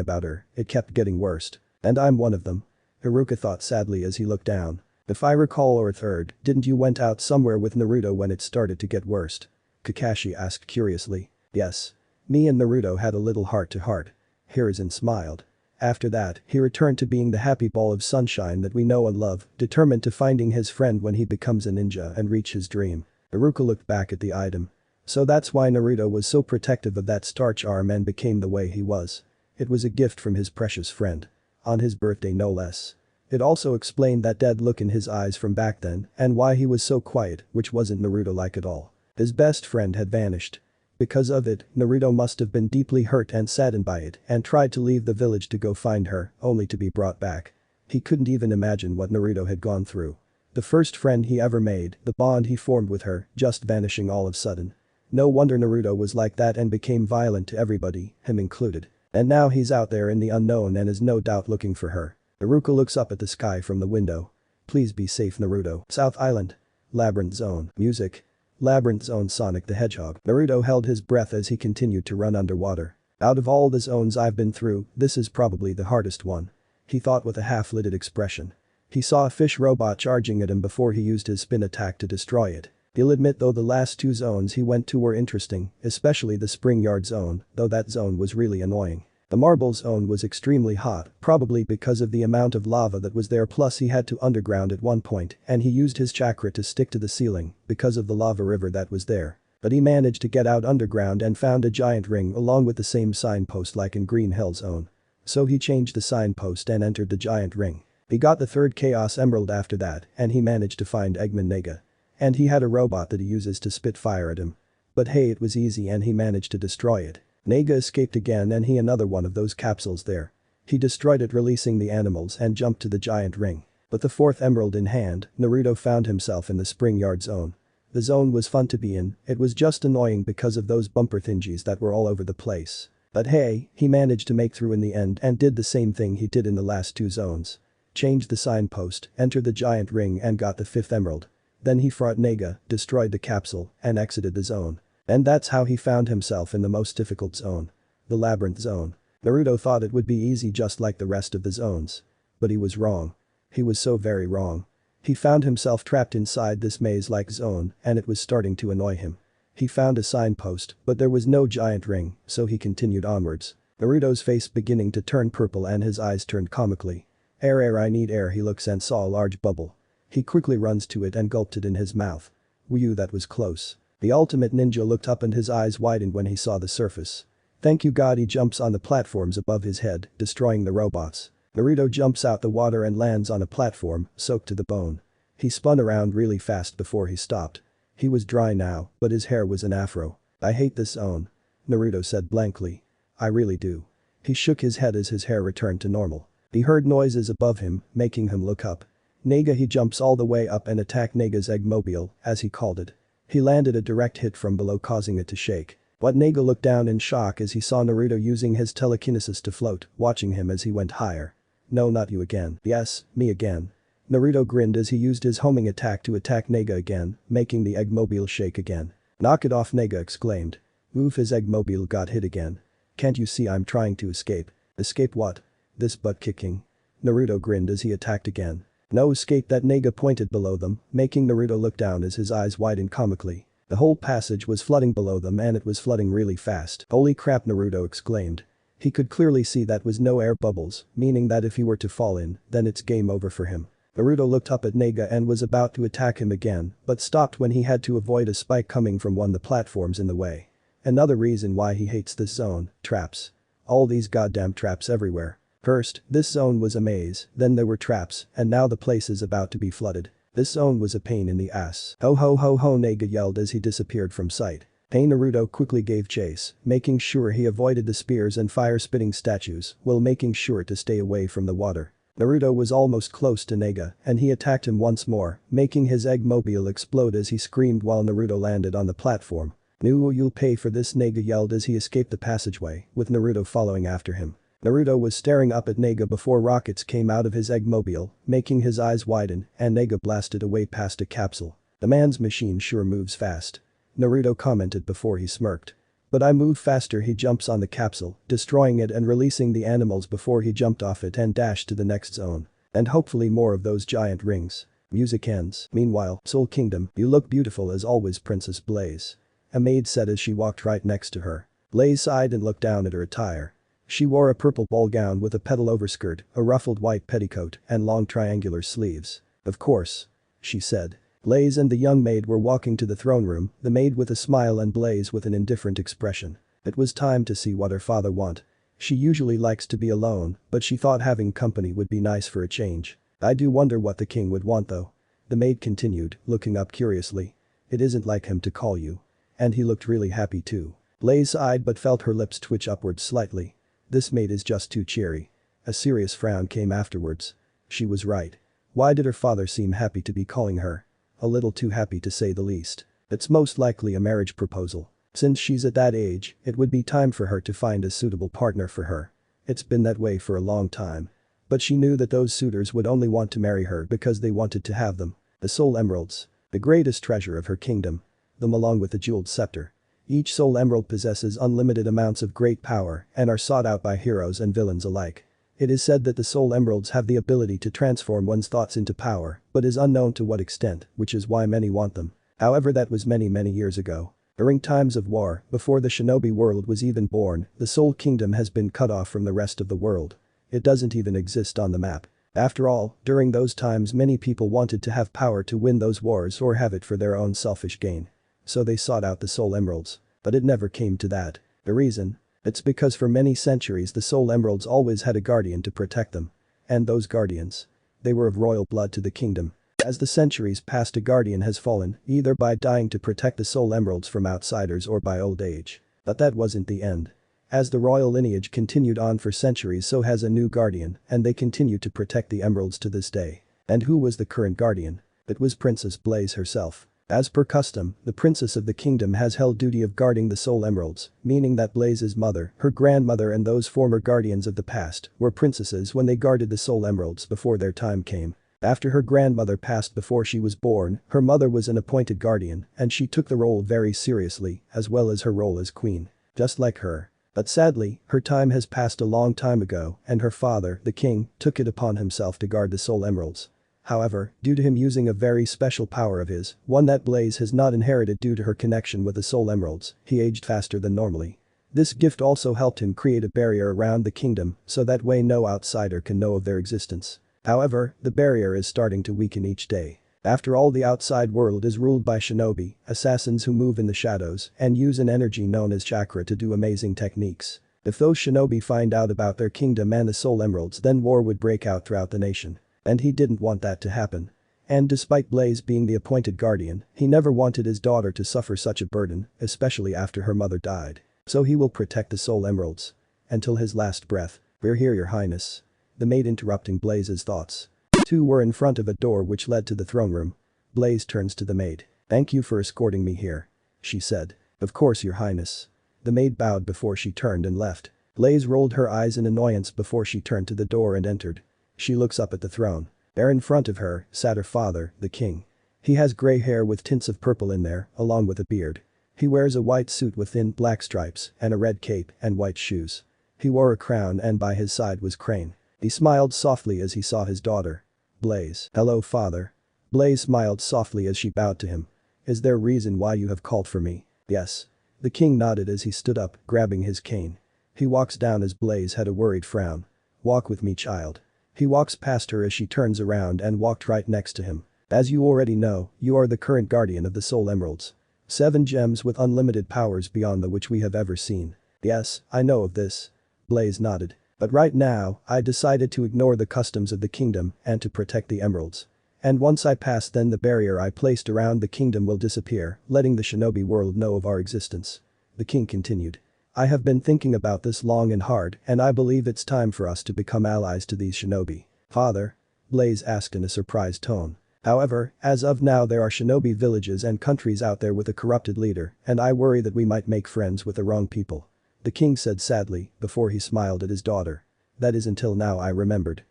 about her, it kept getting worse. And I'm one of them. Iruka thought sadly as he looked down. If I recall, or third, didn't you went out somewhere with Naruto when it started to get worse? Kakashi asked curiously. Yes. Me and Naruto had a little heart-to-heart. Hiruzen smiled. After that, he returned to being the happy ball of sunshine that we know and love, determined to finding his friend when he becomes a ninja and reach his dream. Iruka looked back at the item. So that's why Naruto was so protective of that starch arm and became the way he was. It was a gift from his precious friend. On his birthday no less. It also explained that dead look in his eyes from back then and why he was so quiet, which wasn't Naruto-like at all. His best friend had vanished. Because of it, Naruto must have been deeply hurt and saddened by it and tried to leave the village to go find her, only to be brought back. He couldn't even imagine what Naruto had gone through. The first friend he ever made, the bond he formed with her, just vanishing all of a sudden. No wonder Naruto was like that and became violent to everybody, him included. And now he's out there in the unknown and is no doubt looking for her. Iruka looks up at the sky from the window. Please be safe, Naruto. South Island. Labyrinth Zone. Music. Labyrinth Zone. Sonic the Hedgehog. Naruto held his breath as he continued to run underwater. Out of all the zones I've been through, this is probably the hardest one. He thought with a half-lidded expression. He saw a fish robot charging at him before he used his spin attack to destroy it. He'll admit though the last 2 zones he went to were interesting, especially the Spring Yard Zone, though that zone was really annoying. The Marble Zone was extremely hot, probably because of the amount of lava that was there, plus he had to underground at one point and he used his chakra to stick to the ceiling because of the lava river that was there. But he managed to get out underground and found a giant ring along with the same signpost like in Green Hill Zone. So he changed the signpost and entered the giant ring. He got the third Chaos Emerald after that and he managed to find Eggman Nega. And he had a robot that he uses to spit fire at him. But hey, it was easy and he managed to destroy it. Nega escaped again and he another one of those capsules there. He destroyed it releasing the animals and jumped to the giant ring. With the fourth emerald in hand, Naruto found himself in the Spring Yard Zone. The zone was fun to be in, it was just annoying because of those bumper thingies that were all over the place. But hey, he managed to make through in the end and did the same thing he did in the last two zones. Changed the signpost, entered the giant ring and got the fifth emerald. Then he fought Nega, destroyed the capsule, and exited the zone. And that's how he found himself in the most difficult zone. The Labyrinth Zone. Naruto thought it would be easy just like the rest of the zones. But he was wrong. He was so very wrong. He found himself trapped inside this maze-like zone and it was starting to annoy him. He found a signpost, but there was no giant ring, so he continued onwards. Naruto's face beginning to turn purple and his eyes turned comically. Air, I need air, he looks and saw a large bubble. He quickly runs to it and gulped it in his mouth. Whew, that was close. The ultimate ninja looked up and his eyes widened when he saw the surface. Thank you God, he jumps on the platforms above his head, destroying the robots. Naruto jumps out the water and lands on a platform, soaked to the bone. He spun around really fast before he stopped. He was dry now, but his hair was an afro. I hate this zone. Naruto said blankly. I really do. He shook his head as his hair returned to normal. He heard noises above him, making him look up. Nega, he jumps all the way up and attacked Nega's Eggmobile, as he called it. He landed a direct hit from below causing it to shake. But Nega looked down in shock as he saw Naruto using his telekinesis to float, watching him as he went higher. No, not you again. Yes, me again. Naruto grinned as he used his homing attack to attack Nega again, making the Eggmobile shake again. Knock it off, Nega exclaimed. Oof, his Eggmobile got hit again. Can't you see I'm trying to escape? Escape what? This butt kicking. Naruto grinned as he attacked again. No escape, that Nega pointed below them, making Naruto look down as his eyes widened comically. The whole passage was flooding below them and it was flooding really fast. Holy crap, Naruto exclaimed. He could clearly see that was no air bubbles, meaning that if he were to fall in, then it's game over for him. Naruto looked up at Nega and was about to attack him again, but stopped when he had to avoid a spike coming from one of the platforms in the way. Another reason why he hates this zone, traps. All these goddamn traps everywhere. First, this zone was a maze, then there were traps, and now the place is about to be flooded. This zone was a pain in the ass. Ho ho ho ho, Nega yelled as he disappeared from sight. Naruto quickly gave chase, making sure he avoided the spears and fire-spitting statues while making sure to stay away from the water. Naruto was almost close to Nega and he attacked him once more, making his Eggmobile explode as he screamed while Naruto landed on the platform. "Nu, you'll pay for this," Nega yelled as he escaped the passageway, with Naruto following after him. Naruto was staring up at Nega before rockets came out of his Eggmobile, making his eyes widen, and Nega blasted away past a capsule. "The man's machine sure moves fast," Naruto commented before he smirked. "But I move faster," he jumps on the capsule, destroying it and releasing the animals before he jumped off it and dashed to the next zone. And hopefully more of those giant rings. Music ends. Meanwhile, Soul Kingdom, you look beautiful as always, Princess Blaze. A maid said as she walked right next to her. Blaze sighed and looked down at her attire. She wore a purple ball gown with a petal overskirt, a ruffled white petticoat, and long triangular sleeves. "Of course," she said. Blaze and the young maid were walking to the throne room, the maid with a smile and Blaze with an indifferent expression. It was time to see what her father want. She usually likes to be alone, but she thought having company would be nice for a change. "I do wonder what the king would want though," the maid continued, looking up curiously. "It isn't like him to call you. And he looked really happy too." Blaze sighed but felt her lips twitch upwards slightly. This maid is just too cheery. A serious frown came afterwards. She was right. Why did her father seem happy to be calling her? A little too happy to say the least. It's most likely a marriage proposal. Since she's at that age, it would be time for her to find a suitable partner for her. It's been that way for a long time. But she knew that those suitors would only want to marry her because they wanted to have them. The soul emeralds. The greatest treasure of her kingdom. Them along with the jeweled scepter. Each soul emerald possesses unlimited amounts of great power and are sought out by heroes and villains alike. It is said that the soul emeralds have the ability to transform one's thoughts into power, but is unknown to what extent, which is why many want them. However, that was many years ago. During times of war, before the shinobi world was even born, the Soul Kingdom has been cut off from the rest of the world. It doesn't even exist on the map. After all, during those times many people wanted to have power to win those wars or have it for their own selfish gain. So they sought out the soul emeralds. But it never came to that. The reason? It's because for many centuries the soul emeralds always had a guardian to protect them. And those guardians? They were of royal blood to the kingdom. As the centuries passed, a guardian has fallen, either by dying to protect the soul emeralds from outsiders or by old age. But that wasn't the end. As the royal lineage continued on for centuries, so has a new guardian, and they continue to protect the emeralds to this day. And who was the current guardian? It was Princess Blaze herself. As per custom, the princess of the kingdom has held duty of guarding the soul emeralds, meaning that Blaze's mother, her grandmother and those former guardians of the past were princesses when they guarded the soul emeralds before their time came. After her grandmother passed before she was born, her mother was an appointed guardian and she took the role very seriously, as well as her role as queen. Just like her. But sadly, her time has passed a long time ago and her father, the king, took it upon himself to guard the soul emeralds. However, due to him using a very special power of his, one that Blaze has not inherited due to her connection with the soul emeralds, he aged faster than normally. This gift also helped him create a barrier around the kingdom so that way no outsider can know of their existence. However, the barrier is starting to weaken each day. After all, the outside world is ruled by shinobi, assassins who move in the shadows and use an energy known as chakra to do amazing techniques. If those shinobi find out about their kingdom and the soul emeralds, then war would break out throughout the nation. And he didn't want that to happen. And despite Blaze being the appointed guardian, he never wanted his daughter to suffer such a burden, especially after her mother died. So he will protect the soul emeralds. Until his last breath. We're here, your highness. The maid interrupting Blaze's thoughts. Two were in front of a door which led to the throne room. Blaze turns to the maid. Thank you for escorting me here. She said. Of course, your highness. The maid bowed before she turned and left. Blaze rolled her eyes in annoyance before she turned to the door and entered. She looks up at the throne. There in front of her sat her father, the king. He has grey hair with tints of purple in there, along with a beard. He wears a white suit with thin black stripes and a red cape and white shoes. He wore a crown and by his side was Crane. He smiled softly as he saw his daughter. Blaze. Hello, father. Blaze smiled softly as she bowed to him. Is there a reason why you have called for me? Yes. The king nodded as he stood up, grabbing his cane. He walks down as Blaze had a worried frown. Walk with me, child. He walks past her as she turns around and walked right next to him. As you already know, you are the current guardian of the soul emeralds. 7 gems with unlimited powers beyond the which we have ever seen. Yes, I know of this. Blaze nodded. But right now, I decided to ignore the customs of the kingdom and to protect the emeralds. And once I pass, then the barrier I placed around the kingdom will disappear, letting the shinobi world know of our existence. The king continued. I have been thinking about this long and hard and I believe it's time for us to become allies to these shinobi. Father? Blaze asked in a surprised tone. However, as of now there are shinobi villages and countries out there with a corrupted leader and I worry that we might make friends with the wrong people. The king said sadly before he smiled at his daughter. That is until now I remembered.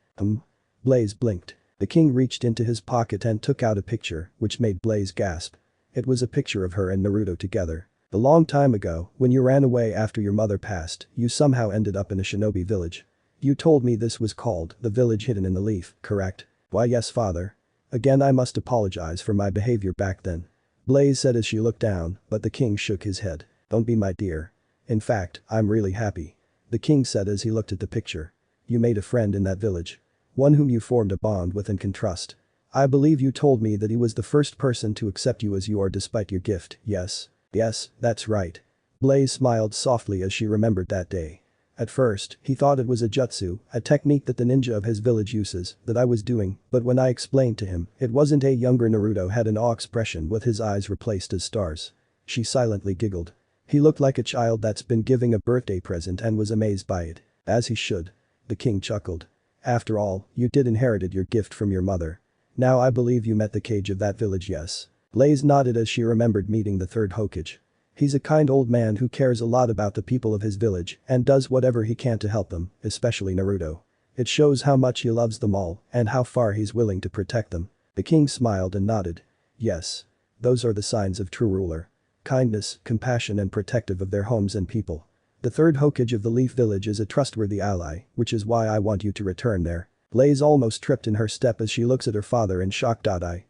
Blaze blinked. The king reached into his pocket and took out a picture which made Blaze gasp. It was a picture of her and Naruto together. A long time ago, when you ran away after your mother passed, you somehow ended up in a shinobi village. You told me this was called the village hidden in the leaf, correct? Why yes, father. Again I must apologize for my behavior back then. Blaze said as she looked down, but the king shook his head. Don't be, my dear. In fact, I'm really happy. The king said as he looked at the picture. You made a friend in that village. One whom you formed a bond with and can trust. I believe you told me that he was the first person to accept you as you are despite your gift, yes? Yes, that's right. Blaze smiled softly as she remembered that day. At first, he thought it was a jutsu, a technique that the ninja of his village uses, that I was doing, but when I explained to him, it wasn't. A younger Naruto had an awe expression with his eyes replaced as stars. She silently giggled. He looked like a child that's been giving a birthday present and was amazed by it. As he should. The king chuckled. After all, you did inherited your gift from your mother. Now I believe you met the Kage of that village, yes? Blaze nodded as she remembered meeting the third Hokage. He's a kind old man who cares a lot about the people of his village and does whatever he can to help them, especially Naruto. It shows how much he loves them all and how far he's willing to protect them. The king smiled and nodded. Yes. Those are the signs of true ruler. Kindness, compassion and protective of their homes and people. The third Hokage of the Leaf Village is a trustworthy ally, which is why I want you to return there. Blaze almost tripped in her step as she looks at her father in shock.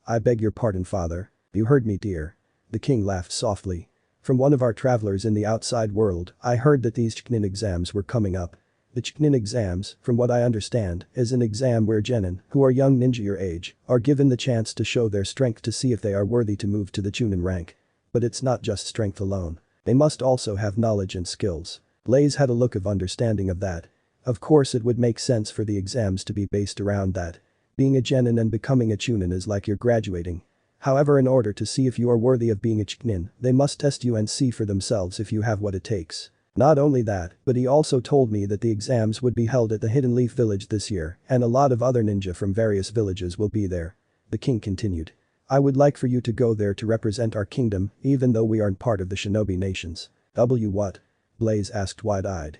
I beg your pardon, father. You heard me, dear. The king laughed softly. From one of our travelers in the outside world, I heard that these Chunin exams were coming up. The Chunin exams, from what I understand, is an exam where genin, who are young ninja your age, are given the chance to show their strength to see if they are worthy to move to the Chunin rank. But it's not just strength alone. They must also have knowledge and skills. Blaze had a look of understanding of that. Of course it would make sense for the exams to be based around that. Being a genin and becoming a chunin is like you're graduating. However, in order to see if you are worthy of being a chunin, they must test you and see for themselves if you have what it takes. Not only that, but he also told me that the exams would be held at the Hidden Leaf village this year and a lot of other ninja from various villages will be there. The king continued. I would like for you to go there to represent our kingdom even though we aren't part of the shinobi nations. What? Blaze asked wide-eyed.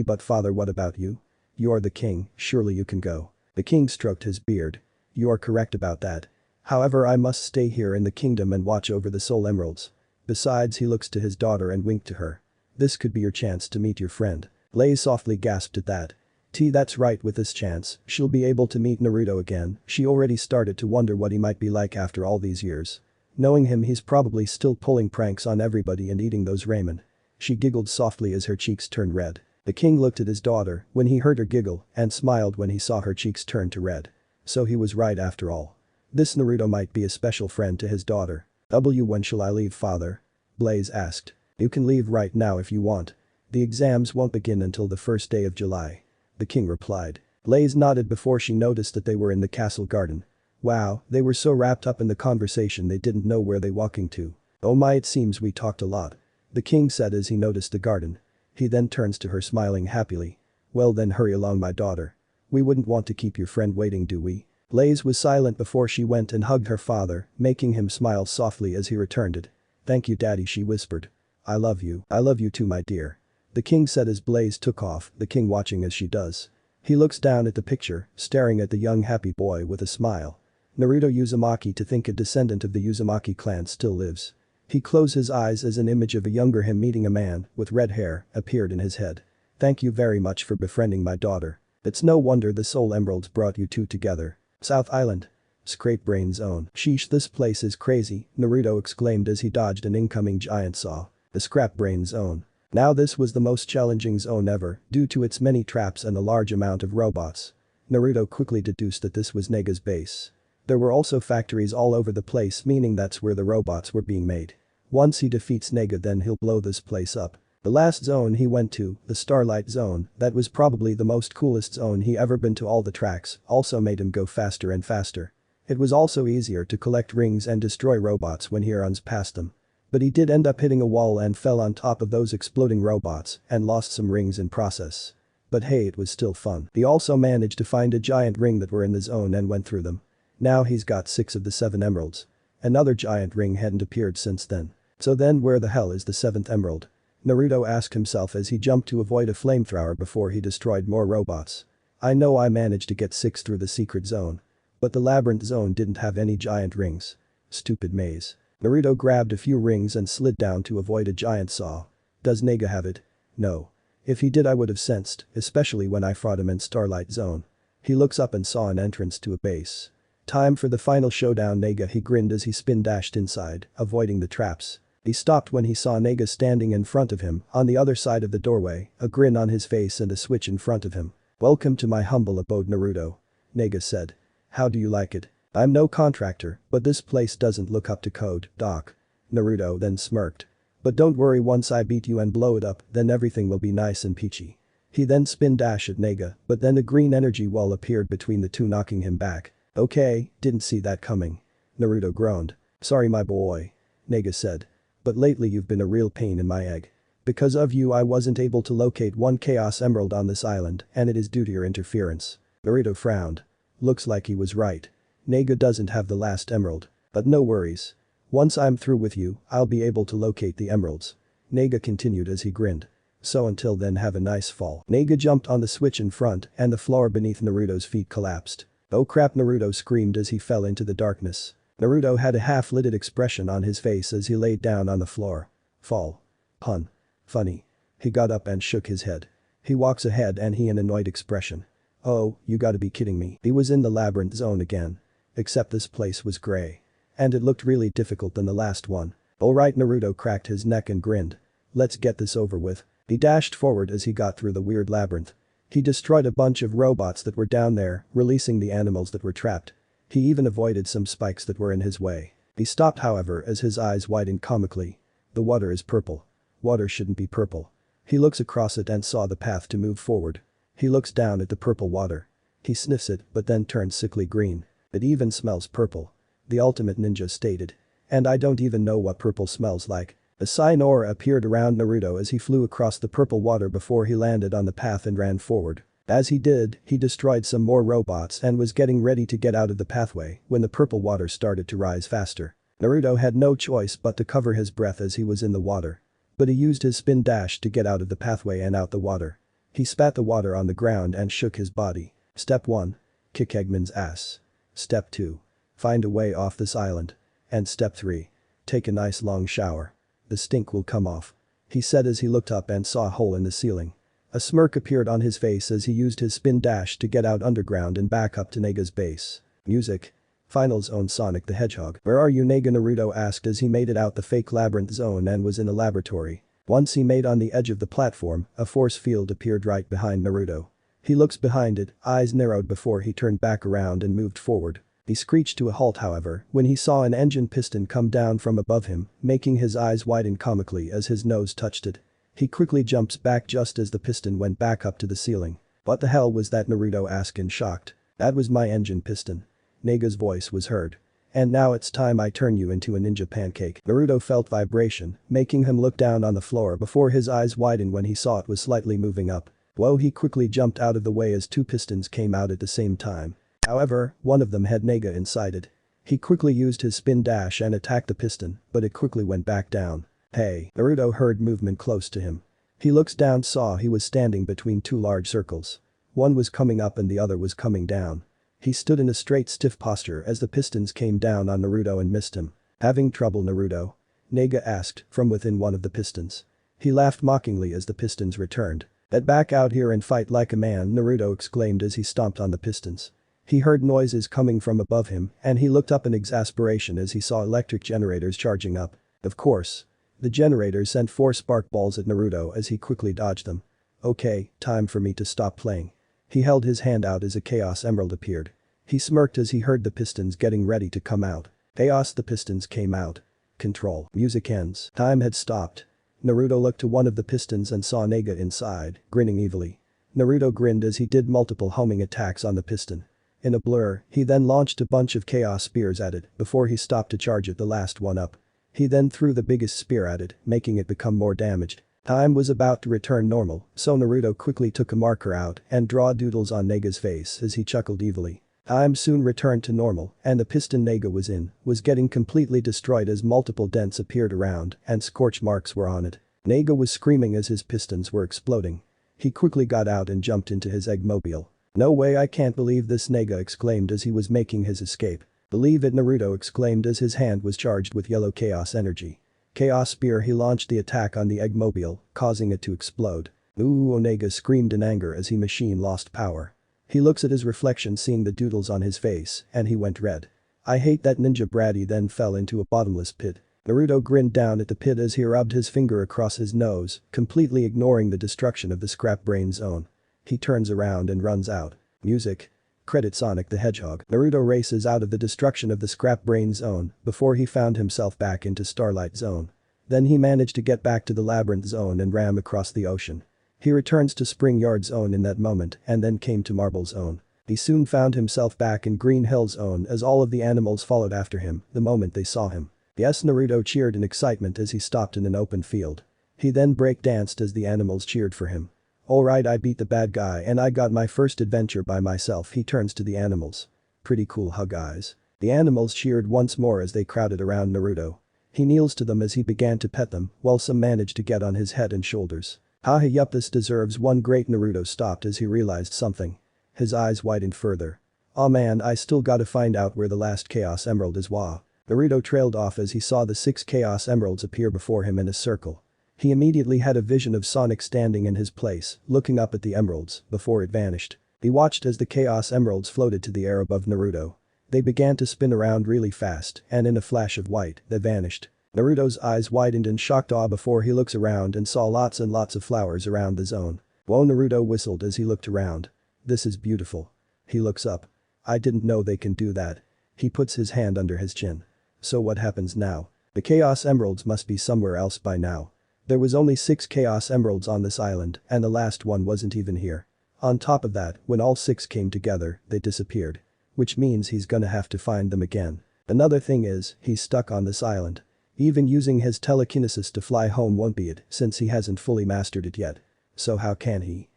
But father, what about you? You are the king, surely you can go. The king stroked his beard. You are correct about that. However, I must stay here in the kingdom and watch over the soul emeralds. Besides, he looks to his daughter and winked to her. This could be your chance to meet your friend. Blaze softly gasped at that. That's right, with this chance, she'll be able to meet Naruto again. She already started to wonder what he might be like after all these years. Knowing him, he's probably still pulling pranks on everybody and eating those ramen. She giggled softly as her cheeks turned red. The king looked at his daughter when he heard her giggle and smiled when he saw her cheeks turn to red. So he was right after all. This Naruto might be a special friend to his daughter. When shall I leave, father? Blaze asked. You can leave right now if you want. The exams won't begin until the first day of July. The king replied. Blaze nodded before she noticed that they were in the castle garden. Wow, they were so wrapped up in the conversation they didn't know where they walking to. Oh my, it seems we talked a lot. The king said as he noticed the garden. He then turns to her smiling happily. Well then, hurry along, my daughter. We wouldn't want to keep your friend waiting, do we? Blaze was silent before she went and hugged her father, making him smile softly as he returned it. Thank you, daddy, she whispered. I love you. I love you too, my dear. The king said as Blaze took off, the king watching as she does. He looks down at the picture, staring at the young happy boy with a smile. Naruto Uzumaki, to think a descendant of the Uzumaki clan still lives. He closed his eyes as an image of a younger him meeting a man with red hair appeared in his head. Thank you very much for befriending my daughter. It's no wonder the soul emeralds brought you two together. South Island. Scrape Brain Zone. Sheesh, this place is crazy, Naruto exclaimed as he dodged an incoming giant saw. The Scrap Brain Zone. Now this was the most challenging zone ever due to its many traps and a large amount of robots. Naruto quickly deduced that this was Nega's base. There were also factories all over the place, meaning that's where the robots were being made. Once he defeats Nega, then he'll blow this place up. The last zone he went to, the Starlight Zone, that was probably the most coolest zone he ever been to. All the tracks also made him go faster and faster. It was also easier to collect rings and destroy robots when he runs past them. But he did end up hitting a wall and fell on top of those exploding robots and lost some rings in process. But hey, it was still fun. He also managed to find a giant ring that were in the zone and went through them. Now he's got 6 of the 7 emeralds. Another giant ring hadn't appeared since then. So then where the hell is the 7th emerald? Naruto asked himself as he jumped to avoid a flamethrower before he destroyed more robots. I know I managed to get 6 through the secret zone. But the labyrinth zone didn't have any giant rings. Stupid maze. Naruto grabbed a few rings and slid down to avoid a giant saw. Does Nega have it? No. If he did, I would have sensed, especially when I fought him in Starlight Zone. He looks up and saw an entrance to a base. Time for the final showdown, Nega, he grinned as he spin dashed inside, avoiding the traps. He stopped when he saw Nega standing in front of him on the other side of the doorway, a grin on his face and a switch in front of him. Welcome to my humble abode, Naruto. Nega said. How do you like it? I'm no contractor, but this place doesn't look up to code, Doc. Naruto then smirked. But don't worry, once I beat you and blow it up, then everything will be nice and peachy. He then spin dash at Nega, but then a green energy wall appeared between the two, knocking him back. Okay, didn't see that coming. Naruto groaned. Sorry, my boy. Nega said. But lately you've been a real pain in my egg. Because of you I wasn't able to locate one Chaos Emerald on this island, and it is due to your interference. Naruto frowned. Looks like he was right. Nega doesn't have the last emerald. But no worries. Once I'm through with you, I'll be able to locate the emeralds. Nega continued as he grinned. So until then, have a nice fall. Nega jumped on the switch in front and the floor beneath Naruto's feet collapsed. Oh crap, Naruto screamed as he fell into the darkness. Naruto had a half-lidded expression on his face as he laid down on the floor. Fall. Pun. Funny. He got up and shook his head. He walks ahead and he an annoyed expression. Oh, you gotta be kidding me. He was in the labyrinth zone again. Except this place was gray. And it looked really difficult than the last one. Alright, Naruto cracked his neck and grinned. Let's get this over with. He dashed forward as he got through the weird labyrinth. He destroyed a bunch of robots that were down there, releasing the animals that were trapped. He even avoided some spikes that were in his way. He stopped however as his eyes widened comically. The water is purple. Water shouldn't be purple. He looks across it and saw the path to move forward. He looks down at the purple water. He sniffs it but then turns sickly green. It even smells purple. The ultimate ninja stated. And I don't even know what purple smells like. A sign aura appeared around Naruto as he flew across the purple water before he landed on the path and ran forward. As he did, he destroyed some more robots and was getting ready to get out of the pathway when the purple water started to rise faster. Naruto had no choice but to cover his breath as he was in the water. But he used his spin dash to get out of the pathway and out the water. He spat the water on the ground and shook his body. Step 1. Kick Eggman's ass. Step 2. Find a way off this island. And step 3. Take a nice long shower. The stink will come off. He said as he looked up and saw a hole in the ceiling. A smirk appeared on his face as he used his spin dash to get out underground and back up to Nega's base. Music. Finals own Sonic the Hedgehog. Where are you, Nega? Naruto asked as he made it out the fake labyrinth zone and was in the laboratory. Once he made on the edge of the platform, a force field appeared right behind Naruto. He looks behind it, eyes narrowed before he turned back around and moved forward. He screeched to a halt however when he saw an engine piston come down from above him, making his eyes widen comically as his nose touched it. He quickly jumps back just as the piston went back up to the ceiling. What the hell was that? Naruto asked in shocked. That was my engine piston. Nega's voice was heard. And now it's time I turn you into a ninja pancake. Naruto felt vibration, making him look down on the floor before his eyes widened when he saw it was slightly moving up. Whoa, he quickly jumped out of the way as two pistons came out at the same time. However, one of them had Nega inside it. He quickly used his spin dash and attacked the piston, but it quickly went back down. Hey, Naruto heard movement close to him. He looks down, saw he was standing between two large circles. One was coming up and the other was coming down. He stood in a straight stiff posture as the pistons came down on Naruto and missed him. Having trouble, Naruto? Nega asked from within one of the pistons. He laughed mockingly as the pistons returned. Get back out here and fight like a man, Naruto exclaimed as he stomped on the pistons. He heard noises coming from above him and he looked up in exasperation as he saw electric generators charging up. Of course. The generators sent 4 spark balls at Naruto as he quickly dodged them. Okay, time for me to stop playing. He held his hand out as a Chaos Emerald appeared. He smirked as he heard the pistons getting ready to come out. Chaos, the pistons came out. Control. Music ends. Time had stopped. Naruto looked to one of the pistons and saw Nega inside, grinning evilly. Naruto grinned as he did multiple homing attacks on the piston. In a blur, he then launched a bunch of chaos spears at it before he stopped to charge it the last one up. He then threw the biggest spear at it, making it become more damaged. Time was about to return normal, so Naruto quickly took a marker out and draw doodles on Nega's face as he chuckled evilly. Time soon returned to normal and the piston Nega was in was getting completely destroyed as multiple dents appeared around and scorch marks were on it. Nega was screaming as his pistons were exploding. He quickly got out and jumped into his eggmobile. No way, I can't believe this, Nega exclaimed as he was making his escape. Believe it, Naruto exclaimed as his hand was charged with yellow chaos energy. Chaos spear, he launched the attack on the eggmobile, causing it to explode. Ooh, Nega screamed in anger as he machine lost power. He looks at his reflection seeing the doodles on his face and he went red. I hate that ninja brat. He then fell into a bottomless pit. Naruto grinned down at the pit as he rubbed his finger across his nose, completely ignoring the destruction of the scrap brain zone. He turns around and runs out. Music. Credit Sonic the Hedgehog. Naruto races out of the destruction of the scrap brain zone before he found himself back into Starlight Zone. Then he managed to get back to the Labyrinth Zone and ram across the ocean. He returns to Spring Yard Zone in that moment and then came to Marble Zone. He soon found himself back in Green Hill Zone as all of the animals followed after him the moment they saw him. Yes, Naruto cheered in excitement as he stopped in an open field. He then break-danced as the animals cheered for him. Alright, I beat the bad guy and I got my first adventure by myself. He turns to the animals. Pretty cool, huh guys? The animals cheered once more as they crowded around Naruto. He kneels to them as he began to pet them while some managed to get on his head and shoulders. Haha, yup, this deserves one great. Naruto stopped as he realized something. His eyes widened further. Aw man, I still gotta find out where the last Chaos Emerald is. Wah. Naruto trailed off as he saw the 6 Chaos Emeralds appear before him in a circle. He immediately had a vision of Sonic standing in his place, looking up at the emeralds, before it vanished. He watched as the Chaos Emeralds floated to the air above Naruto. They began to spin around really fast and in a flash of white, they vanished. Naruto's eyes widened in shocked awe before he looks around and saw lots and lots of flowers around the zone. Whoa, Naruto whistled as he looked around. This is beautiful. He looks up. I didn't know they can do that. He puts his hand under his chin. So what happens now? The Chaos Emeralds must be somewhere else by now. There was only 6 Chaos Emeralds on this island and the last one wasn't even here. On top of that, when all 6 came together, they disappeared. Which means he's gonna have to find them again. Another thing is, he's stuck on this island. Even using his telekinesis to fly home won't be it since he hasn't fully mastered it yet. So how can he?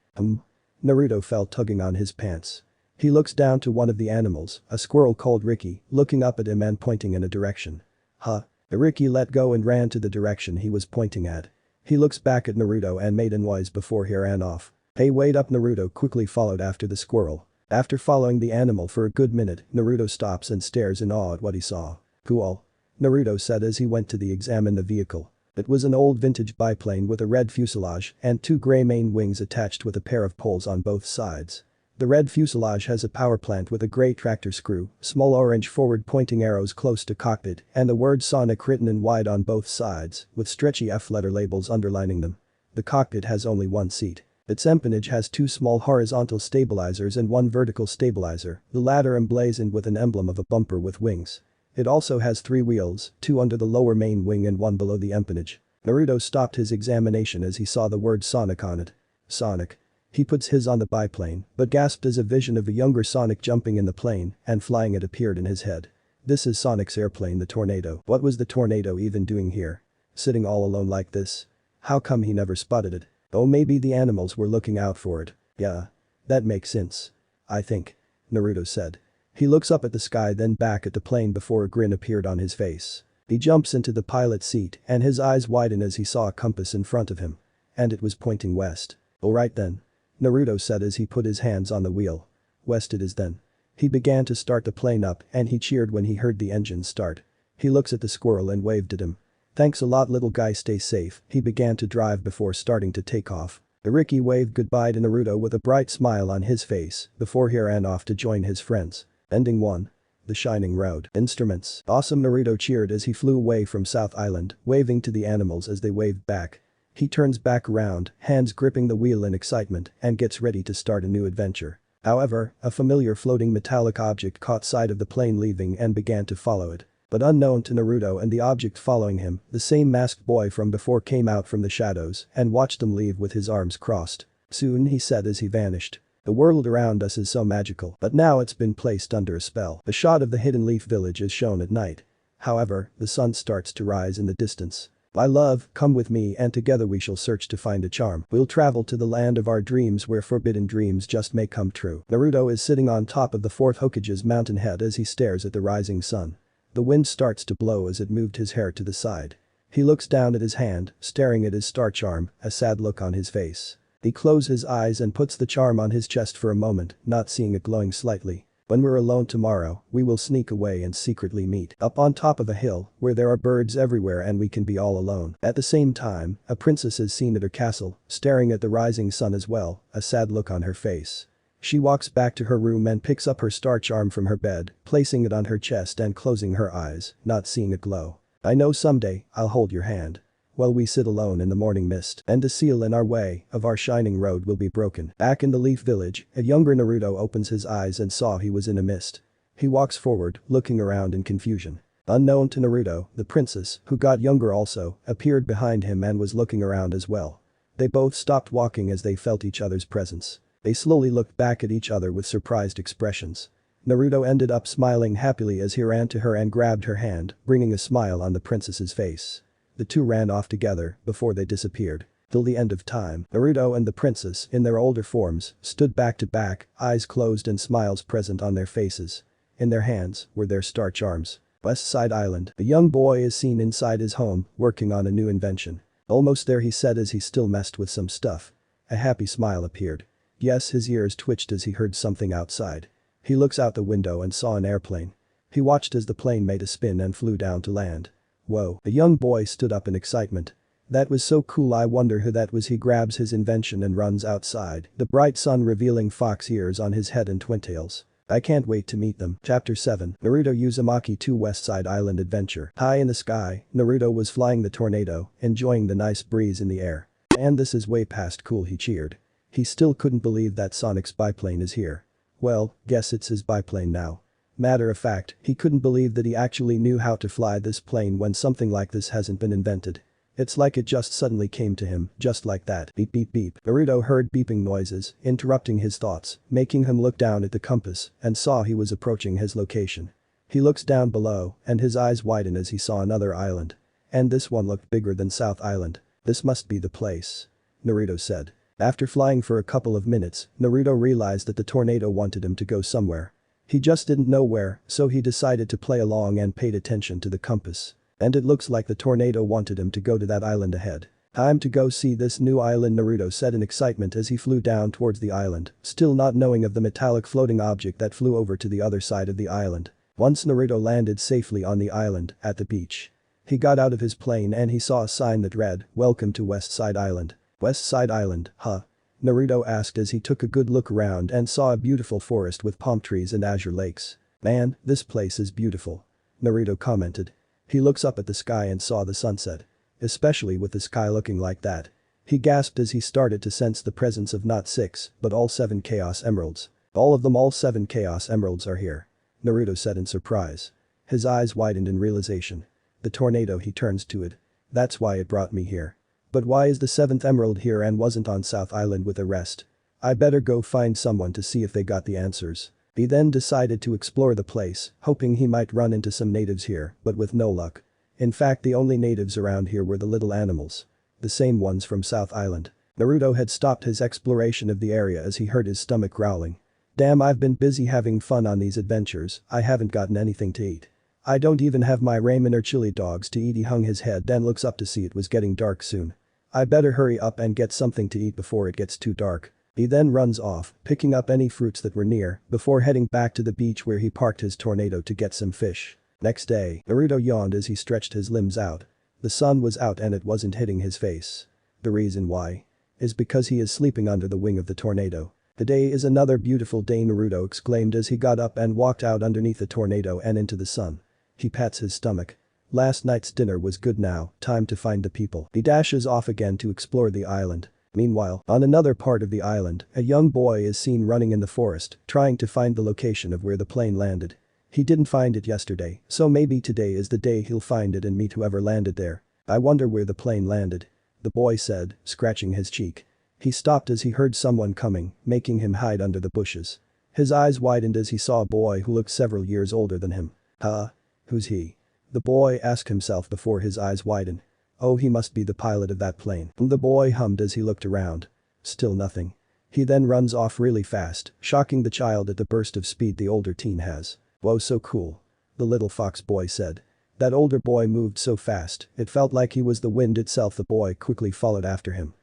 Naruto felt tugging on his pants. He looks down to one of the animals, a squirrel called Ricky, looking up at him and pointing in a direction. Huh? Ricky let go and ran to the direction he was pointing at. He looks back at Naruto and made a noise before he ran off. Hey, wait up! Naruto quickly followed after the squirrel. After following the animal for a good minute, Naruto stops and stares in awe at what he saw. Cool. Naruto said as he went to examine the vehicle. It was an old vintage biplane with a red fuselage and 2 gray main wings attached with a pair of poles on both sides. The red fuselage has a power plant with a gray tractor screw, small orange forward-pointing arrows close to cockpit, and the word Sonic written in white on both sides, with stretchy F-letter labels underlining them. The cockpit has only 1 seat. Its empennage has 2 small horizontal stabilizers and 1 vertical stabilizer, the latter emblazoned with an emblem of a bumper with wings. It also has 3 wheels, 2 under the lower main wing and 1 below the empennage. Naruto stopped his examination as he saw the word Sonic on it. Sonic. He puts his on the biplane, but gasped as a vision of a younger Sonic jumping in the plane and flying it appeared in his head. This is Sonic's airplane, the Tornado. What was the Tornado even doing here? Sitting all alone like this? How come he never spotted it? Oh, maybe the animals were looking out for it. Yeah. That makes sense. I think. Naruto said. He looks up at the sky then back at the plane before a grin appeared on his face. He jumps into the pilot's seat and his eyes widen as he saw a compass in front of him. And it was pointing west. Alright then. Naruto said as he put his hands on the wheel. West it is then. He began to start the plane up and he cheered when he heard the engine start. He looks at the squirrel and waved at him. Thanks a lot little guy, stay safe. He began to drive before starting to take off. Ricky waved goodbye to Naruto with a bright smile on his face before he ran off to join his friends. Ending 1. The Shining Road. Instruments. Awesome! Naruto cheered as he flew away from South Island, waving to the animals as they waved back. He turns back around, hands gripping the wheel in excitement, and gets ready to start a new adventure. However, a familiar floating metallic object caught sight of the plane leaving and began to follow it. But unknown to Naruto and the object following him, the same masked boy from before came out from the shadows and watched them leave with his arms crossed. Soon, he said as he vanished. The world around us is so magical, but now it's been placed under a spell. A shot of the Hidden Leaf Village is shown at night. However, the sun starts to rise in the distance. My love, come with me and together we shall search to find a charm. We'll travel to the land of our dreams where forbidden dreams just may come true. Naruto is sitting on top of the 4th Hokage's mountain head as he stares at the rising sun. The wind starts to blow as it moved his hair to the side. He looks down at his hand, staring at his star charm, a sad look on his face. He closes his eyes and puts the charm on his chest for a moment, not seeing it glowing slightly. When we're alone tomorrow, we will sneak away and secretly meet up on top of a hill where there are birds everywhere and we can be all alone. At the same time, a princess is seen at her castle, staring at the rising sun as well, a sad look on her face. She walks back to her room and picks up her star charm from her bed, placing it on her chest and closing her eyes, not seeing it glow. I know someday, I'll hold your hand. While we sit alone in the morning mist and the seal in our way of our shining road will be broken. Back in the Leaf Village, a younger Naruto opens his eyes and saw he was in a mist. He walks forward, looking around in confusion. Unknown to Naruto, the princess, who got younger also, appeared behind him and was looking around as well. They both stopped walking as they felt each other's presence. They slowly looked back at each other with surprised expressions. Naruto ended up smiling happily as he ran to her and grabbed her hand, bringing a smile on the princess's face. The two ran off together before they disappeared. Till the end of time, Naruto and the princess, in their older forms, stood back to back, eyes closed and smiles present on their faces. In their hands were their star charms. West Side Island. A young boy is seen inside his home, working on a new invention. Almost there, he said as he still messed with some stuff. A happy smile appeared. Yes, his ears twitched as he heard something outside. He looks out the window and saw an airplane. He watched as the plane made a spin and flew down to land. Whoa, the young boy stood up in excitement. That was so cool, I wonder who that was. He grabs his invention and runs outside, the bright sun revealing fox ears on his head and twin tails. I can't wait to meet them. Chapter 7. Naruto Uzumaki 2 West Side Island Adventure. High in the sky, Naruto was flying the Tornado, enjoying the nice breeze in the air. And this is way past cool, he cheered. He still couldn't believe that Sonic's biplane is here. Well, guess it's his biplane now. Matter of fact, he couldn't believe that he actually knew how to fly this plane when something like this hasn't been invented. It's like it just suddenly came to him, just like that. Beep beep beep. Naruto heard beeping noises, interrupting his thoughts, making him look down at the compass, and saw he was approaching his location. He looks down below, and his eyes widen as he saw another island. And this one looked bigger than South Island. This must be the place. Naruto said. After flying for a couple of minutes, Naruto realized that the tornado wanted him to go somewhere. He just didn't know where, so he decided to play along and paid attention to the compass. And it looks like the tornado wanted him to go to that island ahead. Time to go see this new island, Naruto said in excitement as he flew down towards the island, still not knowing of the metallic floating object that flew over to the other side of the island. Once Naruto landed safely on the island, at the beach. He got out of his plane and he saw a sign that read, "Welcome to West Side Island." West Side Island, huh? Naruto asked as he took a good look around and saw a beautiful forest with palm trees and azure lakes. Man, this place is beautiful. Naruto commented. He looks up at the sky and saw the sunset. Especially with the sky looking like that. He gasped as he started to sense the presence of not 6, but all 7 Chaos Emeralds. All 7 Chaos Emeralds are here. Naruto said in surprise. His eyes widened in realization. The tornado, he turns to it. That's why it brought me here. But why is the 7th emerald here and wasn't on South Island with the rest? I better go find someone to see if they got the answers. He then decided to explore the place, hoping he might run into some natives here, but with no luck. In fact, the only natives around here were the little animals. The same ones from South Island. Naruto had stopped his exploration of the area as he heard his stomach growling. Damn, I've been busy having fun on these adventures, I haven't gotten anything to eat. I don't even have my ramen or chili dogs to eat. He hung his head and looks up to see it was getting dark soon. I better hurry up and get something to eat before it gets too dark. He then runs off, picking up any fruits that were near, before heading back to the beach where he parked his tornado to get some fish. Next day, Naruto yawned as he stretched his limbs out. The sun was out and it wasn't hitting his face. The reason why? Is because he is sleeping under the wing of the tornado. Today is another beautiful day, Naruto exclaimed as he got up and walked out underneath the tornado and into the sun. He pats his stomach. Last night's dinner was good, now, time to find the people. He dashes off again to explore the island. Meanwhile, on another part of the island, a young boy is seen running in the forest, trying to find the location of where the plane landed. He didn't find it yesterday, so maybe today is the day he'll find it and meet whoever landed there. I wonder where the plane landed. The boy said, scratching his cheek. He stopped as he heard someone coming, making him hide under the bushes. His eyes widened as he saw a boy who looked several years older than him. Huh? Who's he? The boy asked himself before his eyes widened. Oh, he must be the pilot of that plane. The boy hummed as he looked around. Still nothing. He then runs off really fast, shocking the child at the burst of speed the older teen has. Whoa, so cool. The little fox boy said. That older boy moved so fast, it felt like he was the wind itself. The boy quickly followed after him.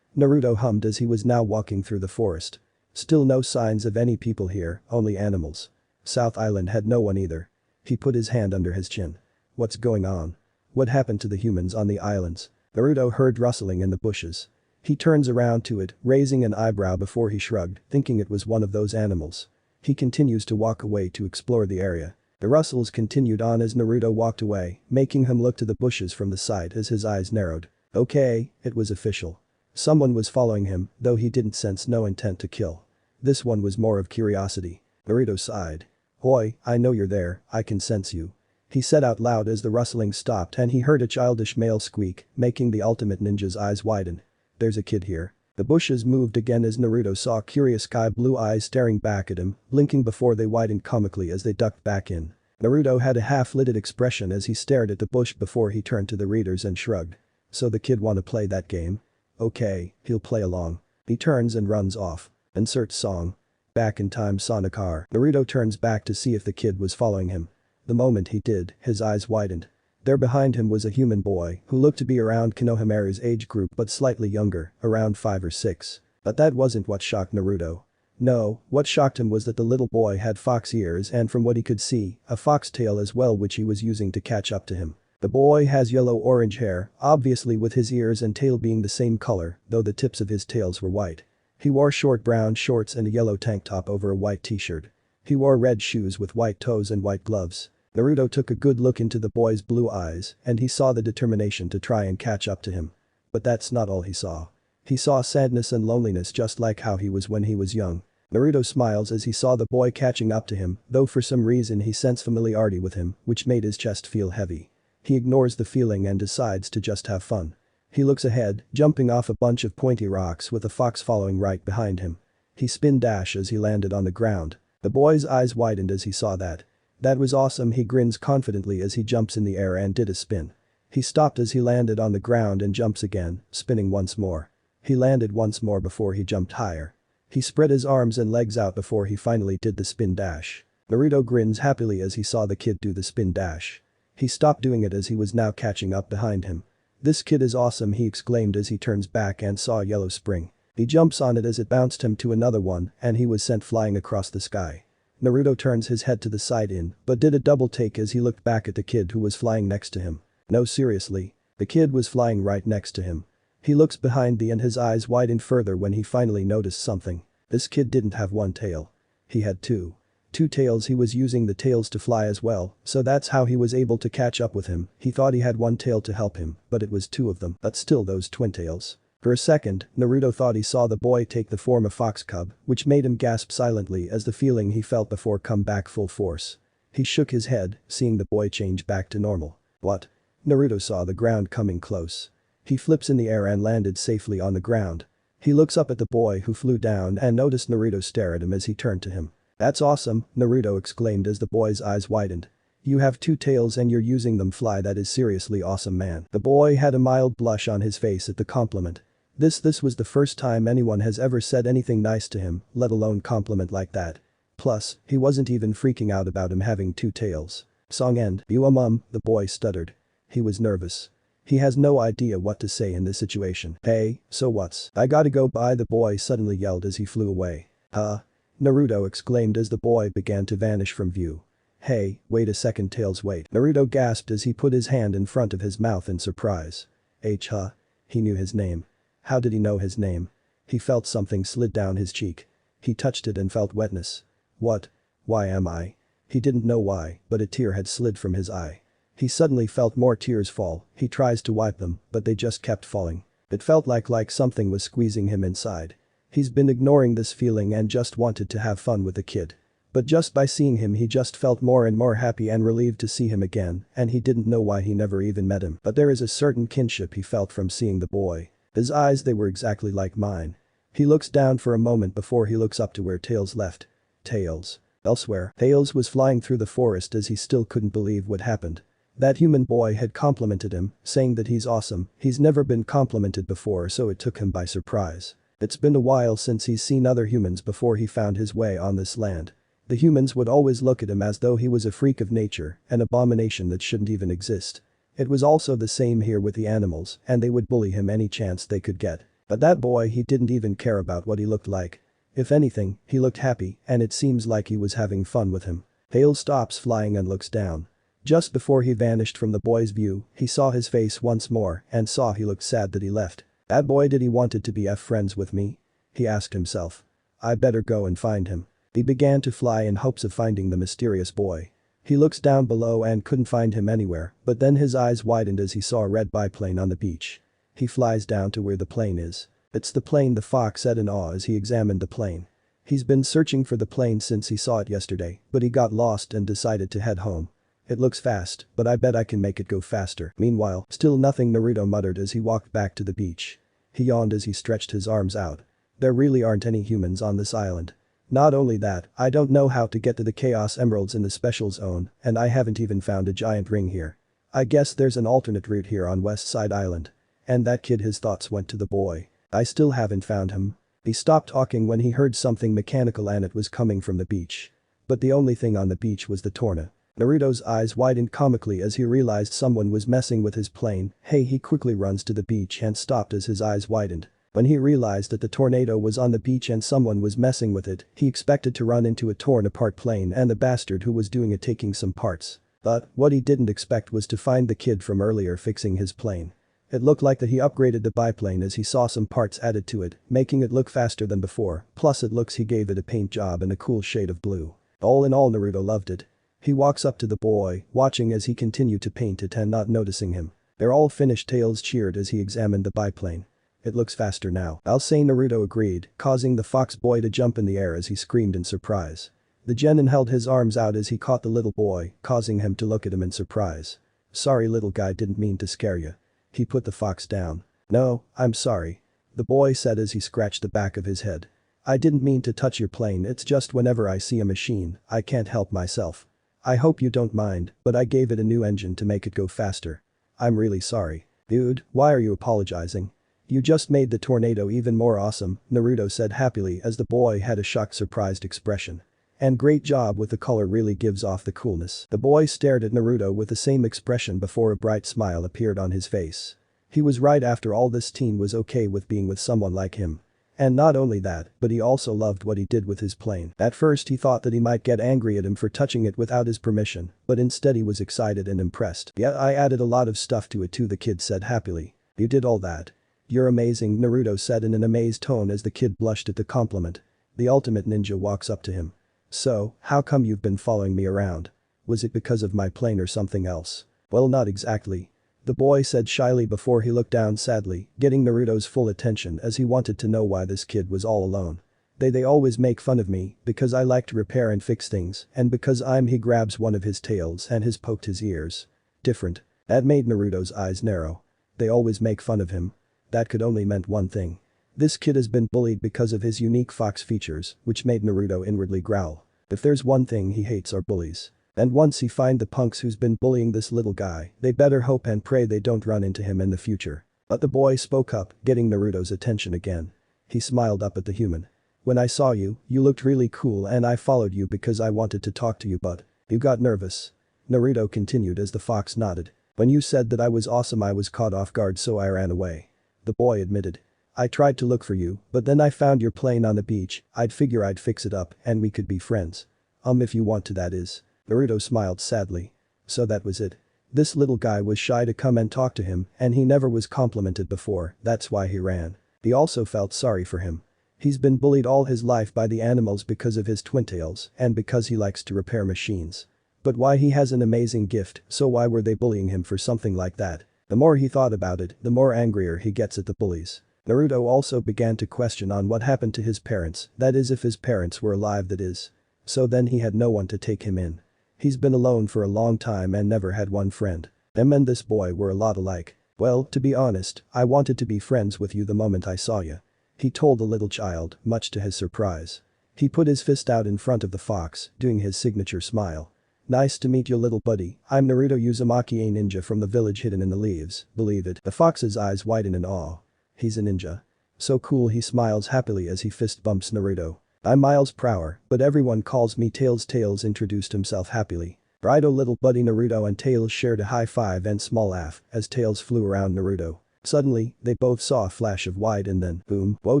Naruto hummed as he was now walking through the forest. Still no signs of any people here, only animals. South Island had no one either. He put his hand under his chin. What's going on? What happened to the humans on the islands? Naruto heard rustling in the bushes. He turns around to it, raising an eyebrow before he shrugged, thinking it was one of those animals. He continues to walk away to explore the area. The rustles continued on as Naruto walked away, making him look to the bushes from the side as his eyes narrowed. Okay, it was official. Someone was following him, though he didn't sense no intent to kill. This one was more of curiosity. Naruto sighed. Hoi, I know you're there, I can sense you. He said out loud as the rustling stopped and he heard a childish male squeak, making the ultimate ninja's eyes widen. There's a kid here. The bushes moved again as Naruto saw curious sky blue eyes staring back at him, blinking before they widened comically as they ducked back in. Naruto had a half-lidded expression as he stared at the bush before he turned to the readers and shrugged. So the kid wanna play that game? Okay, he'll play along. He turns and runs off. Insert song. Back in time, Sonic R. Naruto turns back to see if the kid was following him. The moment he did, his eyes widened. There behind him was a human boy who looked to be around Konohamaru's age group but slightly younger, around 5 or 6. But that wasn't what shocked Naruto. No, what shocked him was that the little boy had fox ears and from what he could see, a fox tail as well which he was using to catch up to him. The boy has yellow-orange hair, obviously with his ears and tail being the same color, though the tips of his tails were white. He wore short brown shorts and a yellow tank top over a white t-shirt. He wore red shoes with white toes and white gloves. Naruto took a good look into the boy's blue eyes and he saw the determination to try and catch up to him. But that's not all he saw. He saw sadness and loneliness just like how he was when he was young. Naruto smiles as he saw the boy catching up to him, though for some reason he sensed familiarity with him, which made his chest feel heavy. He ignores the feeling and decides to just have fun. He looks ahead, jumping off a bunch of pointy rocks with a fox following right behind him. He spin dash as he landed on the ground. The boy's eyes widened as he saw that. That was awesome. He grins confidently as he jumps in the air and did a spin. He stopped as he landed on the ground and jumps again, spinning once more. He landed once more before he jumped higher. He spread his arms and legs out before he finally did the spin dash. Naruto grins happily as he saw the kid do the spin dash. He stopped doing it as he was now catching up behind him. "This kid is awesome," he exclaimed as he turns back and saw a yellow spring. He jumps on it as it bounced him to another one and he was sent flying across the sky. Naruto turns his head to the side but did a double take as he looked back at the kid who was flying next to him. No, seriously. The kid was flying right next to him. He looks behind and his eyes widen further when he finally noticed something. This kid didn't have one tail. He had two. Two tails. He was using the tails to fly as well, so that's how he was able to catch up with him. He thought he had one tail to help him, but it was two of them, but still those twin tails. For a second, Naruto thought he saw the boy take the form of fox cub, which made him gasp silently as the feeling he felt before come back full force. He shook his head, seeing the boy change back to normal. What? Naruto saw the ground coming close. He flips in the air and landed safely on the ground. He looks up at the boy who flew down and noticed Naruto stare at him as he turned to him. "That's awesome," Naruto exclaimed as the boy's eyes widened. "You have two tails and you're using them fly. That is seriously awesome, man." The boy had a mild blush on his face at the compliment. This was the first time anyone has ever said anything nice to him, let alone compliment like that. Plus, he wasn't even freaking out about him having two tails. Song end. "You the boy stuttered. He was nervous. He has no idea what to say in this situation. "Hey, so what's? I gotta go by," the boy suddenly yelled as he flew away. "Huh?" Naruto exclaimed as the boy began to vanish from view. "Hey, wait a second, Tails, wait." Naruto gasped as he put his hand in front of his mouth in surprise. Huh? He knew his name. How did he know his name? He felt something slid down his cheek. He touched it and felt wetness. What? Why am I? He didn't know why, but a tear had slid from his eye. He suddenly felt more tears fall. He tries to wipe them, but they just kept falling. It felt like something was squeezing him inside. He's been ignoring this feeling and just wanted to have fun with the kid. But just by seeing him he just felt more and more happy and relieved to see him again, and he didn't know why he never even met him. But there is a certain kinship he felt from seeing the boy. His eyes, they were exactly like mine. He looks down for a moment before he looks up to where Tails left. Tails. Elsewhere, Tails was flying through the forest as he still couldn't believe what happened. That human boy had complimented him, saying that he's awesome. He's never been complimented before, so it took him by surprise. It's been a while since he's seen other humans before he found his way on this land. The humans would always look at him as though he was a freak of nature, an abomination that shouldn't even exist. It was also the same here with the animals, and they would bully him any chance they could get. But that boy, he didn't even care about what he looked like. If anything, he looked happy, and it seems like he was having fun with him. Tails stops flying and looks down. Just before he vanished from the boy's view, he saw his face once more and saw he looked sad that he left. That boy, did he wanted to be friends with me? He asked himself. I better go and find him. He began to fly in hopes of finding the mysterious boy. He looks down below and couldn't find him anywhere, but then his eyes widened as he saw a red biplane on the beach. He flies down to where the plane is. It's the plane, the fox said in awe as he examined the plane. He's been searching for the plane since he saw it yesterday, but he got lost and decided to head home. It looks fast, but I bet I can make it go faster. Meanwhile, still nothing, Naruto muttered as he walked back to the beach. He yawned as he stretched his arms out. There really aren't any humans on this island. Not only that, I don't know how to get to the Chaos Emeralds in the Special Zone, and I haven't even found a giant ring here. I guess there's an alternate route here on West Side Island. And that kid, his thoughts went to the boy. I still haven't found him. He stopped talking when he heard something mechanical and it was coming from the beach. But the only thing on the beach was the tornado. Naruto's eyes widened comically as he realized someone was messing with his plane. Hey, he quickly runs to the beach and stopped as his eyes widened. When he realized that the tornado was on the beach and someone was messing with it, he expected to run into a torn apart plane and the bastard who was doing it taking some parts. But what he didn't expect was to find the kid from earlier fixing his plane. It looked like that he upgraded the biplane as he saw some parts added to it, making it look faster than before, plus it looks he gave it a paint job in a cool shade of blue. All in all, Naruto loved it. He walks up to the boy, watching as he continued to paint it and not noticing him. They're all finished, Tails cheered as he examined the biplane. It looks faster now. I'll say, Naruto agreed, causing the fox boy to jump in the air as he screamed in surprise. The genin held his arms out as he caught the little boy, causing him to look at him in surprise. Sorry little guy, didn't mean to scare you. He put the fox down. No, I'm sorry. The boy said as he scratched the back of his head. I didn't mean to touch your plane, it's just whenever I see a machine, I can't help myself. I hope you don't mind, but I gave it a new engine to make it go faster. I'm really sorry. Dude, why are you apologizing? You just made the tornado even more awesome, Naruto said happily as the boy had a shocked surprised expression. And great job with the color, really gives off the coolness. The boy stared at Naruto with the same expression before a bright smile appeared on his face. He was right, after all this teen was okay with being with someone like him. And not only that, but he also loved what he did with his plane. At first he thought that he might get angry at him for touching it without his permission, but instead he was excited and impressed. Yeah, I added a lot of stuff to it too, the kid said happily. You did all that? You're amazing, Naruto said in an amazed tone as the kid blushed at the compliment. The ultimate ninja walks up to him. So, how come you've been following me around? Was it because of my plane or something else? Well, not exactly. The boy said shyly before he looked down sadly, getting Naruto's full attention as he wanted to know why this kid was all alone. They always make fun of me because I like to repair and fix things, and because he grabs one of his tails and has poked his ears. Different. That made Naruto's eyes narrow. They always make fun of him. That could only meant one thing. This kid has been bullied because of his unique fox features, which made Naruto inwardly growl. If there's one thing he hates are bullies. And once he find the punks who's been bullying this little guy, they better hope and pray they don't run into him in the future. But the boy spoke up, getting Naruto's attention again. He smiled up at the human. When I saw you, you looked really cool and I followed you because I wanted to talk to you, but you got nervous. Naruto continued as the fox nodded. When you said that I was awesome, I was caught off guard, so I ran away. The boy admitted. I tried to look for you, but then I found your plane on the beach. I'd figure I'd fix it up and we could be friends. If you want to, that is. Naruto smiled sadly. So that was it. This little guy was shy to come and talk to him, and he never was complimented before, that's why he ran. He also felt sorry for him. He's been bullied all his life by the animals because of his twin tails and because he likes to repair machines. But why, he has an amazing gift, so why were they bullying him for something like that? The more he thought about it, the more angrier he gets at the bullies. Naruto also began to question on what happened to his parents, that is, if his parents were alive, that is. So then he had no one to take him in. He's been alone for a long time and never had one friend. Him and this boy were a lot alike. Well, to be honest, I wanted to be friends with you the moment I saw you. He told the little child, much to his surprise. He put his fist out in front of the fox, doing his signature smile. Nice to meet you, little buddy. I'm Naruto Uzumaki, a ninja from the village hidden in the leaves, believe it. The fox's eyes widen in awe. He's a ninja. So cool, he smiles happily as he fist bumps Naruto. I'm Miles Prower, but everyone calls me Tails. Tails introduced himself happily. Righto, little buddy. Naruto and Tails shared a high five and small laugh as Tails flew around Naruto. Suddenly, they both saw a flash of white and then, boom. Whoa,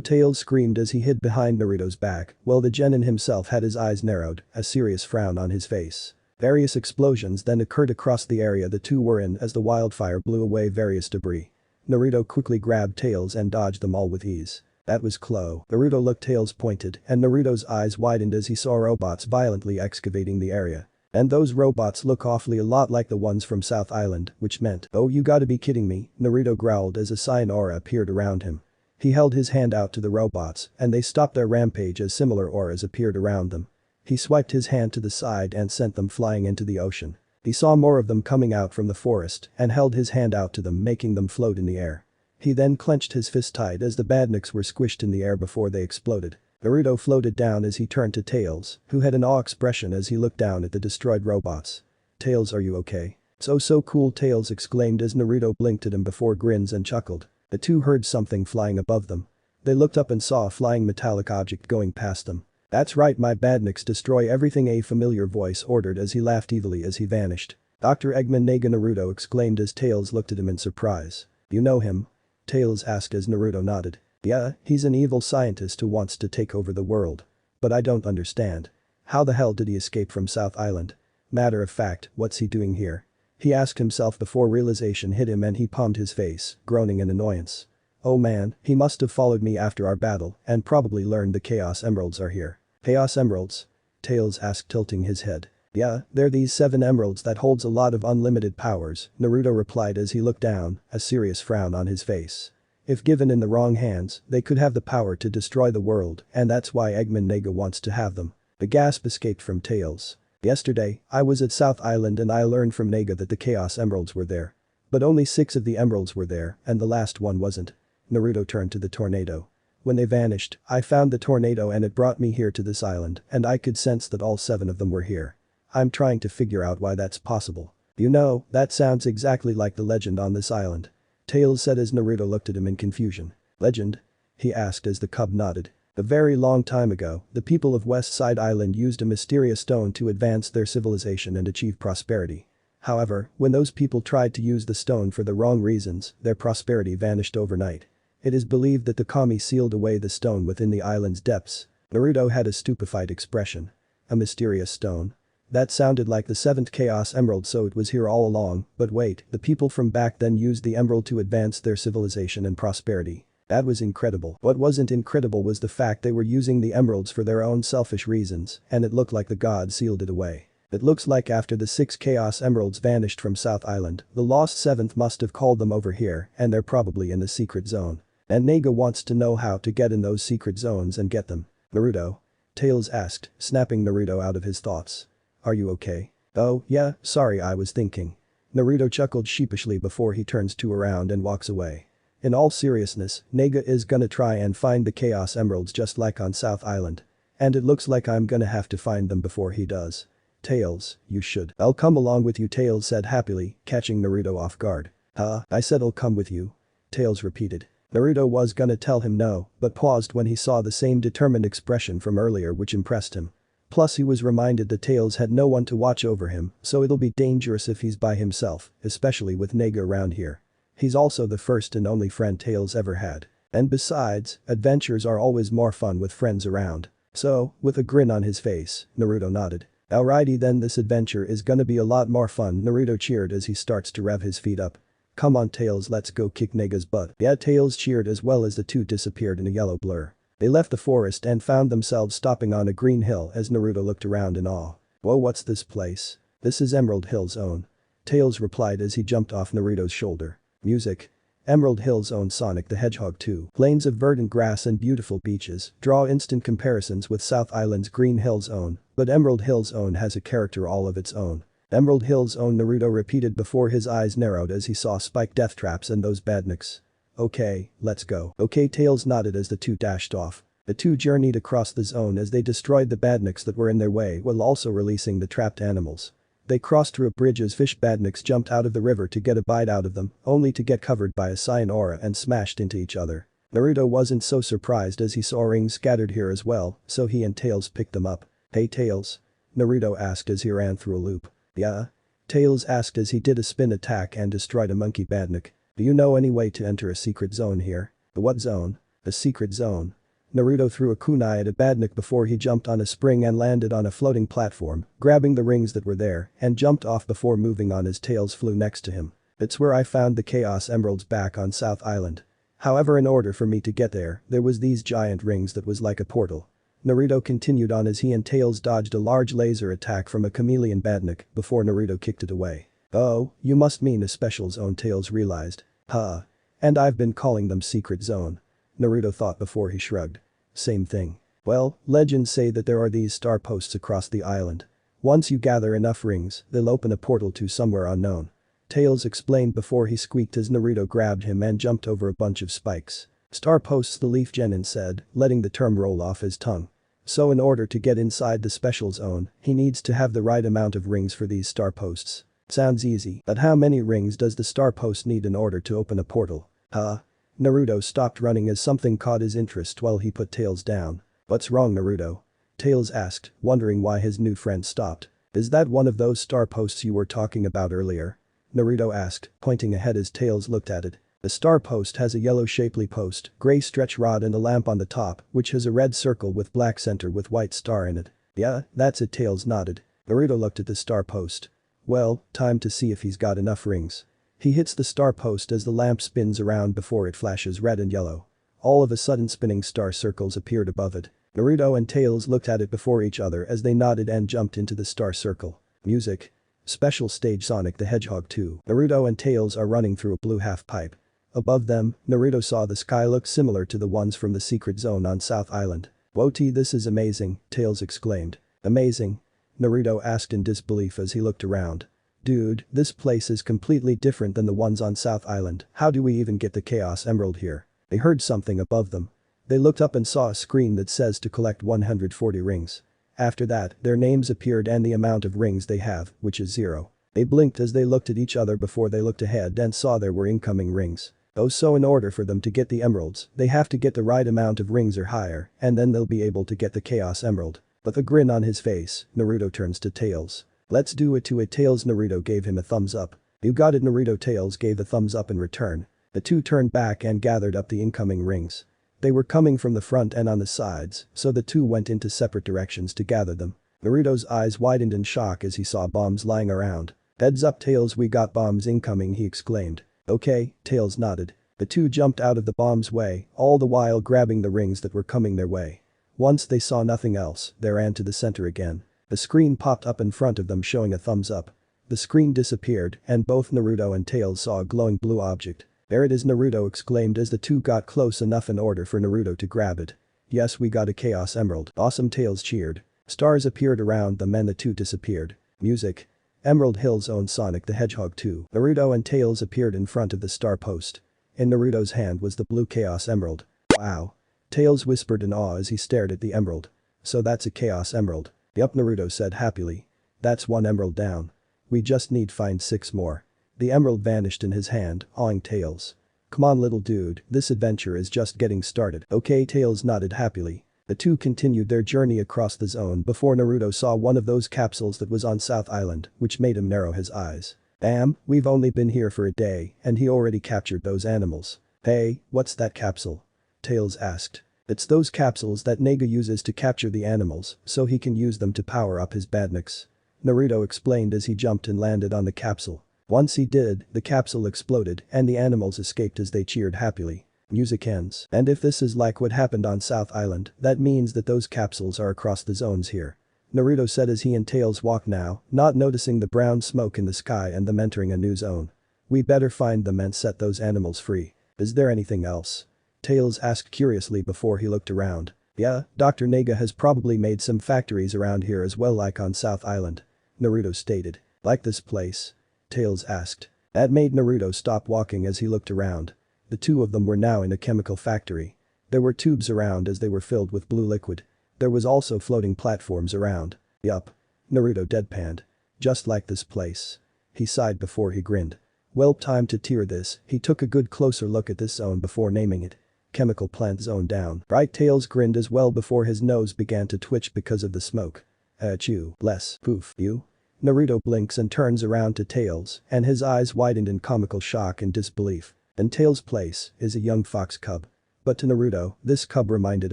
Tails screamed as he hid behind Naruto's back, while the genin himself had his eyes narrowed, a serious frown on his face. Various explosions then occurred across the area the two were in as the wildfire blew away various debris. Naruto quickly grabbed Tails and dodged them all with ease. That was Clo. Naruto looked, Tails pointed, and Naruto's eyes widened as he saw robots violently excavating the area. And those robots look awfully a lot like the ones from South Island, which meant, oh, you gotta be kidding me, Naruto growled as a cyan aura appeared around him. He held his hand out to the robots, and they stopped their rampage as similar auras appeared around them. He swiped his hand to the side and sent them flying into the ocean. He saw more of them coming out from the forest and held his hand out to them, making them float in the air. He then clenched his fist tight as the badniks were squished in the air before they exploded. Naruto floated down as he turned to Tails, who had an awe expression as he looked down at the destroyed robots. Tails, are you okay? So cool, Tails exclaimed as Naruto blinked at him before grins and chuckled. The two heard something flying above them. They looked up and saw a flying metallic object going past them. That's right, my badniks, destroy everything, a familiar voice ordered as he laughed evilly as he vanished. Dr. Eggman Nega, Naruto exclaimed as Tails looked at him in surprise. You know him? Tails asked as Naruto nodded. Yeah, he's an evil scientist who wants to take over the world. But I don't understand. How the hell did he escape from South Island? Matter of fact, what's he doing here? He asked himself before realization hit him and he palmed his face, groaning in annoyance. Oh man, he must have followed me after our battle and probably learned the Chaos Emeralds are here. Chaos Emeralds? Tails asked, tilting his head. Yeah, they're these 7 emeralds that holds a lot of unlimited powers, Naruto replied as he looked down, a serious frown on his face. If given in the wrong hands, they could have the power to destroy the world, and that's why Eggman Nega wants to have them. A gasp escaped from Tails. Yesterday, I was at South Island and I learned from Nega that the Chaos Emeralds were there. But only 6 of the emeralds were there, and the last one wasn't. Naruto turned to the tornado. When they vanished, I found the tornado and it brought me here to this island, and I could sense that all 7 of them were here. I'm trying to figure out why that's possible. You know, that sounds exactly like the legend on this island. Tails said as Naruto looked at him in confusion. Legend? He asked as the cub nodded. A very long time ago, the people of West Side Island used a mysterious stone to advance their civilization and achieve prosperity. However, when those people tried to use the stone for the wrong reasons, their prosperity vanished overnight. It is believed that the kami sealed away the stone within the island's depths. Naruto had a stupefied expression. A mysterious stone. That sounded like the 7th Chaos Emerald, so it was here all along, but wait, the people from back then used the emerald to advance their civilization and prosperity. That was incredible. What wasn't incredible was the fact they were using the emeralds for their own selfish reasons, and it looked like the gods sealed it away. It looks like after the 6 Chaos Emeralds vanished from South Island, the lost 7th must have called them over here, and they're probably in the secret zone. And Nega wants to know how to get in those secret zones and get them. Naruto? Tails asked, snapping Naruto out of his thoughts. Are you okay? Oh, yeah, sorry, I was thinking. Naruto chuckled sheepishly before he turns around and walks away. In all seriousness, Nega is gonna try and find the Chaos Emeralds just like on South Island. And it looks like I'm gonna have to find them before he does. Tails, you should. I'll come along with you, Tails said happily, catching Naruto off guard. Huh? I said I'll come with you. Tails repeated. Naruto was gonna tell him no, but paused when he saw the same determined expression from earlier which impressed him. Plus he was reminded that Tails had no one to watch over him, so it'll be dangerous if he's by himself, especially with Nega around here. He's also the first and only friend Tails ever had. And besides, adventures are always more fun with friends around. So, with a grin on his face, Naruto nodded. Alrighty then, this adventure is gonna be a lot more fun, Naruto cheered as he starts to rev his feet up. Come on Tails, let's go kick Nega's butt. Yeah, Tails cheered as well as the two disappeared in a yellow blur. They left the forest and found themselves stopping on a green hill as Naruto looked around in awe. Whoa, what's this place? This is Emerald Hill's own. Tails replied as he jumped off Naruto's shoulder. Music. Emerald Hill's own Sonic the Hedgehog 2. Plains of verdant grass and beautiful beaches draw instant comparisons with South Island's Green Hill's own, but Emerald Hill's own has a character all of its own. Emerald Hill's own, Naruto repeated before his eyes narrowed as he saw spiked death traps and those badniks. Okay, let's go. Okay, Tails nodded as the two dashed off. The two journeyed across the zone as they destroyed the badniks that were in their way while also releasing the trapped animals. They crossed through a bridge as fish badniks jumped out of the river to get a bite out of them, only to get covered by a cyan aura and smashed into each other. Naruto wasn't so surprised as he saw rings scattered here as well, so he and Tails picked them up. Hey Tails? Naruto asked as he ran through a loop. Yeah? Tails asked as he did a spin attack and destroyed a monkey badnik. Do you know any way to enter a secret zone here? The what zone? A secret zone. Naruto threw a kunai at a badnik before he jumped on a spring and landed on a floating platform, grabbing the rings that were there and jumped off before moving on as Tails flew next to him. It's where I found the Chaos Emeralds back on South Island. However, in order for me to get there was these giant rings that was like a portal. Naruto continued on as he and Tails dodged a large laser attack from a chameleon badnik before Naruto kicked it away. Oh, you must mean a special zone, Tails realized. Huh. And I've been calling them secret zone. Naruto thought before he shrugged. Same thing. Well, legends say that there are these star posts across the island. Once you gather enough rings, they'll open a portal to somewhere unknown. Tails explained before he squeaked as Naruto grabbed him and jumped over a bunch of spikes. Star posts, the Leaf Genin said, letting the term roll off his tongue. So in order to get inside the special zone, he needs to have the right amount of rings for these star posts. Sounds easy, but how many rings does the star post need in order to open a portal? Huh? Naruto stopped running as something caught his interest while he put Tails down. What's wrong, Naruto? Tails asked, wondering why his new friend stopped. Is that one of those star posts you were talking about earlier? Naruto asked, pointing ahead as Tails looked at it. The star post has a yellow shapely post, gray stretch rod and a lamp on the top, which has a red circle with black center with white star in it. Yeah, that's it, Tails nodded. Naruto looked at the star post. Well, time to see if he's got enough rings. He hits the star post as the lamp spins around before it flashes red and yellow. All of a sudden spinning star circles appeared above it. Naruto and Tails looked at it before each other as they nodded and jumped into the star circle. Music. Special stage Sonic the Hedgehog 2. Naruto and Tails are running through a blue half pipe. Above them, Naruto saw the sky look similar to the ones from the secret zone on South Island. "Whoa, this is amazing," Tails exclaimed. "Amazing?" Naruto asked in disbelief as he looked around. "Dude, this place is completely different than the ones on South Island. How do we even get the Chaos Emerald here?" They heard something above them. They looked up and saw a screen that says to collect 140 rings. After that, their names appeared and the amount of rings they have, which is 0. They blinked as they looked at each other before they looked ahead and saw there were incoming rings. Oh, so in order for them to get the emeralds, they have to get the right amount of rings or higher, and then they'll be able to get the Chaos Emerald. With a grin on his face, Naruto turns to Tails. "Let's do it to it, Tails." Naruto gave him a thumbs up. "You got it." Naruto. Tails gave a thumbs up in return. The two turned back and gathered up the incoming rings. They were coming from the front and on the sides, so the two went into separate directions to gather them. Naruto's eyes widened in shock as he saw bombs lying around. "Heads up, Tails, we got bombs incoming," he exclaimed. "Okay," Tails nodded. The two jumped out of the bomb's way, all the while grabbing the rings that were coming their way. Once they saw nothing else, they ran to the center again. A screen popped up in front of them showing a thumbs up. The screen disappeared and both Naruto and Tails saw a glowing blue object. "There it is," Naruto exclaimed as the two got close enough in order for Naruto to grab it. "Yes, we got a Chaos Emerald." "Awesome," Tails cheered. Stars appeared around them and the two disappeared. Music. Emerald Hill's own Sonic the Hedgehog 2. Naruto and Tails appeared in front of the star post. In Naruto's hand was the blue Chaos Emerald. "Wow." Tails whispered in awe as he stared at the emerald. "So that's a Chaos Emerald." "Yup," Naruto said happily. "That's one emerald down. We just need find 6 more." The emerald vanished in his hand, awing Tails. "Come on, little dude, this adventure is just getting started." "Okay," Tails nodded happily. The two continued their journey across the zone before Naruto saw one of those capsules that was on South Island, which made him narrow his eyes. "Damn, we've only been here for a day and he already captured those animals." "Hey, what's that capsule?" Tails asked. "It's those capsules that Nega uses to capture the animals so he can use them to power up his badniks." Naruto explained as he jumped and landed on the capsule. Once he did, the capsule exploded and the animals escaped as they cheered happily. Music ends. "And if this is like what happened on South Island, that means that those capsules are across the zones here," Naruto said as he and Tails walked now, not noticing the brown smoke in the sky and them entering a new zone. "We better find them and set those animals free. Is there anything else?" Tails asked curiously before he looked around. "Yeah, Dr. Nega has probably made some factories around here as well like on South Island," Naruto stated. "Like this place?" Tails asked. That made Naruto stop walking as he looked around. The two of them were now in a chemical factory. There were tubes around as they were filled with blue liquid. There was also floating platforms around. "Yup." Naruto deadpanned. "Just like this place." He sighed before he grinned. "Well, time to tier this." He took a good closer look at this zone before naming it. Chemical plant zone down. Right. Tails grinned as well before his nose began to twitch because of the smoke. Achoo. Less. Poof. You? Naruto blinks and turns around to Tails and his eyes widened in comical shock and disbelief. In Tails' place is a young fox cub. But to Naruto, this cub reminded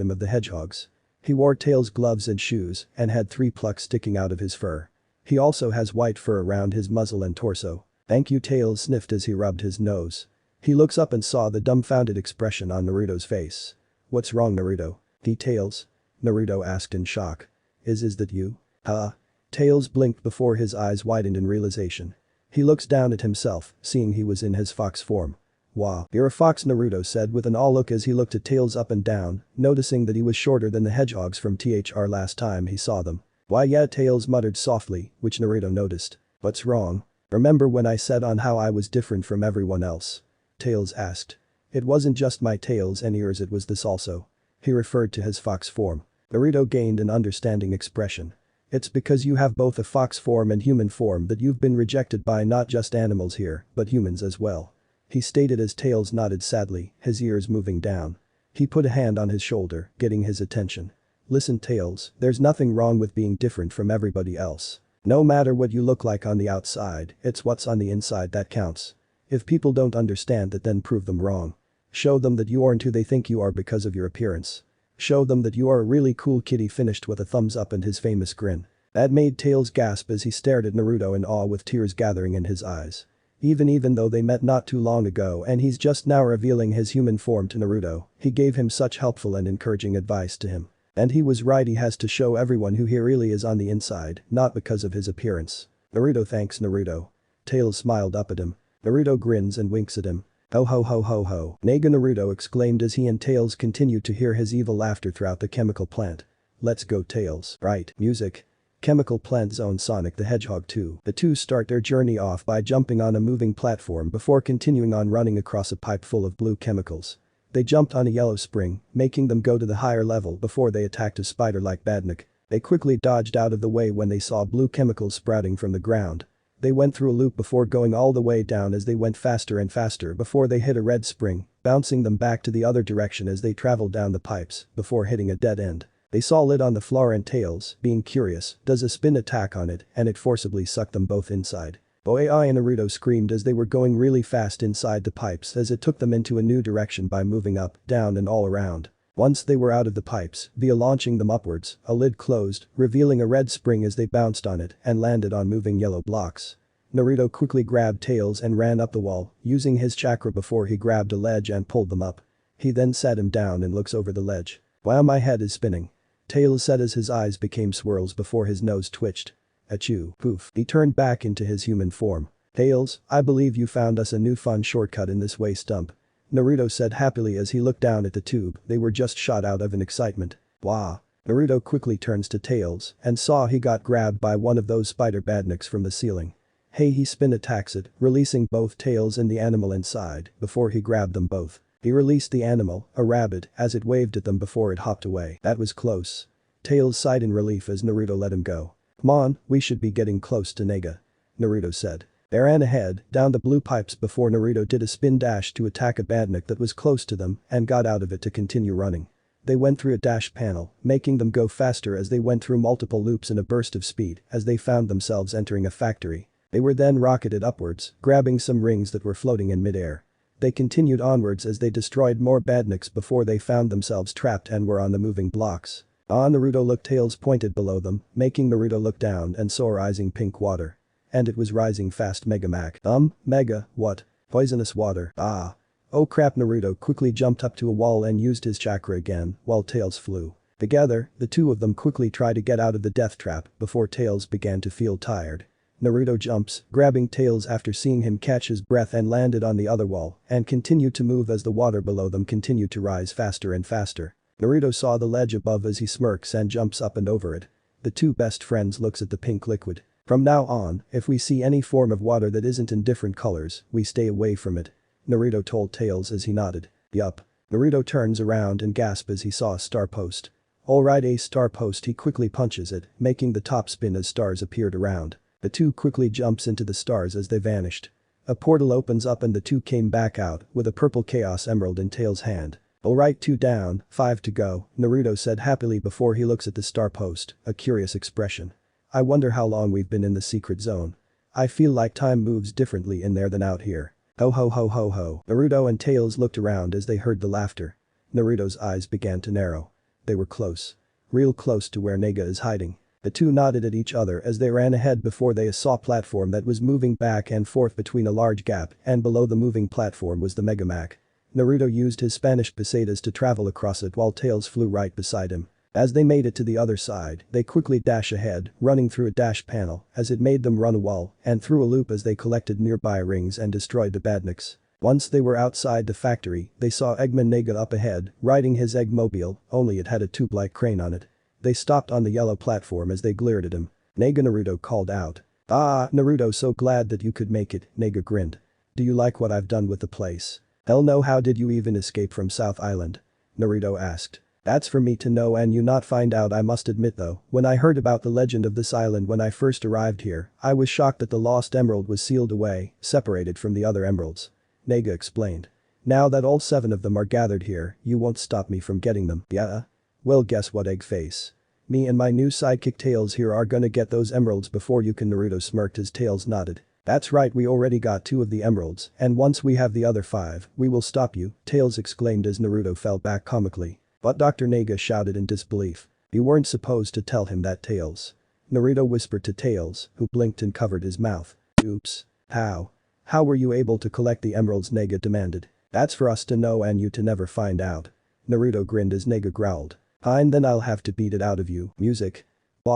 him of the hedgehogs. He wore Tails' gloves and shoes and had 3 plucks sticking out of his fur. He also has white fur around his muzzle and torso. "Thank you," Tails sniffed as he rubbed his nose. He looks up and saw the dumbfounded expression on Naruto's face. "What's wrong, Naruto?" Tails?" Naruto asked in shock. Is that you?" "Huh?" Tails blinked before his eyes widened in realization. He looks down at himself, seeing he was in his fox form. "Wow, you're a fox," Naruto said with an awe look as he looked at Tails up and down, noticing that he was shorter than the hedgehogs from THR last time he saw them. "Why yeah," Tails muttered softly, which Naruto noticed. "What's wrong? Remember when I said on how I was different from everyone else?" Tails asked. "It wasn't just my tails and ears, it was this also." He referred to his fox form. Naruto gained an understanding expression. "It's because you have both a fox form and human form that you've been rejected by not just animals here, but humans as well." He stated as Tails nodded sadly, his ears moving down. He put a hand on his shoulder, getting his attention. "Listen, Tails, there's nothing wrong with being different from everybody else. No matter what you look like on the outside, it's what's on the inside that counts. If people don't understand that, then prove them wrong. Show them that you aren't who they think you are because of your appearance. Show them that you are a really cool kitty." Finished with a thumbs up and his famous grin. That made Tails gasp as he stared at Naruto in awe with tears gathering in his eyes. Even though they met not too long ago and he's just now revealing his human form to Naruto, he gave him such helpful and encouraging advice to him. And he was right, he has to show everyone who he really is on the inside, not because of his appearance. "Naruto, thanks Naruto." Tails smiled up at him. Naruto grins and winks at him. Ho ho ho ho ho. Nega Naruto exclaimed as he and Tails continued to hear his evil laughter throughout the chemical plant. Let's go Tails. Right, music. Chemical plant zone Sonic the Hedgehog 2. The two start their journey off by jumping on a moving platform before continuing on running across a pipe full of blue chemicals. They jumped on a yellow spring, making them go to the higher level before they attacked a spider-like badnik. They quickly dodged out of the way when they saw blue chemicals sprouting from the ground. They went through a loop before going all the way down as they went faster and faster before they hit a red spring, bouncing them back to the other direction as they traveled down the pipes before hitting a dead end. They saw Lid on the floor and Tails, being curious, does a spin attack on it and it forcibly sucked them both inside. Boy and Naruto screamed as they were going really fast inside the pipes as it took them into a new direction by moving up, down and all around. Once they were out of the pipes, via launching them upwards, a lid closed, revealing a red spring as they bounced on it and landed on moving yellow blocks. Naruto quickly grabbed Tails and ran up the wall, using his chakra before he grabbed a ledge and pulled them up. He then sat him down and looks over the ledge. Wow, my head is spinning. Tails said as his eyes became swirls before his nose twitched. Achoo, poof. He turned back into his human form. Tails, I believe you found us a new fun shortcut in this way stump. Naruto said happily as he looked down at the tube they were just shot out of in excitement. Wah. Naruto quickly turns to Tails and saw he got grabbed by one of those spider badniks from the ceiling. Hey, he spin attacks it, releasing both Tails and the animal inside before he grabbed them both. He released the animal, a rabbit, as it waved at them before it hopped away. That was close. Tails sighed in relief as Naruto let him go. Come on, we should be getting close to Nega. Naruto said. They ran ahead, down the blue pipes before Naruto did a spin dash to attack a badnik that was close to them and got out of it to continue running. They went through a dash panel, making them go faster as they went through multiple loops in a burst of speed as they found themselves entering a factory. They were then rocketed upwards, grabbing some rings that were floating in midair. They continued onwards as they destroyed more badniks before they found themselves trapped and were on the moving blocks. Naruto looked. Tails pointed below them, making Naruto look down and saw rising pink water. And it was rising fast. Mega, what? Poisonous water, ah. Oh crap, Naruto quickly jumped up to a wall and used his chakra again while Tails flew. Together, the two of them quickly tried to get out of the death trap before Tails began to feel tired. Naruto jumps, grabbing Tails after seeing him catch his breath and landed on the other wall and continued to move as the water below them continued to rise faster and faster. Naruto saw the ledge above as he smirks and jumps up and over it. The two best friends looks at the pink liquid. From now on, if we see any form of water that isn't in different colors, we stay away from it. Naruto told Tails as he nodded. Yup. Naruto turns around and gasps as he saw a star post. Alright, a star post. He quickly punches it, making the top spin as stars appeared around. The two quickly jumps into the stars as they vanished. A portal opens up and the two came back out with a purple chaos emerald in Tails' hand. Alright, 2 down, 5 to go, Naruto said happily before he looks at the star post, a curious expression. I wonder how long we've been in the secret zone. I feel like time moves differently in there than out here. Ho ho ho ho ho. Naruto and Tails looked around as they heard the laughter. Naruto's eyes began to narrow. They were close. Real close to where Nega is hiding. The two nodded at each other as they ran ahead before they saw a platform that was moving back and forth between a large gap and below the moving platform was the Megamac. Naruto used his Spanish pesetas to travel across it while Tails flew right beside him. As they made it to the other side, they quickly dash ahead, running through a dash panel as it made them run a wall and through a loop as they collected nearby rings and destroyed the badniks. Once they were outside the factory, they saw Eggman Nega up ahead, riding his Eggmobile, only it had a tube-like crane on it. They stopped on the yellow platform as they glared at him. Nega, Naruto called out. Ah, Naruto, so glad that you could make it, Nega grinned. Do you like what I've done with the place? Hell no, how did you even escape from South Island? Naruto asked. That's for me to know and you not find out. I must admit though, when I heard about the legend of this island when I first arrived here, I was shocked that the lost emerald was sealed away, separated from the other emeralds. Nega explained. Now that all 7 of them are gathered here, you won't stop me from getting them, yeah? Well, guess what, egg face. Me and my new sidekick Tails here are gonna get those emeralds before you can. Naruto smirked as Tails nodded. That's right, we already got 2 of the emeralds and once we have the other 5, we will stop you, Tails exclaimed as Naruto fell back comically. But Dr. Nega shouted in disbelief. You weren't supposed to tell him that, Tails. Naruto whispered to Tails, who blinked and covered his mouth. Oops. How? How were you able to collect the emeralds? Nega demanded. That's for us to know and you to never find out. Naruto grinned as Nega growled. Fine, then I'll have to beat it out of you. Music.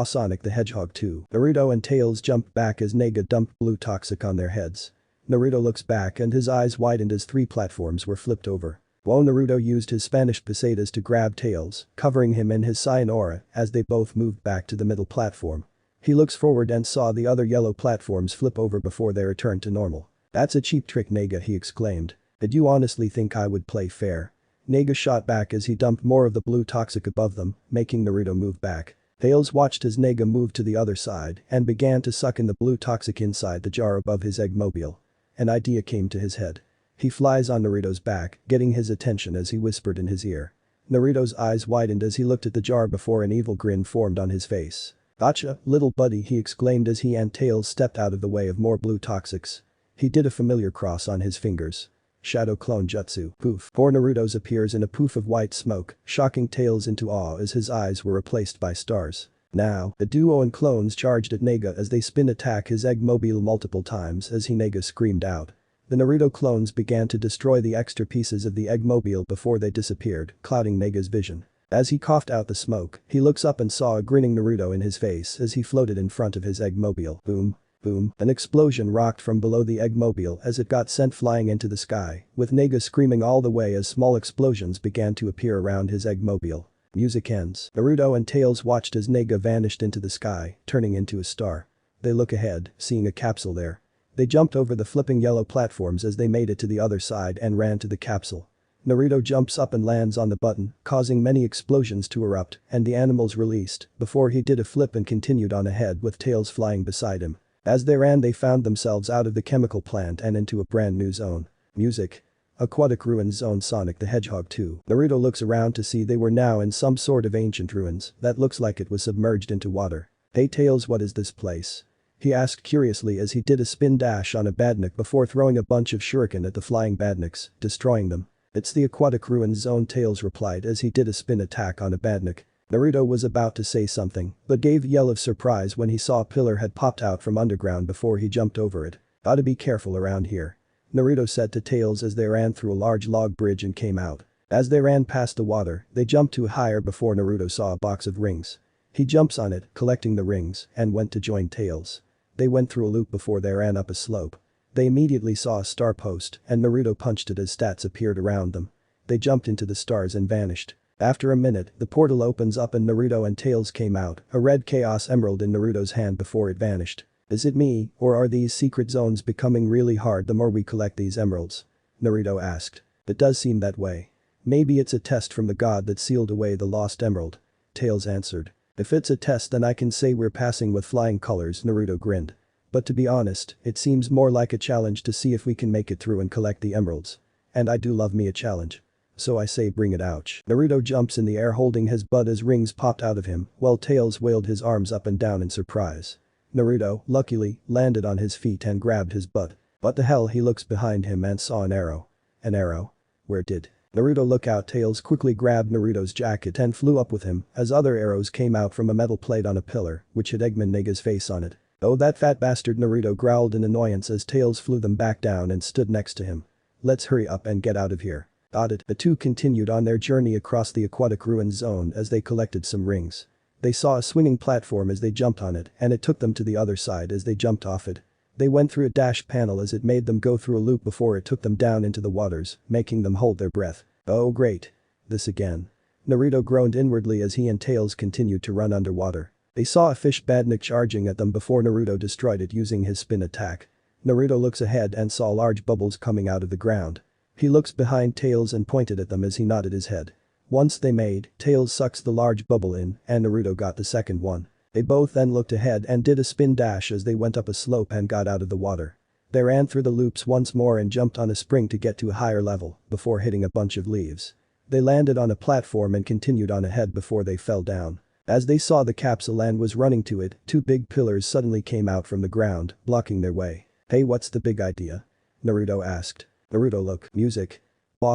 Sonic the Hedgehog 2. Naruto and Tails jumped back as Nega dumped blue toxic on their heads. Naruto looks back and his eyes widened as 3 platforms were flipped over. While Naruto used his Spanish pesetas to grab Tails, covering him in his Saiyan aura as they both moved back to the middle platform. He looks forward and saw the other yellow platforms flip over before they returned to normal. "That's a cheap trick, Nega," he exclaimed. "Did you honestly think I would play fair?" Nega shot back as he dumped more of the blue toxic above them, making Naruto move back. Tails watched as Nega moved to the other side and began to suck in the blue toxic inside the jar above his eggmobile. An idea came to his head. He flies on Naruto's back, getting his attention as he whispered in his ear. Naruto's eyes widened as he looked at the jar before an evil grin formed on his face. "Gotcha, little buddy," he exclaimed as he and Tails stepped out of the way of more blue toxics. He did a familiar cross on his fingers. Shadow Clone Jutsu. Poof. Poor Naruto's appears in a poof of white smoke, shocking Tails into awe as his eyes were replaced by stars. Now, the duo and clones charged at Nega as they spin attack his eggmobile multiple times as Nega screamed out. The Naruto clones began to destroy the extra pieces of the eggmobile before they disappeared, clouding Nega's vision. As he coughed out the smoke, he looks up and saw a grinning Naruto in his face as he floated in front of his eggmobile. Boom. Boom. An explosion rocked from below the eggmobile as it got sent flying into the sky, with Nega screaming all the way as small explosions began to appear around his eggmobile. Music ends. Naruto and Tails watched as Nega vanished into the sky, turning into a star. They look ahead, seeing a capsule there. They jumped over the flipping yellow platforms as they made it to the other side and ran to the capsule. Naruto jumps up and lands on the button, causing many explosions to erupt, and the animals released, before he did a flip and continued on ahead with Tails flying beside him. As they ran they found themselves out of the chemical plant and into a brand new zone. Music. Aquatic Ruins Zone. Sonic the Hedgehog 2. Naruto looks around to see they were now in some sort of ancient ruins that looks like it was submerged into water. "Hey Tails, what is this place?" he asked curiously as he did a spin dash on a badnik before throwing a bunch of shuriken at the flying badniks, destroying them. "It's the Aquatic Ruins Zone," Tails replied as he did a spin attack on a badnik. Naruto was about to say something, but gave a yell of surprise when he saw a pillar had popped out from underground before he jumped over it. "Gotta be careful around here," Naruto said to Tails as they ran through a large log bridge and came out. As they ran past the water, they jumped to higher before Naruto saw a box of rings. He jumps on it, collecting the rings, and went to join Tails. They went through a loop before they ran up a slope. They immediately saw a star post, and Naruto punched it as stats appeared around them. They jumped into the stars and vanished. After a minute, the portal opens up and Naruto and Tails came out, a red chaos emerald in Naruto's hand before it vanished. "Is it me, or are these secret zones becoming really hard the more we collect these emeralds?" Naruto asked. "It does seem that way. Maybe it's a test from the god that sealed away the lost emerald," Tails answered. "If it's a test then I can say we're passing with flying colors," Naruto grinned. "But to be honest, it seems more like a challenge to see if we can make it through and collect the emeralds. And I do love me a challenge. So I say bring it." Ouch. Naruto jumps in the air holding his butt as rings popped out of him, while Tails wailed his arms up and down in surprise. Naruto, luckily, landed on his feet and grabbed his butt. What the hell? He looks behind him and saw an arrow. An arrow? Where did Naruto look out? Tails quickly grabbed Naruto's jacket and flew up with him as other arrows came out from a metal plate on a pillar, which had Eggman Nega's face on it. "Oh, that fat bastard," Naruto growled in annoyance as Tails flew them back down and stood next to him. "Let's hurry up and get out of here." Got it. The two continued on their journey across the Aquatic Ruins Zone as they collected some rings. They saw a swinging platform as they jumped on it, and it took them to the other side as they jumped off it. They went through a dash panel as it made them go through a loop before it took them down into the waters, making them hold their breath. "Oh great. This again." Naruto groaned inwardly as he and Tails continued to run underwater. They saw a fish badnik charging at them before Naruto destroyed it using his spin attack. Naruto looks ahead and saw large bubbles coming out of the ground. He looks behind Tails and pointed at them as he nodded his head. Once they made, Tails sucks the large bubble in and Naruto got the second one. They both then looked ahead and did a spin dash as they went up a slope and got out of the water. They ran through the loops once more and jumped on a spring to get to a higher level before hitting a bunch of leaves. They landed on a platform and continued on ahead before they fell down. As they saw the capsule and was running to it, two big pillars suddenly came out from the ground, blocking their way. "Hey, what's the big idea?" Naruto asked. Naruto look. Music.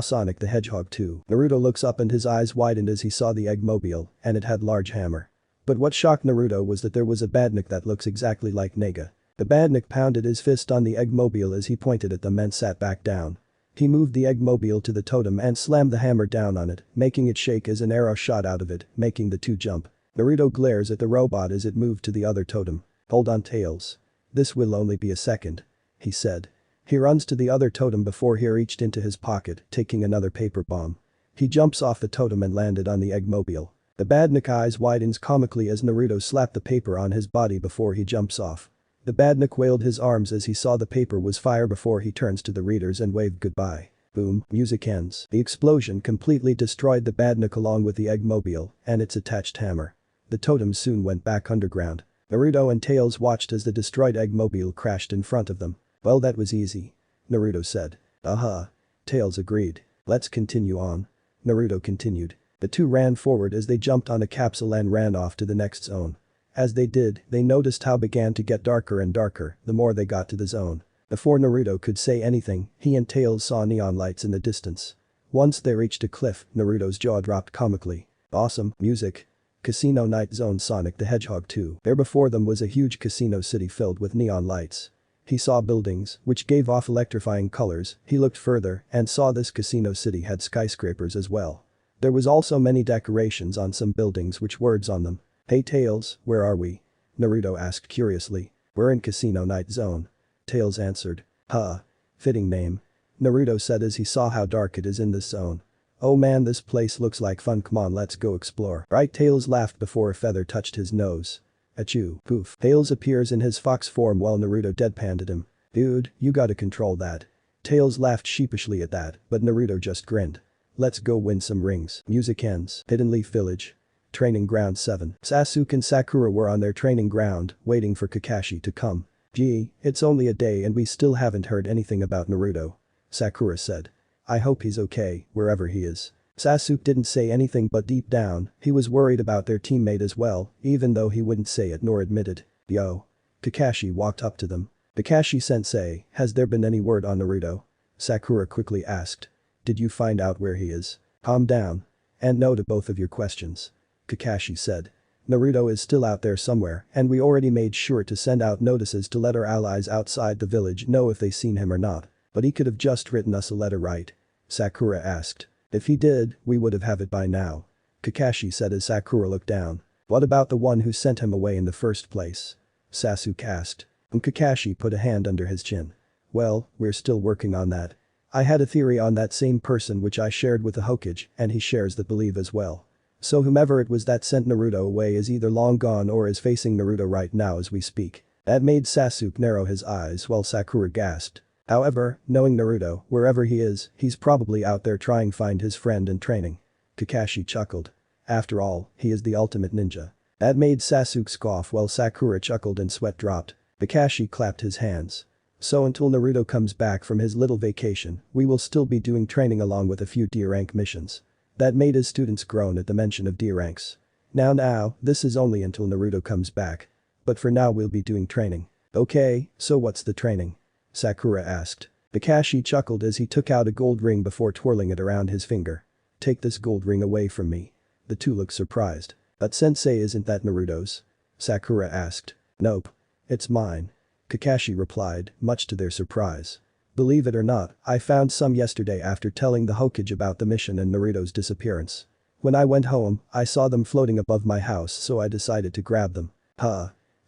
Sonic the Hedgehog 2. Naruto looks up and his eyes widened as he saw the eggmobile, and it had large hammer. But what shocked Naruto was that there was a badnik that looks exactly like Nega. The badnik pounded his fist on the eggmobile as he pointed at them and sat back down. He moved the eggmobile to the totem and slammed the hammer down on it, making it shake as an arrow shot out of it, making the two jump. Naruto glares at the robot as it moved to the other totem. "Hold on, Tails. This will only be a second," he said. He runs to the other totem before he reached into his pocket, taking another paper bomb. He jumps off the totem and landed on the eggmobile. The badnik eyes widens comically as Naruto slapped the paper on his body before he jumps off. The badnik wailed his arms as he saw the paper was fire before he turns to the readers and waved goodbye. Boom, music ends. The explosion completely destroyed the badnik along with the eggmobile and its attached hammer. The totem soon went back underground. Naruto and Tails watched as the destroyed eggmobile crashed in front of them. Well, that was easy. Naruto said. Tails agreed. Let's continue on. Naruto continued. The two ran forward as they jumped on a capsule and ran off to the next zone. As they did, they noticed how it began to get darker and darker the more they got to the zone. Before Naruto could say anything, he and Tails saw neon lights in the distance. Once they reached a cliff, Naruto's jaw dropped comically. Awesome, music. Casino Night Zone Sonic the Hedgehog 2. There before them was a huge casino city filled with neon lights. He saw buildings, which gave off electrifying colors. He looked further and saw this casino city had skyscrapers as well. There was also many decorations on some buildings which words on them. Hey Tails, where are we? Naruto asked curiously. We're in Casino Night Zone. Tails answered. Fitting name. Naruto said as he saw how dark it is in this zone. Oh man, this place looks like fun, come on, let's go explore. Right, Tails laughed before a feather touched his nose. Achoo, poof. Tails appears in his fox form while Naruto deadpanned at him. Dude, you gotta control that. Tails laughed sheepishly at that, but Naruto just grinned. Let's go win some rings. Music ends. Hidden Leaf Village. Training Ground 7. Sasuke and Sakura were on their training ground, waiting for Kakashi to come. Gee, it's only a day and we still haven't heard anything about Naruto. Sakura said. I hope he's okay, wherever he is. Sasuke didn't say anything but deep down, he was worried about their teammate as well, even though he wouldn't say it nor admit it. Yo. Kakashi walked up to them. Kakashi-sensei, has there been any word on Naruto? Sakura quickly asked. Did you find out where he is? Calm down. And no to both of your questions. Kakashi said. Naruto is still out there somewhere and we already made sure to send out notices to let our allies outside the village know if they seen him or not. But he could have just written us a letter, right? Sakura asked. If he did, we would have it by now. Kakashi said as Sakura looked down. What about the one who sent him away in the first place? Sasuke asked. And Kakashi put a hand under his chin. Well, we're still working on that. I had a theory on that same person which I shared with the Hokage and he shares that belief as well. So whomever it was that sent Naruto away is either long gone or is facing Naruto right now as we speak. That made Sasuke narrow his eyes while Sakura gasped. However, knowing Naruto, wherever he is, he's probably out there trying to find his friend in training. Kakashi chuckled. After all, he is the ultimate ninja. That made Sasuke scoff while Sakura chuckled and sweat dropped. Kakashi clapped his hands. So until Naruto comes back from his little vacation, we will still be doing training along with a few D-rank missions. That made his students groan at the mention of D-ranks. Now, this is only until Naruto comes back. But for now we'll be doing training. Okay, so what's the training? Sakura asked. Kakashi chuckled as he took out a gold ring before twirling it around his finger. Take this gold ring away from me. The two looked surprised. But sensei, isn't that Naruto's? Sakura asked. Nope. It's mine. Kakashi replied, much to their surprise. Believe it or not, I found some yesterday after telling the Hokage about the mission and Naruto's disappearance. When I went home, I saw them floating above my house so I decided to grab them.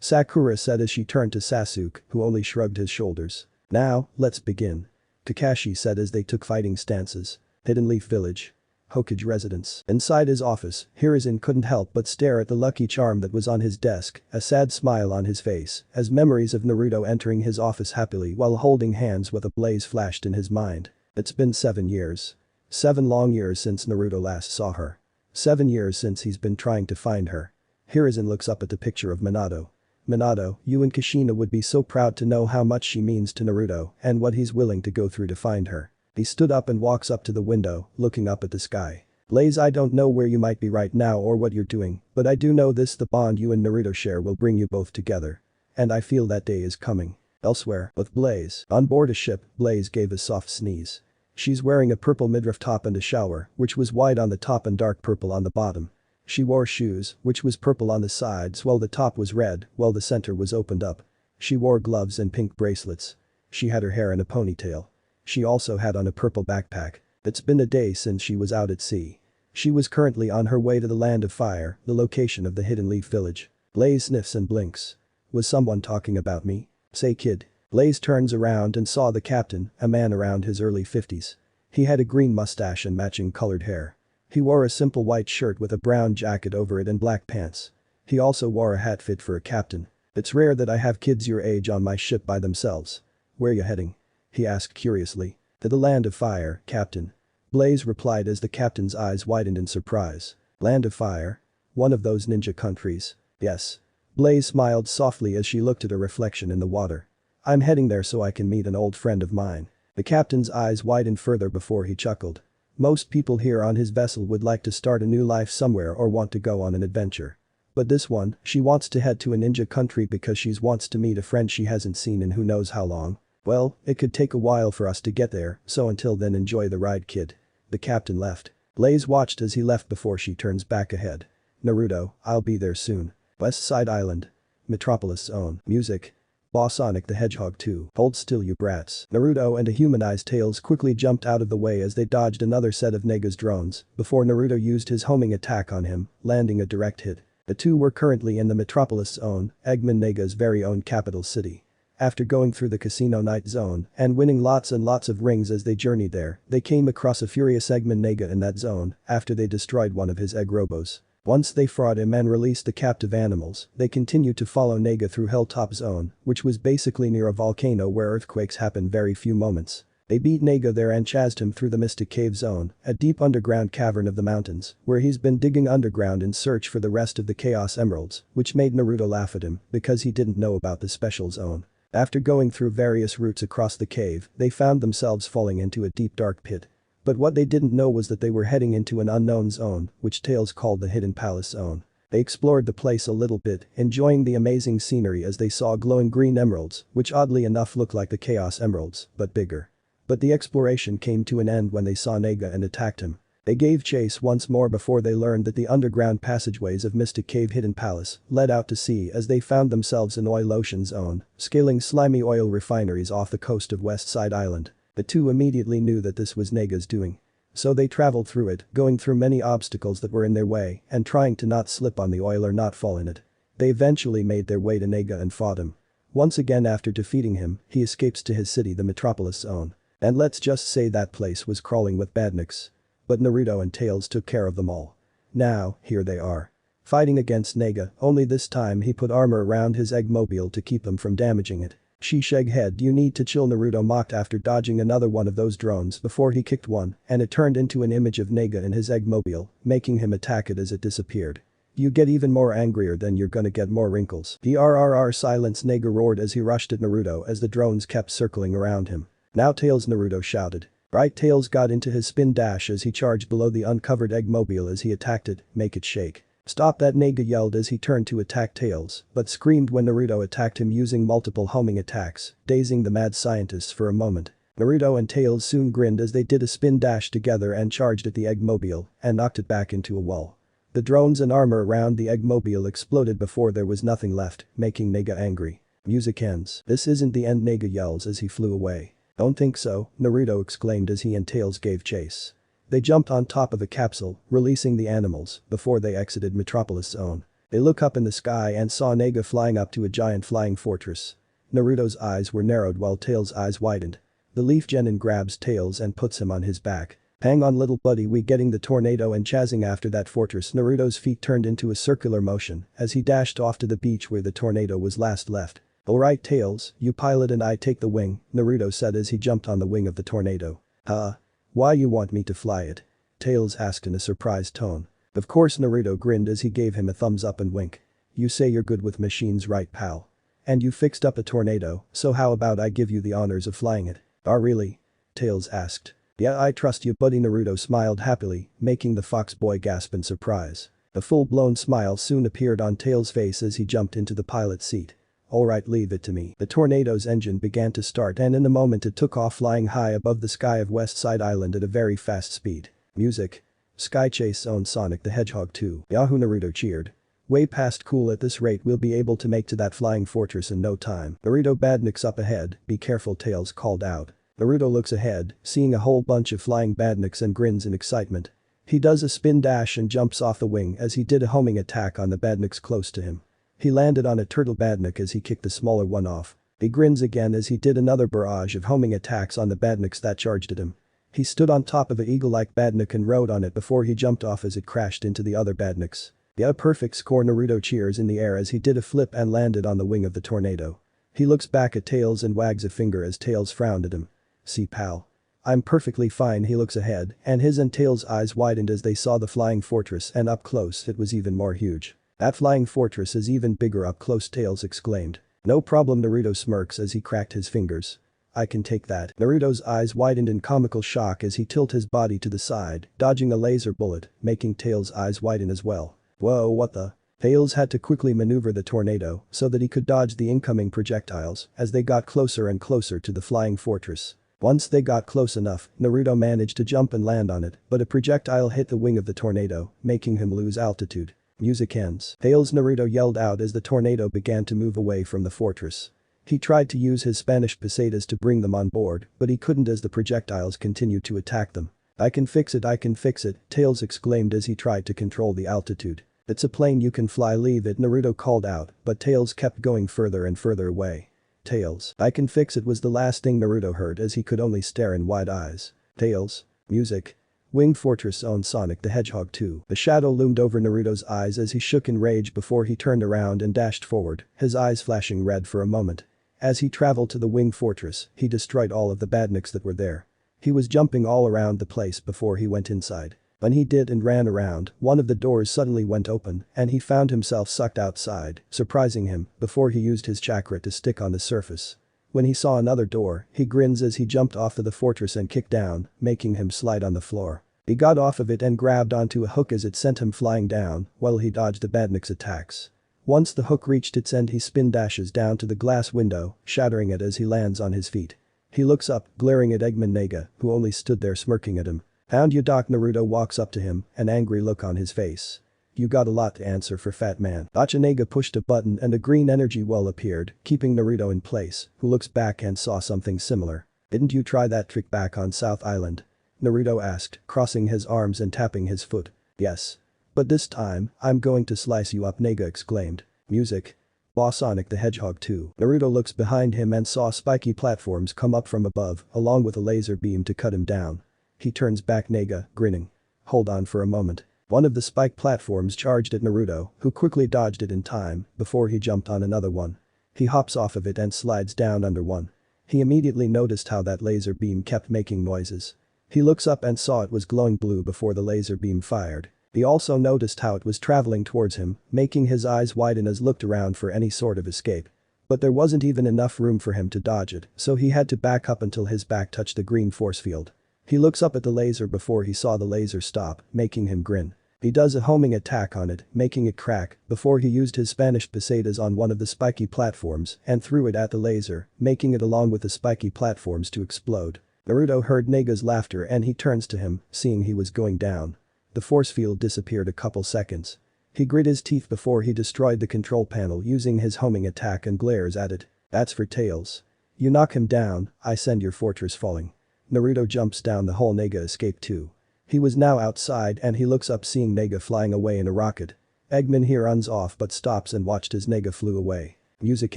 Sakura said as she turned to Sasuke, who only shrugged his shoulders. Now, let's begin. Kakashi said as they took fighting stances. Hidden Leaf Village. Hokage residence. Inside his office, Hiruzen couldn't help but stare at the lucky charm that was on his desk, a sad smile on his face, as memories of Naruto entering his office happily while holding hands with a blaze flashed in his mind. It's been 7 years. 7 long years since Naruto last saw her. 7 years since he's been trying to find her. Hiruzen looks up at the picture of Minato. Minato, you and Kushina would be so proud to know how much she means to Naruto and what he's willing to go through to find her. He stood up and walks up to the window, looking up at the sky. Blaze, I don't know where you might be right now or what you're doing, but I do know this: the bond you and Naruto share will bring you both together. And I feel that day is coming. Elsewhere, with Blaze. On board a ship, Blaze gave a soft sneeze. She's wearing a purple midriff top and a shower, which was white on the top and dark purple on the bottom. She wore shoes, which was purple on the sides while the top was red, while the center was opened up. She wore gloves and pink bracelets. She had her hair in a ponytail. She also had on a purple backpack. It's been a day since she was out at sea. She was currently on her way to the Land of Fire, the location of the Hidden Leaf Village. Blaze sniffs and blinks. Was someone talking about me? Say kid. Blaze turns around and saw the captain, a man around his early 50s. He had a green mustache and matching colored hair. He wore a simple white shirt with a brown jacket over it and black pants. He also wore a hat fit for a captain. "It's rare that I have kids your age on my ship by themselves. Where you heading?" he asked curiously. "To the Land of Fire, Captain." Blaze replied as the captain's eyes widened in surprise. "Land of Fire? One of those ninja countries?" "Yes." Blaze smiled softly as she looked at her reflection in the water. "I'm heading there so I can meet an old friend of mine." The captain's eyes widened further before he chuckled. Most people here on his vessel would like to start a new life somewhere or want to go on an adventure. But this one, she wants to head to a ninja country because she wants to meet a friend she hasn't seen in who knows how long. "Well, it could take a while for us to get there, so until then enjoy the ride, kid." The captain left. Blaze watched as he left before she turns back ahead. "Naruto, I'll be there soon. West Side Island. Metropolis Zone. Music. Boss Sonic the Hedgehog 2. Hold still you brats." Naruto and a humanized Tails quickly jumped out of the way as they dodged another set of Nega's drones before Naruto used his homing attack on him, landing a direct hit. The two were currently in the Metropolis Zone, Eggman Nega's very own capital city. After going through the Casino Night Zone and winning lots and lots of rings as they journeyed there, they came across a furious Eggman Nega in that zone after they destroyed one of his egg robos. Once they fought him and released the captive animals, they continued to follow Nega through Hilltop Zone, which was basically near a volcano where earthquakes happen very few moments. They beat Nega there and chased him through the Mystic Cave Zone, a deep underground cavern of the mountains, where he's been digging underground in search for the rest of the Chaos Emeralds, which made Naruto laugh at him because he didn't know about the special zone. After going through various routes across the cave, they found themselves falling into a deep dark pit. But what they didn't know was that they were heading into an unknown zone, which Tails called the Hidden Palace Zone. They explored the place a little bit, enjoying the amazing scenery as they saw glowing green emeralds, which oddly enough looked like the Chaos Emeralds, but bigger. But the exploration came to an end when they saw Nega and attacked him. They gave chase once more before they learned that the underground passageways of Mystic Cave Hidden Palace led out to sea as they found themselves in Oil Ocean Zone, scaling slimy oil refineries off the coast of West Side Island. The two immediately knew that this was Nega's doing. So they traveled through it, going through many obstacles that were in their way and trying to not slip on the oil or not fall in it. They eventually made their way to Nega and fought him. Once again after defeating him, he escapes to his city, the Metropolis Zone. And let's just say that place was crawling with badniks. But Naruto and Tails took care of them all. Now, here they are. Fighting against Nega, only this time he put armor around his Eggmobile to keep them from damaging it. "Sheesh, Egghead, you need to chill," Naruto mocked after dodging another one of those drones before he kicked one and it turned into an image of Nega in his Eggmobile, making him attack it as it disappeared. "You get even more angrier, then you're gonna get more wrinkles." "RRR silence," Nega roared as he rushed at Naruto as the drones kept circling around him. "Now Tails," Naruto shouted. Bright Tails got into his spin dash as he charged below the uncovered Eggmobile as he attacked it, make it shake. "Stop that," Nega yelled as he turned to attack Tails, but screamed when Naruto attacked him using multiple homing attacks, dazing the mad scientists for a moment. Naruto and Tails soon grinned as they did a spin dash together and charged at the Eggmobile and knocked it back into a wall. The drones and armor around the Eggmobile exploded before there was nothing left, making Nega angry. Music ends. "This isn't the end," Nega yells as he flew away. "Don't think so," Naruto exclaimed as he and Tails gave chase. They jumped on top of a capsule, releasing the animals before they exited Metropolis Zone. They look up in the sky and saw Nega flying up to a giant flying fortress. Naruto's eyes were narrowed while Tails' eyes widened. The Leaf Genin grabs Tails and puts him on his back. "Hang on little buddy, we getting the tornado," and chasing after that fortress. Naruto's feet turned into a circular motion as he dashed off to the beach where the tornado was last left. "Alright Tails, you pilot and I take the wing," Naruto said as he jumped on the wing of the tornado. "Huh? Why you want me to fly it?" Tails asked in a surprised tone. Of course, Naruto grinned as he gave him a thumbs up and wink. "You say you're good with machines, right pal? And you fixed up a tornado, so how about I give you the honors of flying it?" "Oh really?" Tails asked. "Yeah, I trust you buddy," Naruto smiled happily, making the fox boy gasp in surprise. A full-blown smile soon appeared on Tails' face as he jumped into the pilot's seat. "Alright, leave it to me." The tornado's engine began to start and in a moment it took off flying high above the sky of West Side Island at a very fast speed. Music. Sky Chase Zone. Sonic the Hedgehog 2. Yahoo! Naruto cheered. "Way past cool, at this rate we'll be able to make to that flying fortress in no time." "Naruto, badniks up ahead, be careful," Tails called out. Naruto looks ahead, seeing a whole bunch of flying badniks and grins in excitement. He does a spin dash and jumps off the wing as he did a homing attack on the badniks close to him. He landed on a turtle badnik as he kicked the smaller one off. He grins again as he did another barrage of homing attacks on the badniks that charged at him. He stood on top of a eagle-like badnik and rode on it before he jumped off as it crashed into the other badniks. Yeah, perfect score. Naruto cheers in the air as he did a flip and landed on the wing of the tornado. He looks back at Tails and wags a finger as Tails frowned at him. "See pal. I'm perfectly fine." He looks ahead and his and Tails' eyes widened as they saw the flying fortress, and up close it was even more huge. "That flying fortress is even bigger up close," Tails exclaimed. "No problem." Naruto smirks as he cracked his fingers. "I can take that." Naruto's eyes widened in comical shock as he tilted his body to the side, dodging a laser bullet, making Tails' eyes widen as well. "Whoa, what the?" Tails had to quickly maneuver the tornado so that he could dodge the incoming projectiles as they got closer and closer to the flying fortress. Once they got close enough, Naruto managed to jump and land on it, but a projectile hit the wing of the tornado, making him lose altitude. Music ends. "Tails!" Naruto yelled out as the tornado began to move away from the fortress. He tried to use his Spanish pesetas to bring them on board, but he couldn't as the projectiles continued to attack them. I can fix it," Tails exclaimed as he tried to control the altitude. "It's a plane you can fly, leave it," Naruto called out, but Tails kept going further and further away. "Tails, I can fix it," was the last thing Naruto heard as he could only stare in wide eyes. "Tails." Music. Winged Fortress owned Sonic the Hedgehog 2. The shadow loomed over Naruto's eyes as he shook in rage before he turned around and dashed forward, his eyes flashing red for a moment. As he traveled to the Winged Fortress, he destroyed all of the badniks that were there. He was jumping all around the place before he went inside. When he did and ran around, one of the doors suddenly went open and he found himself sucked outside, surprising him before he used his chakra to stick on the surface. When he saw another door, he grins as he jumped off of the fortress and kicked down, making him slide on the floor. He got off of it and grabbed onto a hook as it sent him flying down while he dodged the badnik's attacks. Once the hook reached its end, he spin dashes down to the glass window, shattering it as he lands on his feet. He looks up, glaring at Eggman Nega, who only stood there smirking at him. "Found you, Doc." Naruto walks up to him, an angry look on his face. "You got a lot to answer for, fat man." Nega pushed a button and a green energy well appeared, keeping Naruto in place, who looks back and saw something similar. "Didn't you try that trick back on South Island?" Naruto asked, crossing his arms and tapping his foot. "Yes. But this time, I'm going to slice you up," Nega exclaimed. Music. Boss Sonic the Hedgehog 2. Naruto looks behind him and saw spiky platforms come up from above, along with a laser beam to cut him down. He turns back, Nega, grinning. "Hold on for a moment." One of the spike platforms charged at Naruto, who quickly dodged it in time before he jumped on another one. He hops off of it and slides down under one. He immediately noticed how that laser beam kept making noises. He looks up and saw it was glowing blue before the laser beam fired. He also noticed how it was traveling towards him, making his eyes widen as looked around for any sort of escape. But there wasn't even enough room for him to dodge it, so he had to back up until his back touched the green force field. He looks up at the laser before he saw the laser stop, making him grin. He does a homing attack on it, making it crack, before he used his Spanish pesetas on one of the spiky platforms and threw it at the laser, making it along with the spiky platforms to explode. Naruto heard Nega's laughter and he turns to him, seeing he was going down. The force field disappeared a couple seconds. He grit his teeth before he destroyed the control panel using his homing attack and glares at it. "That's for Tails. You knock him down, I send your fortress falling." Naruto jumps down the hole. Nega escaped too. He was now outside and he looks up, seeing Nega flying away in a rocket. Eggman here runs off but stops and watched as Nega flew away. Music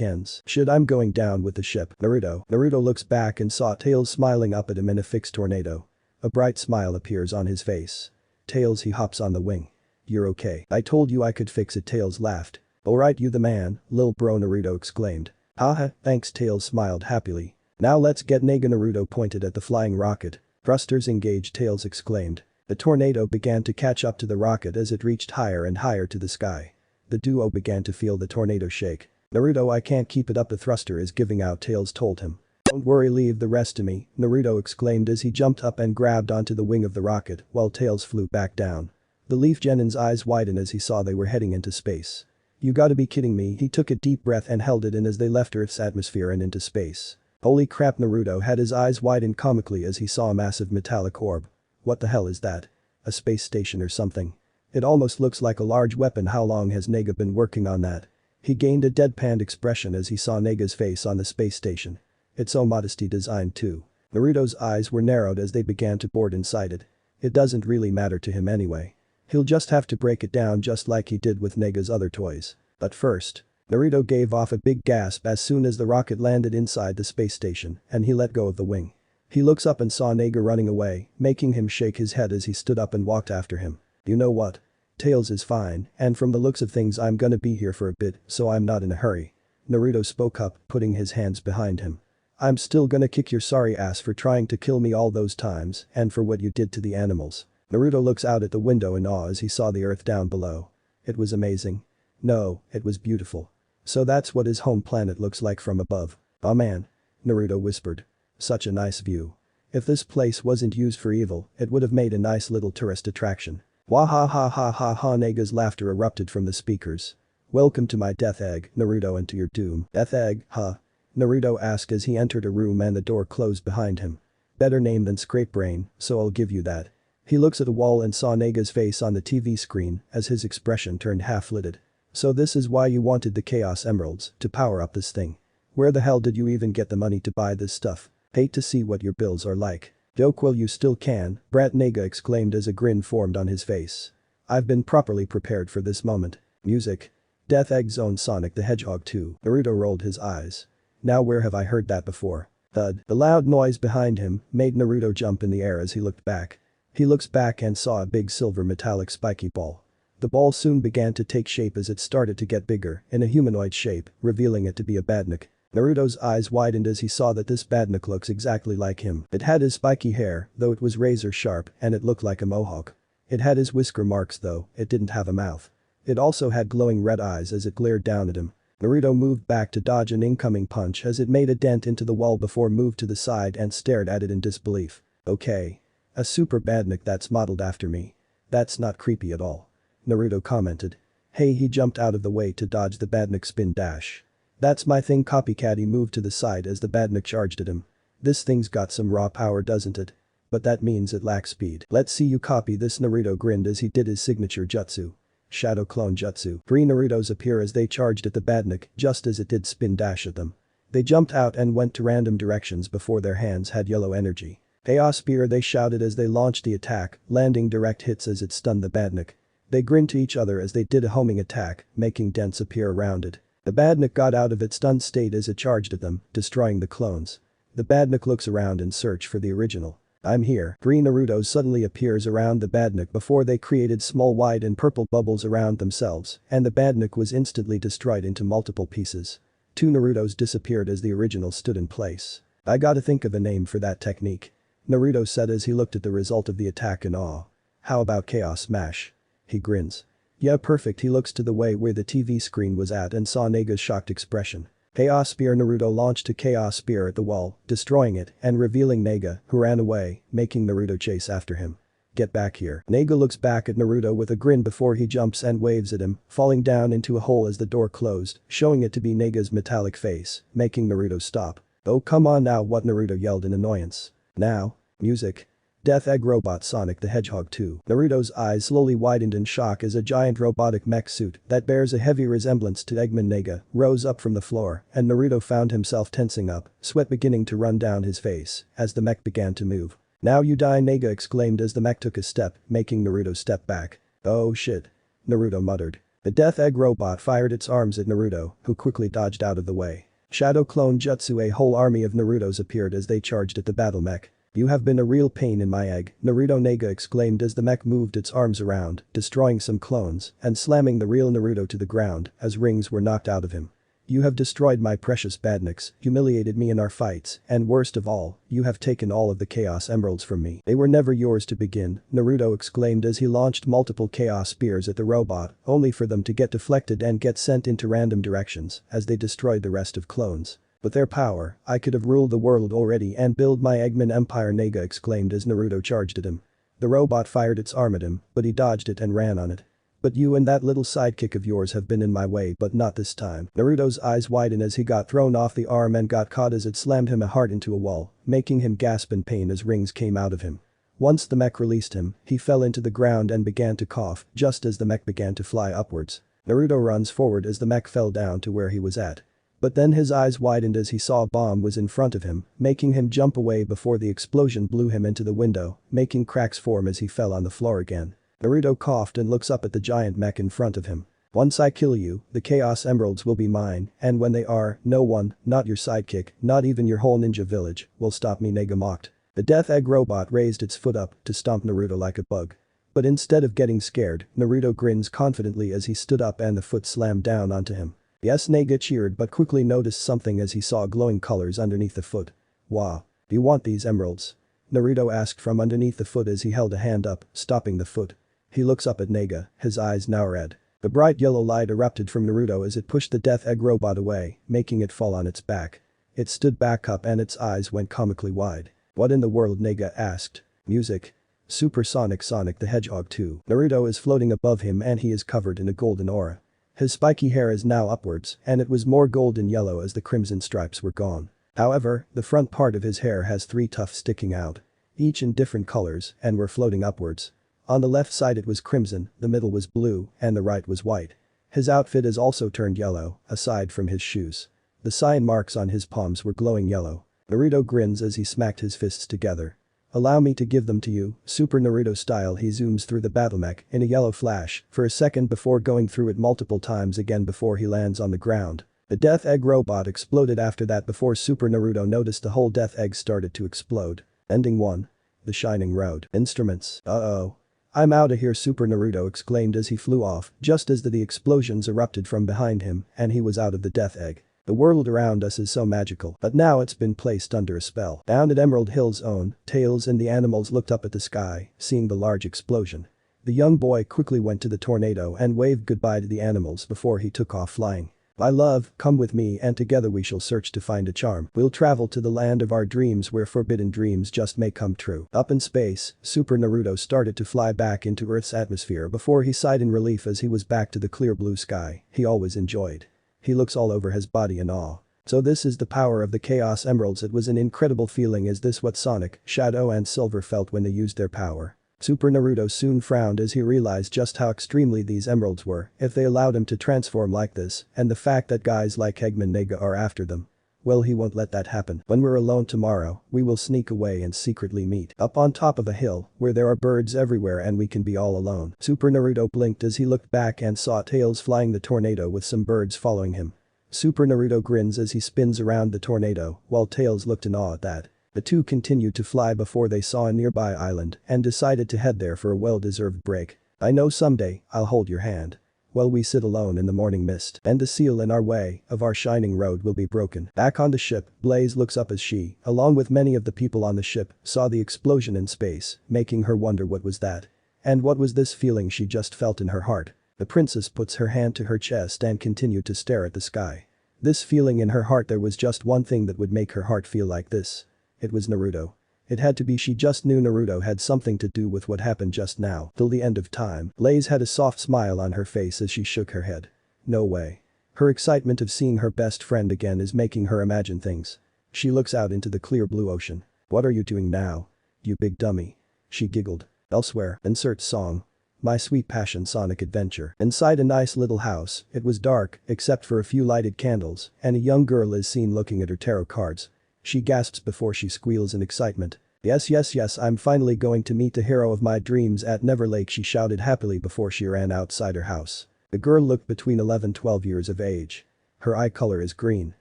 ends. "Shit, I'm going down with the ship." Naruto looks back and saw Tails smiling up at him in a fixed tornado. A bright smile appears on his face. "Tails," he hops on the wing. "You're okay. I told you I could fix it." Tails laughed. "Alright, you the man, lil bro," Naruto exclaimed. "Haha, thanks." Tails smiled happily. "Now let's get Nega." Naruto pointed at the flying rocket. "Thrusters engaged." Tails exclaimed. The tornado began to catch up to the rocket as it reached higher and higher to the sky. The duo began to feel the tornado shake. "Naruto, I can't keep it up, the thruster is giving out," Tails told him. "Don't worry, leave the rest to me," Naruto exclaimed as he jumped up and grabbed onto the wing of the rocket while Tails flew back down. The Leaf Genin's eyes widened as he saw they were heading into space. "You gotta be kidding me." He took a deep breath and held it in as they left Earth's atmosphere and into space. Holy crap, Naruto had his eyes widened comically as he saw a massive metallic orb. What the hell is that? A space station or something? It almost looks like a large weapon. How long has Nega been working on that? He gained a deadpan expression as he saw Nega's face on the space station. It's so modesty designed too. Naruto's eyes were narrowed as they began to board inside it. It doesn't really matter to him anyway. He'll just have to break it down just like he did with Nega's other toys. But first. Naruto gave off a big gasp as soon as the rocket landed inside the space station and he let go of the wing. He looks up and saw Naga running away, making him shake his head as he stood up and walked after him. You know what? Tails is fine, and from the looks of things I'm gonna be here for a bit, so I'm not in a hurry. Naruto spoke up, putting his hands behind him. I'm still gonna kick your sorry ass for trying to kill me all those times and for what you did to the animals. Naruto looks out at the window in awe as he saw the earth down below. It was amazing. No, it was beautiful. So that's what his home planet looks like from above. Oh man. Naruto whispered. Such a nice view. If this place wasn't used for evil, it would have made a nice little tourist attraction. Wahahahahaha. Naga's laughter erupted from the speakers. Welcome to my death egg, Naruto, and to your doom. Death egg, huh? Naruto asked as he entered a room and the door closed behind him. Better name than Scrape Brain, so I'll give you that. He looks at the wall and saw Naga's face on the TV screen as his expression turned half-lidded. So this is why you wanted the Chaos Emeralds, to power up this thing. Where the hell did you even get the money to buy this stuff? Hate to see what your bills are like. Joke, well you still can, Brat, Naga exclaimed as a grin formed on his face. I've been properly prepared for this moment. Music. Death Egg Zone Sonic the Hedgehog 2. Naruto rolled his eyes. Now where have I heard that before? Thud. The loud noise behind him made Naruto jump in the air as he looked back. He looks back and saw a big silver metallic spiky ball. The ball soon began to take shape as it started to get bigger in a humanoid shape, revealing it to be a badnik. Naruto's eyes widened as he saw that this badnik looks exactly like him. It had his spiky hair, though it was razor sharp, and it looked like a mohawk. It had his whisker marks though, it didn't have a mouth. It also had glowing red eyes as it glared down at him. Naruto moved back to dodge an incoming punch as it made a dent into the wall before moved to the side and stared at it in disbelief. Okay. A super badnik that's modeled after me. That's not creepy at all. Naruto commented. Hey, he jumped out of the way to dodge the badnik spin dash. That's my thing, copycat. He moved to the side as the badnik charged at him. This thing's got some raw power, doesn't it? But that means it lacks speed. Let's see you copy this. Naruto grinned as he did his signature jutsu. Shadow Clone Jutsu. 3 Narutos appear as they charged at the badnik just as it did spin dash at them. They jumped out and went to random directions before their hands had yellow energy. Chaos Spear, they shouted as they launched the attack, landing direct hits as it stunned the badnik. They grinned to each other as they did a homing attack, making dents appear around it. The badnik got out of its stunned state as it charged at them, destroying the clones. The badnik looks around in search for the original. I'm here. 3 Narutos suddenly appears around the badnik before they created small white and purple bubbles around themselves, and the badnik was instantly destroyed into multiple pieces. 2 Narutos disappeared as the original stood in place. I gotta think of a name for that technique. Naruto said as he looked at the result of the attack in awe. How about Chaos Smash? He grins. Yeah, perfect. He looks to the way where the TV screen was at and saw Naga's shocked expression. Chaos Spear. Naruto launched a Chaos Spear at the wall, destroying it and revealing Naga, who ran away, making Naruto chase after him. Get back here. Naga looks back at Naruto with a grin before he jumps and waves at him, falling down into a hole as the door closed, showing it to be Naga's metallic face, making Naruto stop. Oh come on now, what? Naruto yelled in annoyance. Now. Music. Death Egg Robot Sonic the Hedgehog 2. Naruto's eyes slowly widened in shock as a giant robotic mech suit that bears a heavy resemblance to Eggman Naga rose up from the floor and Naruto found himself tensing up, sweat beginning to run down his face as the mech began to move. Now you die, Naga exclaimed as the mech took a step, making Naruto step back. Oh shit. Naruto muttered. The Death Egg robot fired its arms at Naruto, who quickly dodged out of the way. Shadow Clone Jutsu. A whole army of Narutos appeared as they charged at the battle mech. You have been a real pain in my egg, Naruto Naga exclaimed as the mech moved its arms around, destroying some clones and slamming the real Naruto to the ground as rings were knocked out of him. You have destroyed my precious badniks, humiliated me in our fights, and worst of all, you have taken all of the Chaos Emeralds from me. They were never yours to begin, Naruto exclaimed as he launched multiple Chaos Spears at the robot, only for them to get deflected and get sent into random directions as they destroyed the rest of clones. With their power, I could have ruled the world already and build my Eggman empire, Naga exclaimed as Naruto charged at him. The robot fired its arm at him, but he dodged it and ran on it. But you and that little sidekick of yours have been in my way, but not this time. Naruto's eyes widened as he got thrown off the arm and got caught as it slammed him hard into a wall, making him gasp in pain as rings came out of him. Once the mech released him, he fell into the ground and began to cough just as the mech began to fly upwards. Naruto runs forward as the mech fell down to where he was at. But then his eyes widened as he saw a bomb was in front of him, making him jump away before the explosion blew him into the window, making cracks form as he fell on the floor again. Naruto coughed and looks up at the giant mech in front of him. Once I kill you, the Chaos Emeralds will be mine, and when they are, no one, not your sidekick, not even your whole ninja village, will stop me, Nega mocked. The Death Egg robot raised its foot up to stomp Naruto like a bug. But instead of getting scared, Naruto grins confidently as he stood up and the foot slammed down onto him. Yes, Nega cheered but quickly noticed something as he saw glowing colors underneath the foot. Wow. Do you want these emeralds? Naruto asked from underneath the foot as he held a hand up, stopping the foot. He looks up at Nega, his eyes now red. The bright yellow light erupted from Naruto as it pushed the Death Egg robot away, making it fall on its back. It stood back up and its eyes went comically wide. What in the world, Nega asked. Music. Supersonic Sonic the Hedgehog 2. Naruto is floating above him and he is covered in a golden aura. His spiky hair is now upwards and it was more golden yellow as the crimson stripes were gone. However, the front part of his hair has 3 tufts sticking out. Each in different colors and were floating upwards. On the left side it was crimson, the middle was blue, and the right was white. His outfit is also turned yellow, aside from his shoes. The sign marks on his palms were glowing yellow. Naruto grins as he smacked his fists together. Allow me to give them to you, Super Naruto style. He zooms through the battle mech in a yellow flash for a second before going through it multiple times again before he lands on the ground. The Death Egg robot exploded after that before Super Naruto noticed the whole Death Egg started to explode. Ending 1. The Shining Road. Instruments. Uh-oh. I'm outta here, Super Naruto exclaimed as he flew off just as the explosions erupted from behind him and he was out of the Death Egg. The world around us is so magical, but now it's been placed under a spell. Down at Emerald Hill's own, Tails and the animals looked up at the sky, seeing the large explosion. The young boy quickly went to the tornado and waved goodbye to the animals before he took off flying. My love, come with me and together we shall search to find a charm. We'll travel to the land of our dreams where forbidden dreams just may come true. Up in space, Super Naruto started to fly back into Earth's atmosphere before he sighed in relief as he was back to the clear blue sky he always enjoyed. He looks all over his body in awe. So this is the power of the Chaos Emeralds. It was an incredible feeling. Is this what Sonic, Shadow and Silver felt when they used their power? Super Naruto soon frowned as he realized just how extremely these emeralds were if they allowed him to transform like this and the fact that guys like Eggman Nega are after them. Well, he won't let that happen. When we're alone tomorrow, we will sneak away and secretly meet up on top of a hill where there are birds everywhere and we can be all alone. Super Naruto blinked as he looked back and saw Tails flying the tornado with some birds following him. Super Naruto grins as he spins around the tornado while Tails looked in awe at that. The two continued to fly before they saw a nearby island and decided to head there for a well-deserved break. I know someday I'll hold your hand. While we sit alone in the morning mist and the seal in our way of our shining road will be broken. Back on the ship, Blaze looks up as she, along with many of the people on the ship, saw the explosion in space, making her wonder what was that. And what was this feeling she just felt in her heart? The princess puts her hand to her chest and continued to stare at the sky. This feeling in her heart, there was just one thing that would make her heart feel like this. It was Naruto. It had to be. She just knew Naruto had something to do with what happened just now till the end of time. Blaze had a soft smile on her face as she shook her head. No way. Her excitement of seeing her best friend again is making her imagine things. She looks out into the clear blue ocean. What are you doing now? You big dummy. She giggled. Elsewhere, insert song. My Sweet Passion Sonic Adventure. Inside a nice little house, it was dark except for a few lighted candles and a young girl is seen looking at her tarot cards. She gasps before she squeals in excitement. Yes, yes, yes, I'm finally going to meet the hero of my dreams at Never Lake, she shouted happily before she ran outside her house. The girl looked between 11-12 years of age. Her eye color is green.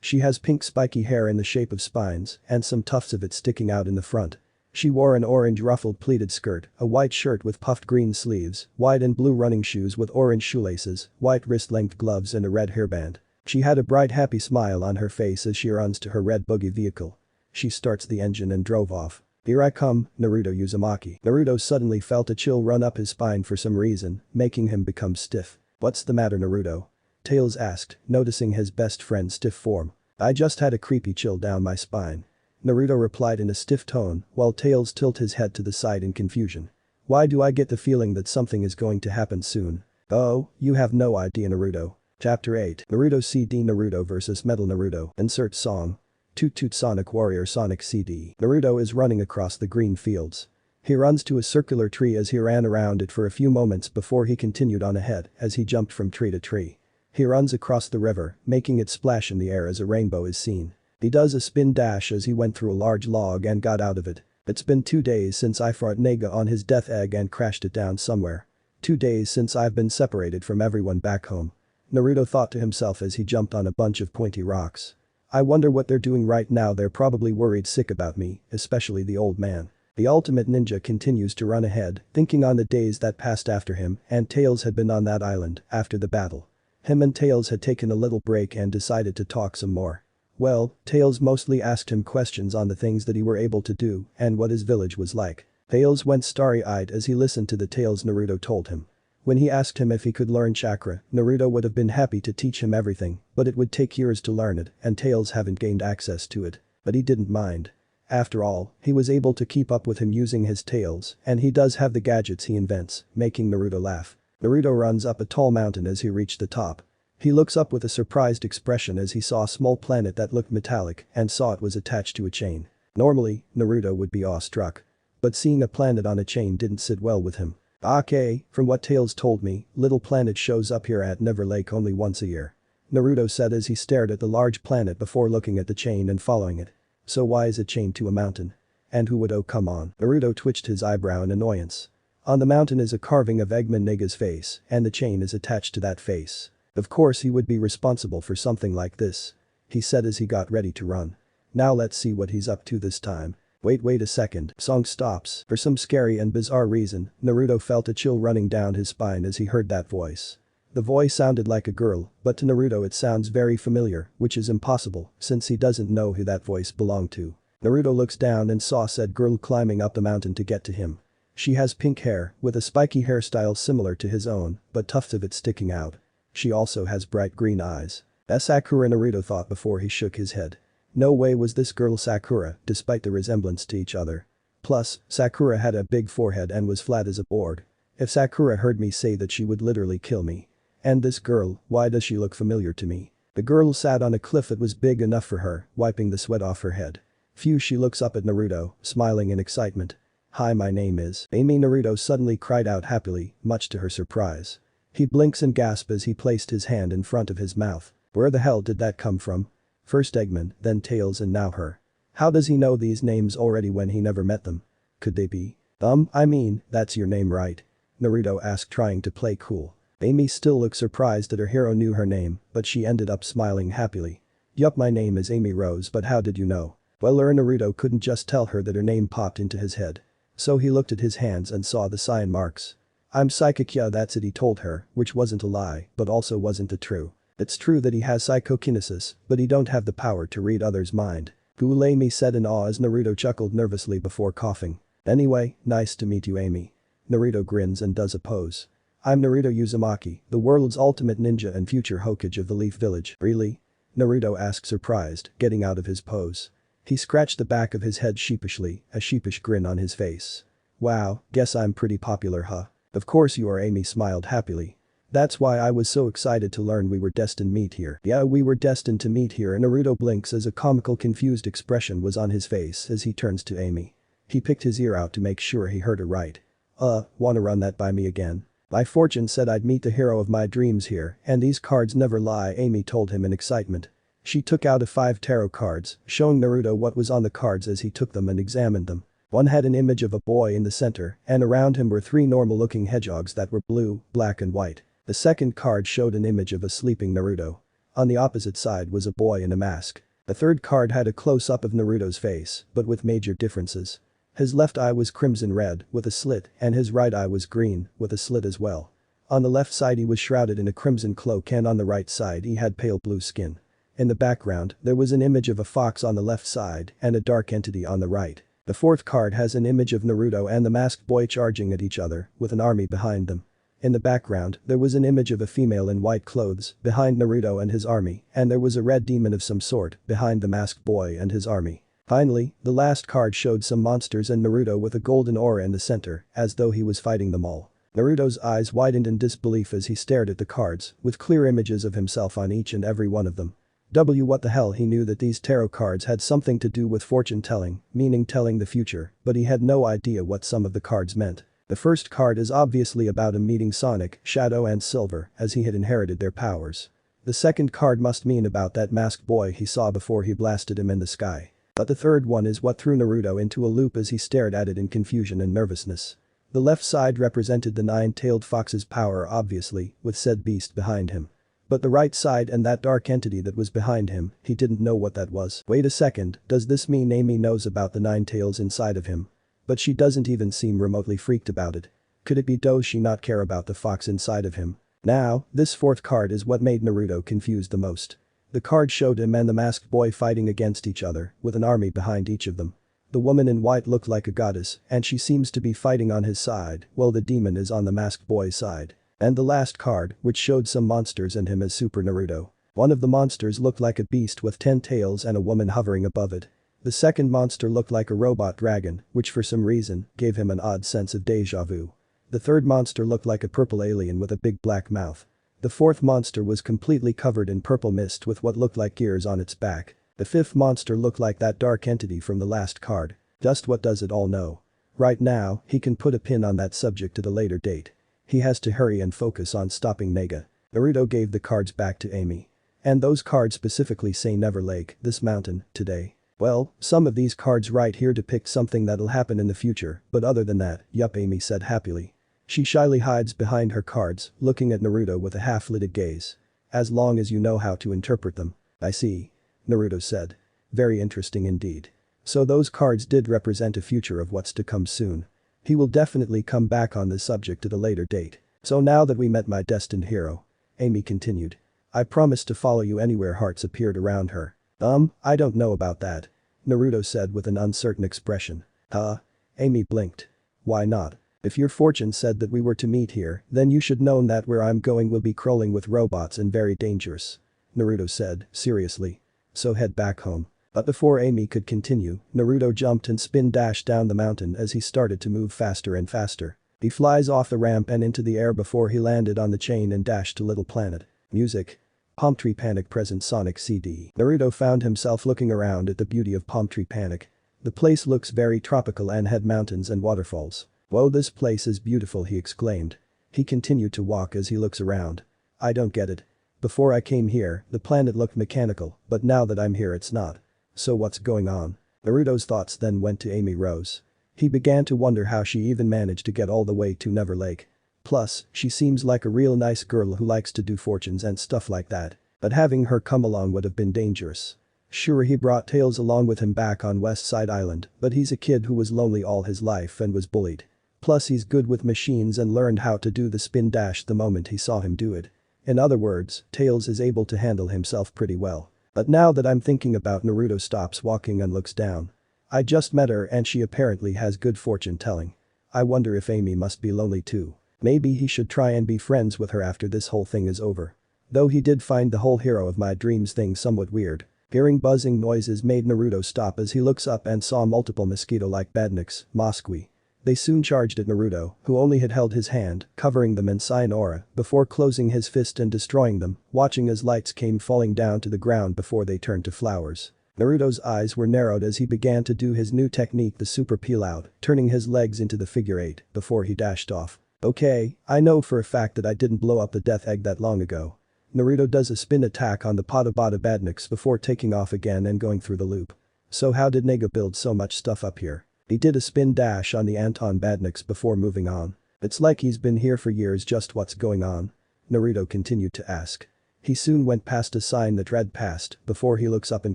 She has pink spiky hair in the shape of spines and some tufts of it sticking out in the front. She wore an orange ruffled pleated skirt, a white shirt with puffed green sleeves, white and blue running shoes with orange shoelaces, white wrist-length gloves and a red hairband. She had a bright happy smile on her face as she runs to her red buggy vehicle. She starts the engine and drove off. Here I come, Naruto Uzumaki. Naruto suddenly felt a chill run up his spine for some reason, making him become stiff. What's the matter, Naruto? Tails asked, noticing his best friend's stiff form. I just had a creepy chill down my spine. Naruto replied in a stiff tone while Tails tilted his head to the side in confusion. Why do I get the feeling that something is going to happen soon? Oh, you have no idea, Naruto. Chapter 8. Naruto CD. Naruto vs Metal Naruto. Insert song. Toot Toot Sonic Warrior Sonic CD. Naruto is running across the green fields. He runs to a circular tree as he ran around it for a few moments before he continued on ahead as he jumped from tree to tree. He runs across the river, making it splash in the air as a rainbow is seen. He does a spin dash as he went through a large log and got out of it. It's been 2 days since I fought Nega on his Death Egg and crashed it down somewhere. 2 days since I've been separated from everyone back home. Naruto thought to himself as he jumped on a bunch of pointy rocks. I wonder what they're doing right now, they're probably worried sick about me, especially the old man. The ultimate ninja continues to run ahead, thinking on the days that passed after him and Tails had been on that island after the battle. Him and Tails had taken a little break and decided to talk some more. Well, Tails mostly asked him questions on the things that he were able to do and what his village was like. Tails went starry-eyed as he listened to the tales Naruto told him. When he asked him if he could learn chakra, Naruto would have been happy to teach him everything, but it would take years to learn it and Tails haven't gained access to it. But he didn't mind. After all, he was able to keep up with him using his tails and he does have the gadgets he invents, making Naruto laugh. Naruto runs up a tall mountain as he reached the top. He looks up with a surprised expression as he saw a small planet that looked metallic and saw it was attached to a chain. Normally, Naruto would be awestruck. But seeing a planet on a chain didn't sit well with him. Okay, from what Tails told me, little planet shows up here at Never Lake only once a year. Naruto said as he stared at the large planet before looking at the chain and following it. So why is it chained to a mountain? And who would, oh come on? Naruto twitched his eyebrow in annoyance. On the mountain is a carving of Eggman Nega's face and the chain is attached to that face. Of course he would be responsible for something like this. He said as he got ready to run. Now let's see what he's up to this time. Wait a second, song stops. For some scary and bizarre reason, Naruto felt a chill running down his spine as he heard that voice. The voice sounded like a girl, but to Naruto it sounds very familiar, which is impossible since he doesn't know who that voice belonged to. Naruto looks down and saw said girl climbing up the mountain to get to him. She has pink hair, with a spiky hairstyle similar to his own, but tufts of it sticking out. She also has bright green eyes. That's Sakura, Naruto thought before he shook his head. No way was this girl Sakura, despite the resemblance to each other. Plus, Sakura had a big forehead and was flat as a board. If Sakura heard me say that she would literally kill me. And this girl, why does she look familiar to me? The girl sat on a cliff that was big enough for her, wiping the sweat off her head. Phew, she looks up at Naruto, smiling in excitement. Hi, my name is Amy, Naruto suddenly cried out happily, much to her surprise. He blinks and gasps as he placed his hand in front of his mouth. Where the hell did that come from? First Eggman, then Tails and now her. How does he know these names already when he never met them? Could they be? I mean, that's your name right? Naruto asked trying to play cool. Amy still looked surprised that her hero knew her name, but she ended up smiling happily. Yup, my name is Amy Rose, but how did you know? Well, Naruto couldn't just tell her that her name popped into his head. So he looked at his hands and saw the sign marks. I'm psychic, yeah, that's it, he told her, which wasn't a lie, but also wasn't the true. It's true that he has psychokinesis, but he don't have the power to read others' mind. Cool, Amy said in awe as Naruto chuckled nervously before coughing. Anyway, nice to meet you, Amy. Naruto grins and does a pose. I'm Naruto Uzumaki, the world's ultimate ninja and future Hokage of the Leaf Village. Really? Naruto asked surprised, getting out of his pose. He scratched the back of his head sheepishly, a sheepish grin on his face. Wow, guess I'm pretty popular, huh? Of course you are, Amy smiled happily. That's why I was so excited to learn we were destined to meet here. Yeah, we were destined to meet here, and Naruto blinks as a comical confused expression was on his face as he turns to Amy. He picked his ear out to make sure he heard her right. Wanna run that by me again? My fortune said I'd meet the hero of my dreams here, and these cards never lie, Amy told him in excitement. She took out 5 tarot cards, showing Naruto what was on the cards as he took them and examined them. One had an image of a boy in the center, and around him were 3 normal-looking hedgehogs that were blue, black and white. The second card showed an image of a sleeping Naruto. On the opposite side was a boy in a mask. The third card had a close-up of Naruto's face, but with major differences. His left eye was crimson red, with a slit, and his right eye was green, with a slit as well. On the left side he was shrouded in a crimson cloak and on the right side he had pale blue skin. In the background, there was an image of a fox on the left side and a dark entity on the right. The fourth card has an image of Naruto and the masked boy charging at each other, with an army behind them. In the background, there was an image of a female in white clothes, behind Naruto and his army, and there was a red demon of some sort, behind the masked boy and his army. Finally, the last card showed some monsters and Naruto with a golden aura in the center, as though he was fighting them all. Naruto's eyes widened in disbelief as he stared at the cards, with clear images of himself on each and every one of them. What the hell, he knew that these tarot cards had something to do with fortune telling, meaning telling the future, but he had no idea what some of the cards meant. The first card is obviously about him meeting Sonic, Shadow and Silver, as he had inherited their powers. The second card must mean about that masked boy he saw before he blasted him in the sky. But the third one is what threw Naruto into a loop as he stared at it in confusion and nervousness. The left side represented the nine-tailed fox's power obviously, with said beast behind him. But the right side and that dark entity that was behind him, he didn't know what that was. Wait a second, does this mean Amy knows about the nine tails inside of him? But she doesn't even seem remotely freaked about it. Could it be does she not care about the fox inside of him? Now, this fourth card is what made Naruto confused the most. The card showed him and the masked boy fighting against each other, with an army behind each of them. The woman in white looked like a goddess, and she seems to be fighting on his side, while the demon is on the masked boy's side. And the last card, which showed some monsters and him as Super Naruto. One of the monsters looked like a beast with 10 tails and a woman hovering above it. The second monster looked like a robot dragon, which for some reason, gave him an odd sense of deja vu. The third monster looked like a purple alien with a big black mouth. The fourth monster was completely covered in purple mist with what looked like gears on its back. The fifth monster looked like that dark entity from the last card. Just what does it all know? Right now, he can put a pin on that subject at a later date. He has to hurry and focus on stopping Nega. Naruto gave the cards back to Amy. And those cards specifically say Never Lake, this mountain, today. Well, some of these cards right here depict something that'll happen in the future, but other than that, yup, Amy said happily. She shyly hides behind her cards, looking at Naruto with a half-lidded gaze. As long as you know how to interpret them. I see. Naruto said. Very interesting indeed. So those cards did represent a future of what's to come soon. He will definitely come back on this subject at a later date. So now that we met my destined hero. Amy continued. I promised to follow you anywhere hearts appeared around her. I don't know about that. Naruto said with an uncertain expression. Huh? Amy blinked. Why not? If your fortune said that we were to meet here, then you should know that where I'm going will be crawling with robots and very dangerous. Naruto said, seriously. So head back home. But before Amy could continue, Naruto jumped and spin-dashed down the mountain as he started to move faster and faster. He flies off the ramp and into the air before he landed on the chain and dashed to Little Planet. Music. Palm Tree Panic present Sonic CD. Naruto found himself looking around at the beauty of Palm Tree Panic. The place looks very tropical and had mountains and waterfalls. Whoa, this place is beautiful, he exclaimed. He continued to walk as he looks around. I don't get it. Before I came here, the planet looked mechanical, but now that I'm here it's not. So what's going on? Naruto's thoughts then went to Amy Rose. He began to wonder how she even managed to get all the way to Never Lake. Plus, she seems like a real nice girl who likes to do fortunes and stuff like that. But having her come along would have been dangerous. Sure, he brought Tails along with him back on West Side Island, but he's a kid who was lonely all his life and was bullied. Plus he's good with machines and learned how to do the spin dash the moment he saw him do it. In other words, Tails is able to handle himself pretty well. But now that I'm thinking about Naruto stops walking and looks down. I just met her and she apparently has good fortune telling. I wonder if Amy must be lonely too. Maybe he should try and be friends with her after this whole thing is over. Though he did find the whole hero of my dreams thing somewhat weird. Hearing buzzing noises made Naruto stop as he looks up and saw multiple mosquito-like badniks, Moskwi. They soon charged at Naruto, who only had held his hand, covering them in cyan aura, before closing his fist and destroying them, watching as lights came falling down to the ground before they turned to flowers. Naruto's eyes were narrowed as he began to do his new technique, the super peel out, turning his legs into the figure 8, before he dashed off. Okay, I know for a fact that I didn't blow up the death egg that long ago. Naruto does a spin attack on the Pada badniks before taking off again and going through the loop. So how did Nega build so much stuff up here? He did a spin dash on the Anton badniks before moving on. It's like he's been here for years, just what's going on? Naruto continued to ask. He soon went past a sign that read past before he looks up in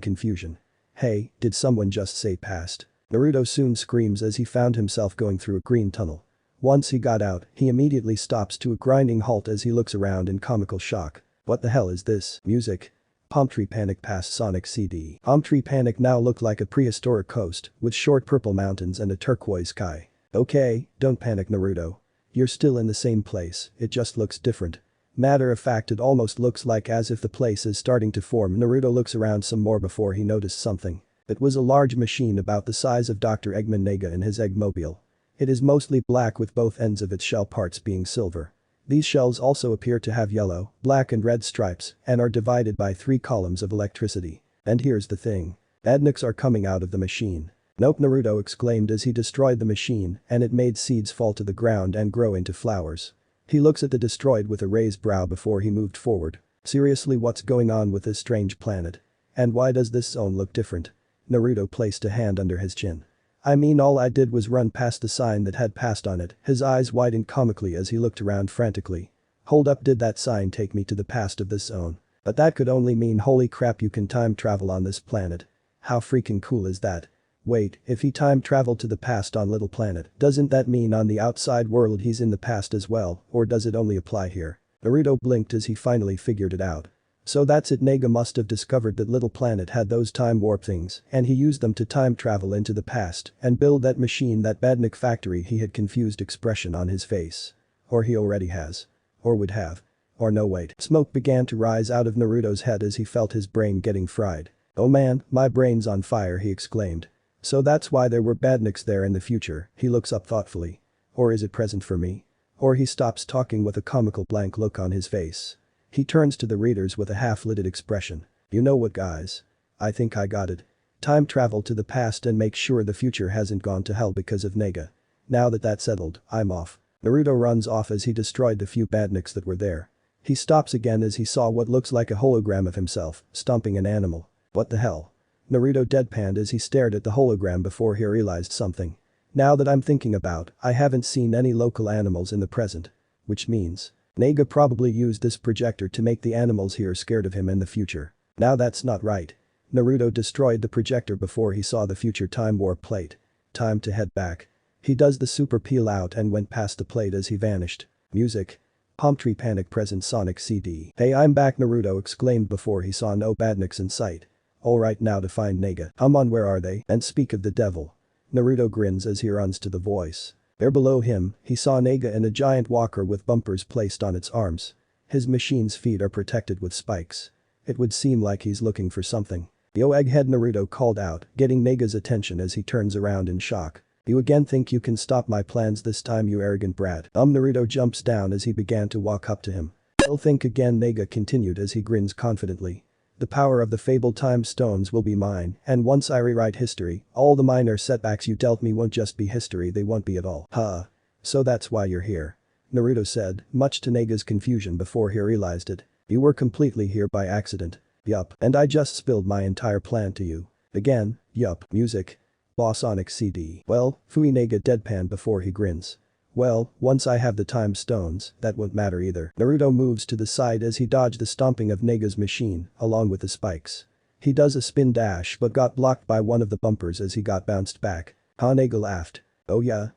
confusion. Hey, did someone just say past? Naruto soon screams as he found himself going through a green tunnel. Once he got out, he immediately stops to a grinding halt as he looks around in comical shock. What the hell is this? Music. Palm Tree Panic past Sonic CD. Palm Tree Panic now looked like a prehistoric coast with short purple mountains and a turquoise sky. Okay, don't panic Naruto. You're still in the same place, it just looks different. Matter of fact, it almost looks like as if the place is starting to form. Naruto looks around some more before he noticed something. It was a large machine about the size of Dr. Eggman Nega in his Eggmobile. It is mostly black with both ends of its shell parts being silver. These shells also appear to have yellow, black and red stripes and are divided by 3 columns of electricity. And here's the thing. Badniks are coming out of the machine. Nope, Naruto exclaimed as he destroyed the machine and it made seeds fall to the ground and grow into flowers. He looks at the destroyed with a raised brow before he moved forward. Seriously, what's going on with this strange planet? And why does this zone look different? Naruto placed a hand under his chin. I mean all I did was run past the sign that had passed on it. His eyes widened comically as he looked around frantically. Hold up, did that sign take me to the past of this zone? But that could only mean holy crap, you can time travel on this planet. How freaking cool is that? Wait, if he time traveled to the past on Little Planet, doesn't that mean on the outside world he's in the past as well, or does it only apply here? Naruto blinked as he finally figured it out. So that's it, Nega must have discovered that Little Planet had those time warp things, and he used them to time travel into the past and build that machine, that Badnik factory. He had confused expression on his face. Or he already has. Or would have. Or no, wait. Smoke began to rise out of Naruto's head as he felt his brain getting fried. Oh man, my brain's on fire, he exclaimed. So that's why there were Badniks there in the future. He looks up thoughtfully. Or is it present for me? Or he stops talking with a comical blank look on his face. He turns to the readers with a half-lidded expression. You know what, guys? I think I got it. Time travel to the past and make sure the future hasn't gone to hell because of Nega. Now that that's settled, I'm off. Naruto runs off as he destroyed the few Badniks that were there. He stops again as he saw what looks like a hologram of himself, stomping an animal. What the hell? Naruto deadpanned as he stared at the hologram before he realized something. Now that I'm thinking about, I haven't seen any local animals in the present. Which means, Nega probably used this projector to make the animals here scared of him in the future. Now that's not right. Naruto destroyed the projector before he saw the future time warp plate. Time to head back. He does the super peel out and went past the plate as he vanished. Music. Palm Tree Panic present Sonic CD. Hey, I'm back, Naruto exclaimed before he saw no Badniks in sight. Alright, now to find Nega. Come on, where are they? And speak of the devil. Naruto grins as he runs to the voice. There below him, he saw Nega in a giant walker with bumpers placed on its arms. His machine's feet are protected with spikes. It would seem like he's looking for something. Yo, egghead, Naruto called out, getting Nega's attention as he turns around in shock. You again think you can stop my plans this time, you arrogant brat? Naruto jumps down as he began to walk up to him. You'll think again, Nega continued as he grins confidently. The power of the fabled time stones will be mine, and once I rewrite history, all the minor setbacks you dealt me won't just be history, they won't be at all. Huh. So that's why you're here. Naruto said, much to Nega's confusion before he realized it. You were completely here by accident. Yup. And I just spilled my entire plan to you. Again, yup. Music. Boss Sonic CD. Well, Fui, Nega deadpan before he grins. Well, once I have the time stones, that won't matter either. Naruto moves to the side as he dodged the stomping of Nega's machine, along with the spikes. He does a spin dash but got blocked by one of the bumpers as he got bounced back. Nega laughed. Oh yeah?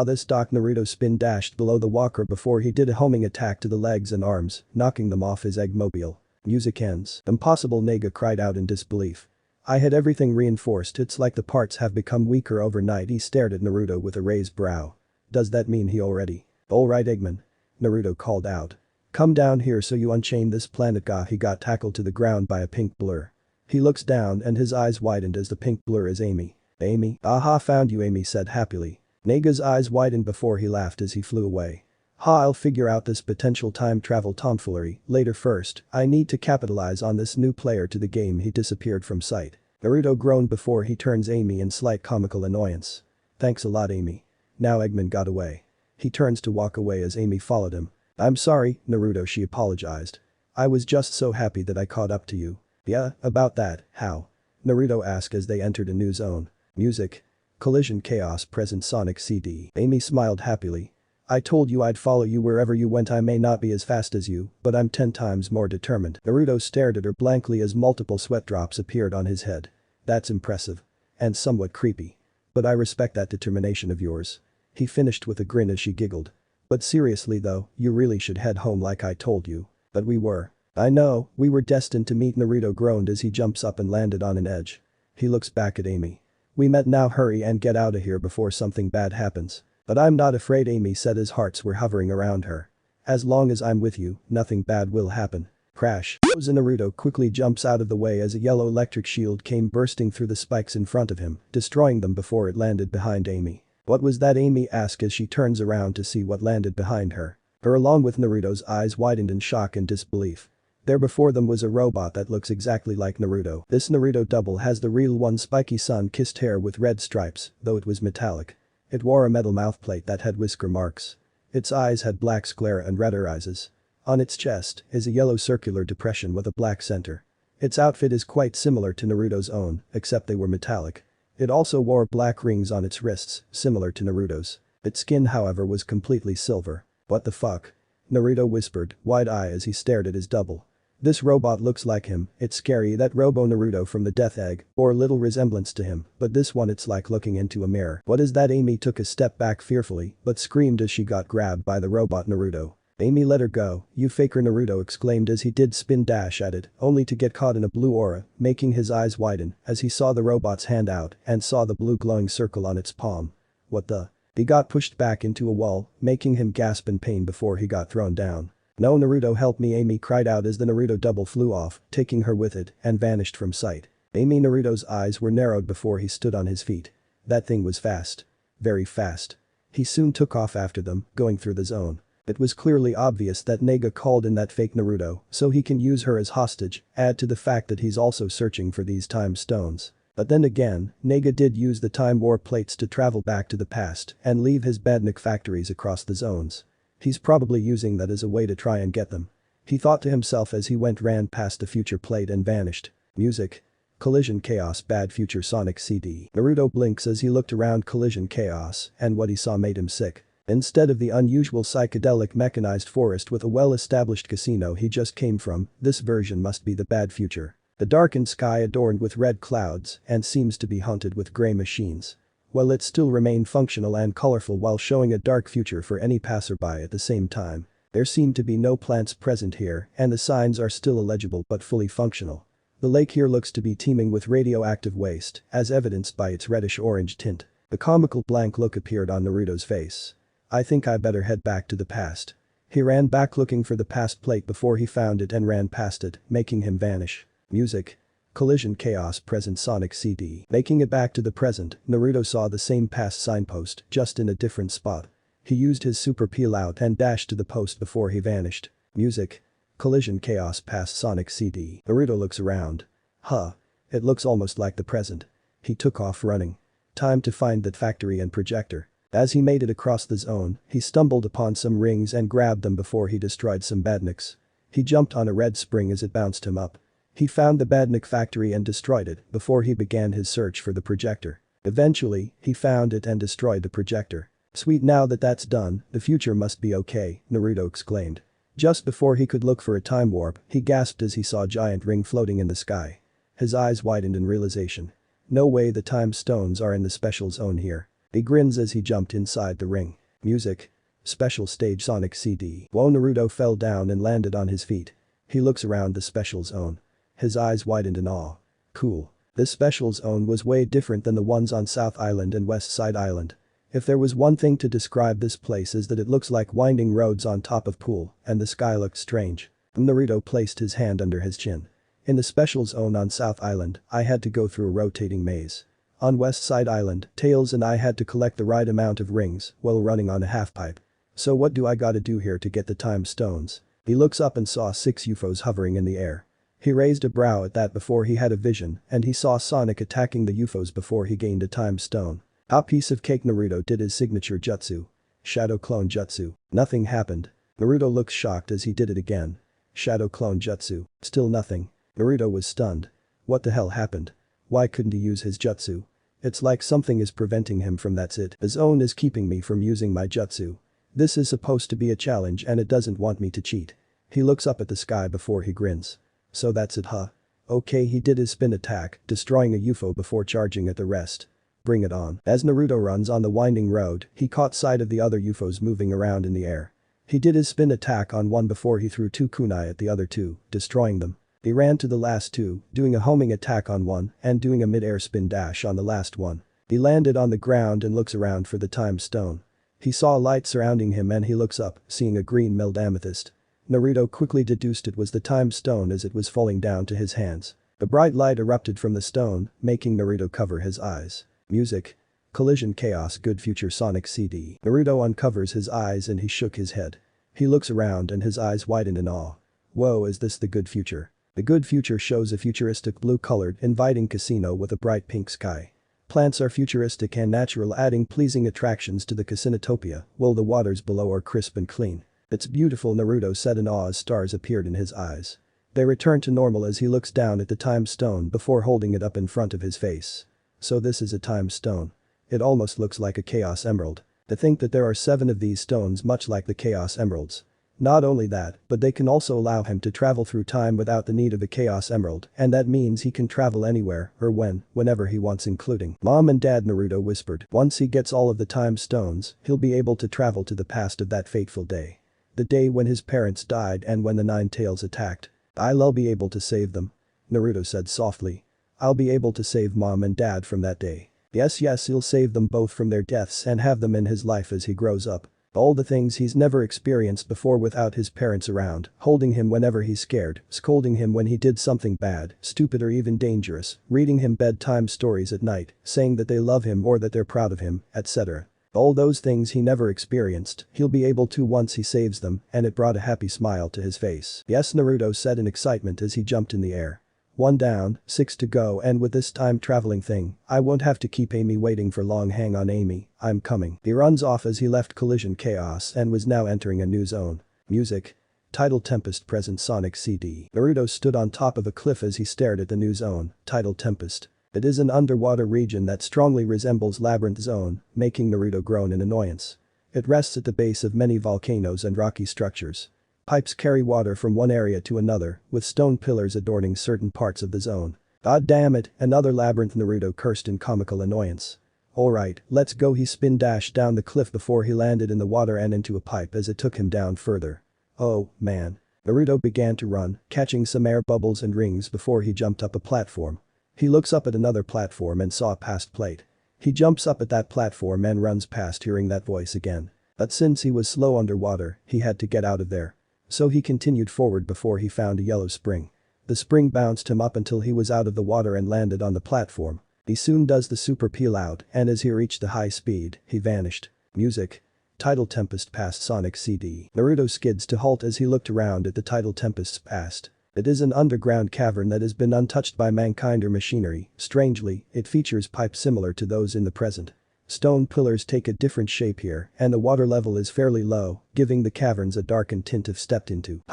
This doc. Naruto spin dashed below the walker before he did a homing attack to the legs and arms, knocking them off his eggmobile. Music ends. Impossible, Nega cried out in disbelief. I had everything reinforced, it's like the parts have become weaker overnight. He stared at Naruto with a raised brow. Does that mean he already? Alright, Eggman. Naruto called out. Come down here so you unchain this planet. He got tackled to the ground by a pink blur. He looks down and his eyes widened as the pink blur is Amy. Amy? Aha, found you, Amy said happily. Nega's eyes widened before he laughed as he flew away. I'll figure out this potential time travel tomfoolery later. First, I need to capitalize on this new player to the game. He disappeared from sight. Naruto groaned before he turns Amy in slight comical annoyance. Thanks a lot, Amy. Now Eggman got away. He turns to walk away as Amy followed him. I'm sorry, Naruto, she apologized. I was just so happy that I caught up to you. Yeah, about that, how? Naruto asked as they entered a new zone. Music. Collision Chaos present Sonic CD. Amy smiled happily. I told you I'd follow you wherever you went. I may not be as fast as you, but I'm 10 times more determined. Naruto stared at her blankly as multiple sweat drops appeared on his head. That's impressive. And somewhat creepy. But I respect that determination of yours. He finished with a grin as she giggled. But seriously though, you really should head home like I told you. But we were. I know, we were destined to meet. Naruto groaned as he jumps up and landed on an edge. He looks back at Amy. We met, now hurry and get out of here before something bad happens. But I'm not afraid, Amy said as hearts were hovering around her. As long as I'm with you, nothing bad will happen. Crash. Naruto quickly jumps out of the way as a yellow electric shield came bursting through the spikes in front of him, destroying them before it landed behind Amy. What was that? Amy asked as she turns around to see what landed behind her. Her along with Naruto's eyes widened in shock and disbelief. There before them was a robot that looks exactly like Naruto. This Naruto double has the real one, spiky sun-kissed hair with red stripes, though it was metallic. It wore a metal mouthplate that had whisker marks. Its eyes had black sclera and red irises. On its chest is a yellow circular depression with a black center. Its outfit is quite similar to Naruto's own, except they were metallic. It also wore black rings on its wrists, similar to Naruto's. Its skin however was completely silver. What the fuck? Naruto whispered, wide-eyed as he stared at his double. This robot looks like him, it's scary that Robo Naruto from the Death Egg bore little resemblance to him, but this one it's like looking into a mirror. What is that? Amy took a step back fearfully, but screamed as she got grabbed by the robot Naruto. Amy let her go, you faker, Naruto exclaimed as he did spin dash at it, only to get caught in a blue aura, making his eyes widen as he saw the robot's hand out and saw the blue glowing circle on its palm. What the? He got pushed back into a wall, making him gasp in pain before he got thrown down. No, Naruto, help me, Amy cried out as the Naruto double flew off, taking her with it, and vanished from sight. Naruto's eyes were narrowed before he stood on his feet. That thing was fast. Very fast. He soon took off after them, going through the zone. It was clearly obvious that Nega called in that fake Naruto so he can use her as hostage, add to the fact that he's also searching for these time stones. But then again, Nega did use the time warp plates to travel back to the past and leave his badnik factories across the zones. He's probably using that as a way to try and get them. He thought to himself as he ran past the future plate and vanished. Music. Collision Chaos Bad Future Sonic CD. Naruto blinks as he looked around Collision Chaos and what he saw made him sick. Instead of the unusual psychedelic mechanized forest with a well-established casino he just came from, this version must be the bad future. The darkened sky adorned with red clouds and seems to be haunted with grey machines. Well, it still remained functional and colorful while showing a dark future for any passerby at the same time. There seem to be no plants present here and the signs are still illegible but fully functional. The lake here looks to be teeming with radioactive waste, as evidenced by its reddish-orange tint. The comical blank look appeared on Naruto's face. I think I better head back to the past. He ran back looking for the past plate before he found it and ran past it, making him vanish. Music. Collision Chaos Present Sonic CD. Making it back to the present, Naruto saw the same past signpost, just in a different spot. He used his super peel out and dashed to the post before he vanished. Music. Collision Chaos Past Sonic CD. Naruto looks around. Huh. It looks almost like the present. He took off running. Time to find that factory and projector. As he made it across the zone, he stumbled upon some rings and grabbed them before he destroyed some badniks. He jumped on a red spring as it bounced him up. He found the badnik factory and destroyed it before he began his search for the projector. Eventually, he found it and destroyed the projector. Sweet, now that that's done, the future must be okay, Naruto exclaimed. Just before he could look for a time warp, he gasped as he saw a giant ring floating in the sky. His eyes widened in realization. No way, the time stones are in the special zone here. He grins as he jumped inside the ring. Music. Special Stage Sonic CD. Whoa, Naruto fell down and landed on his feet. He looks around the special zone. His eyes widened in awe. Cool. This special zone was way different than the ones on South Island and West Side Island. If there was one thing to describe this place is that it looks like winding roads on top of pool and the sky looked strange. Naruto placed his hand under his chin. In the special zone on South Island, I had to go through a rotating maze. On West Side Island, Tails and I had to collect the right amount of rings while running on a half-pipe. So what do I gotta do here to get the time stones? He looks up and saw 6 UFOs hovering in the air. He raised a brow at that before he had a vision and he saw Sonic attacking the UFOs before he gained a time stone. A piece of cake. Naruto did his signature jutsu. Shadow Clone Jutsu. Nothing happened. Naruto looks shocked as he did it again. Shadow Clone Jutsu. Still nothing. Naruto was stunned. What the hell happened? Why couldn't he use his jutsu? It's like something is preventing him from. That's it. The zone is keeping me from using my jutsu. This is supposed to be a challenge and it doesn't want me to cheat. He looks up at the sky before he grins. So that's it, huh? Okay, he did his spin attack, destroying a UFO before charging at the rest. Bring it on. As Naruto runs on the winding road, he caught sight of the other UFOs moving around in the air. He did his spin attack on one before he threw 2 kunai at the other 2, destroying them. He ran to the last 2, doing a homing attack on one and doing a mid-air spin dash on the last one. He landed on the ground and looks around for the time stone. He saw a light surrounding him and he looks up, seeing a green milled amethyst. Naruto quickly deduced it was the time stone as it was falling down to his hands. A bright light erupted from the stone, making Naruto cover his eyes. Music. Collision Chaos Good Future Sonic CD. Naruto uncovers his eyes and he shook his head. He looks around and his eyes widened in awe. Whoa, is this the good future? The good future shows a futuristic blue-colored, inviting casino with a bright pink sky. Plants are futuristic and natural, adding pleasing attractions to the casinotopia, while the waters below are crisp and clean. It's beautiful, Naruto said in awe as stars appeared in his eyes. They return to normal as he looks down at the time stone before holding it up in front of his face. So this is a time stone. It almost looks like a chaos emerald. To think that there are 7 of these stones much like the chaos emeralds. Not only that, but they can also allow him to travel through time without the need of a chaos emerald, and that means he can travel anywhere or whenever he wants, including Mom and Dad. Naruto whispered. Once he gets all of the time stones, he'll be able to travel to the past of that fateful day. The day when his parents died and when the 9 tails attacked. I'll be able to save them. Naruto said softly. I'll be able to save Mom and Dad from that day. Yes, he'll save them both from their deaths and have them in his life as he grows up. All the things he's never experienced before without his parents around, holding him whenever he's scared, scolding him when he did something bad, stupid or even dangerous, reading him bedtime stories at night, saying that they love him or that they're proud of him, etc. All those things he never experienced, he'll be able to once he saves them, and it brought a happy smile to his face. Yes, Naruto said in excitement as he jumped in the air. 1 down, 6 to go, and with this time traveling thing, I won't have to keep Amy waiting for long. Hang on Amy, I'm coming. He runs off as he left Collision Chaos and was now entering a new zone. Music. Title Tempest present Sonic CD. Naruto stood on top of a cliff as he stared at the new zone, titled Tempest. It is an underwater region that strongly resembles Labyrinth Zone, making Naruto groan in annoyance. It rests at the base of many volcanoes and rocky structures. Pipes carry water from one area to another, with stone pillars adorning certain parts of the zone. God damn it, another labyrinth. Naruto cursed in comical annoyance. Alright, let's go. He spin dashed down the cliff before he landed in the water and into a pipe as it took him down further. Oh, man. Naruto began to run, catching some air bubbles and rings before he jumped up a platform. He looks up at another platform and saw a past plate. He jumps up at that platform and runs past, hearing that voice again. But since he was slow underwater, he had to get out of there. So he continued forward before he found a yellow spring. The spring bounced him up until he was out of the water and landed on the platform. He soon does the super peel out, and as he reached the high speed, he vanished. Music. Tidal Tempest past Sonic CD. Naruto skids to halt as he looked around at the Tidal Tempest's past. It is an underground cavern that has been untouched by mankind or machinery. Strangely, it features pipes similar to those in the present. Stone pillars take a different shape here, and the water level is fairly low, giving the caverns a darkened tint if stepped into.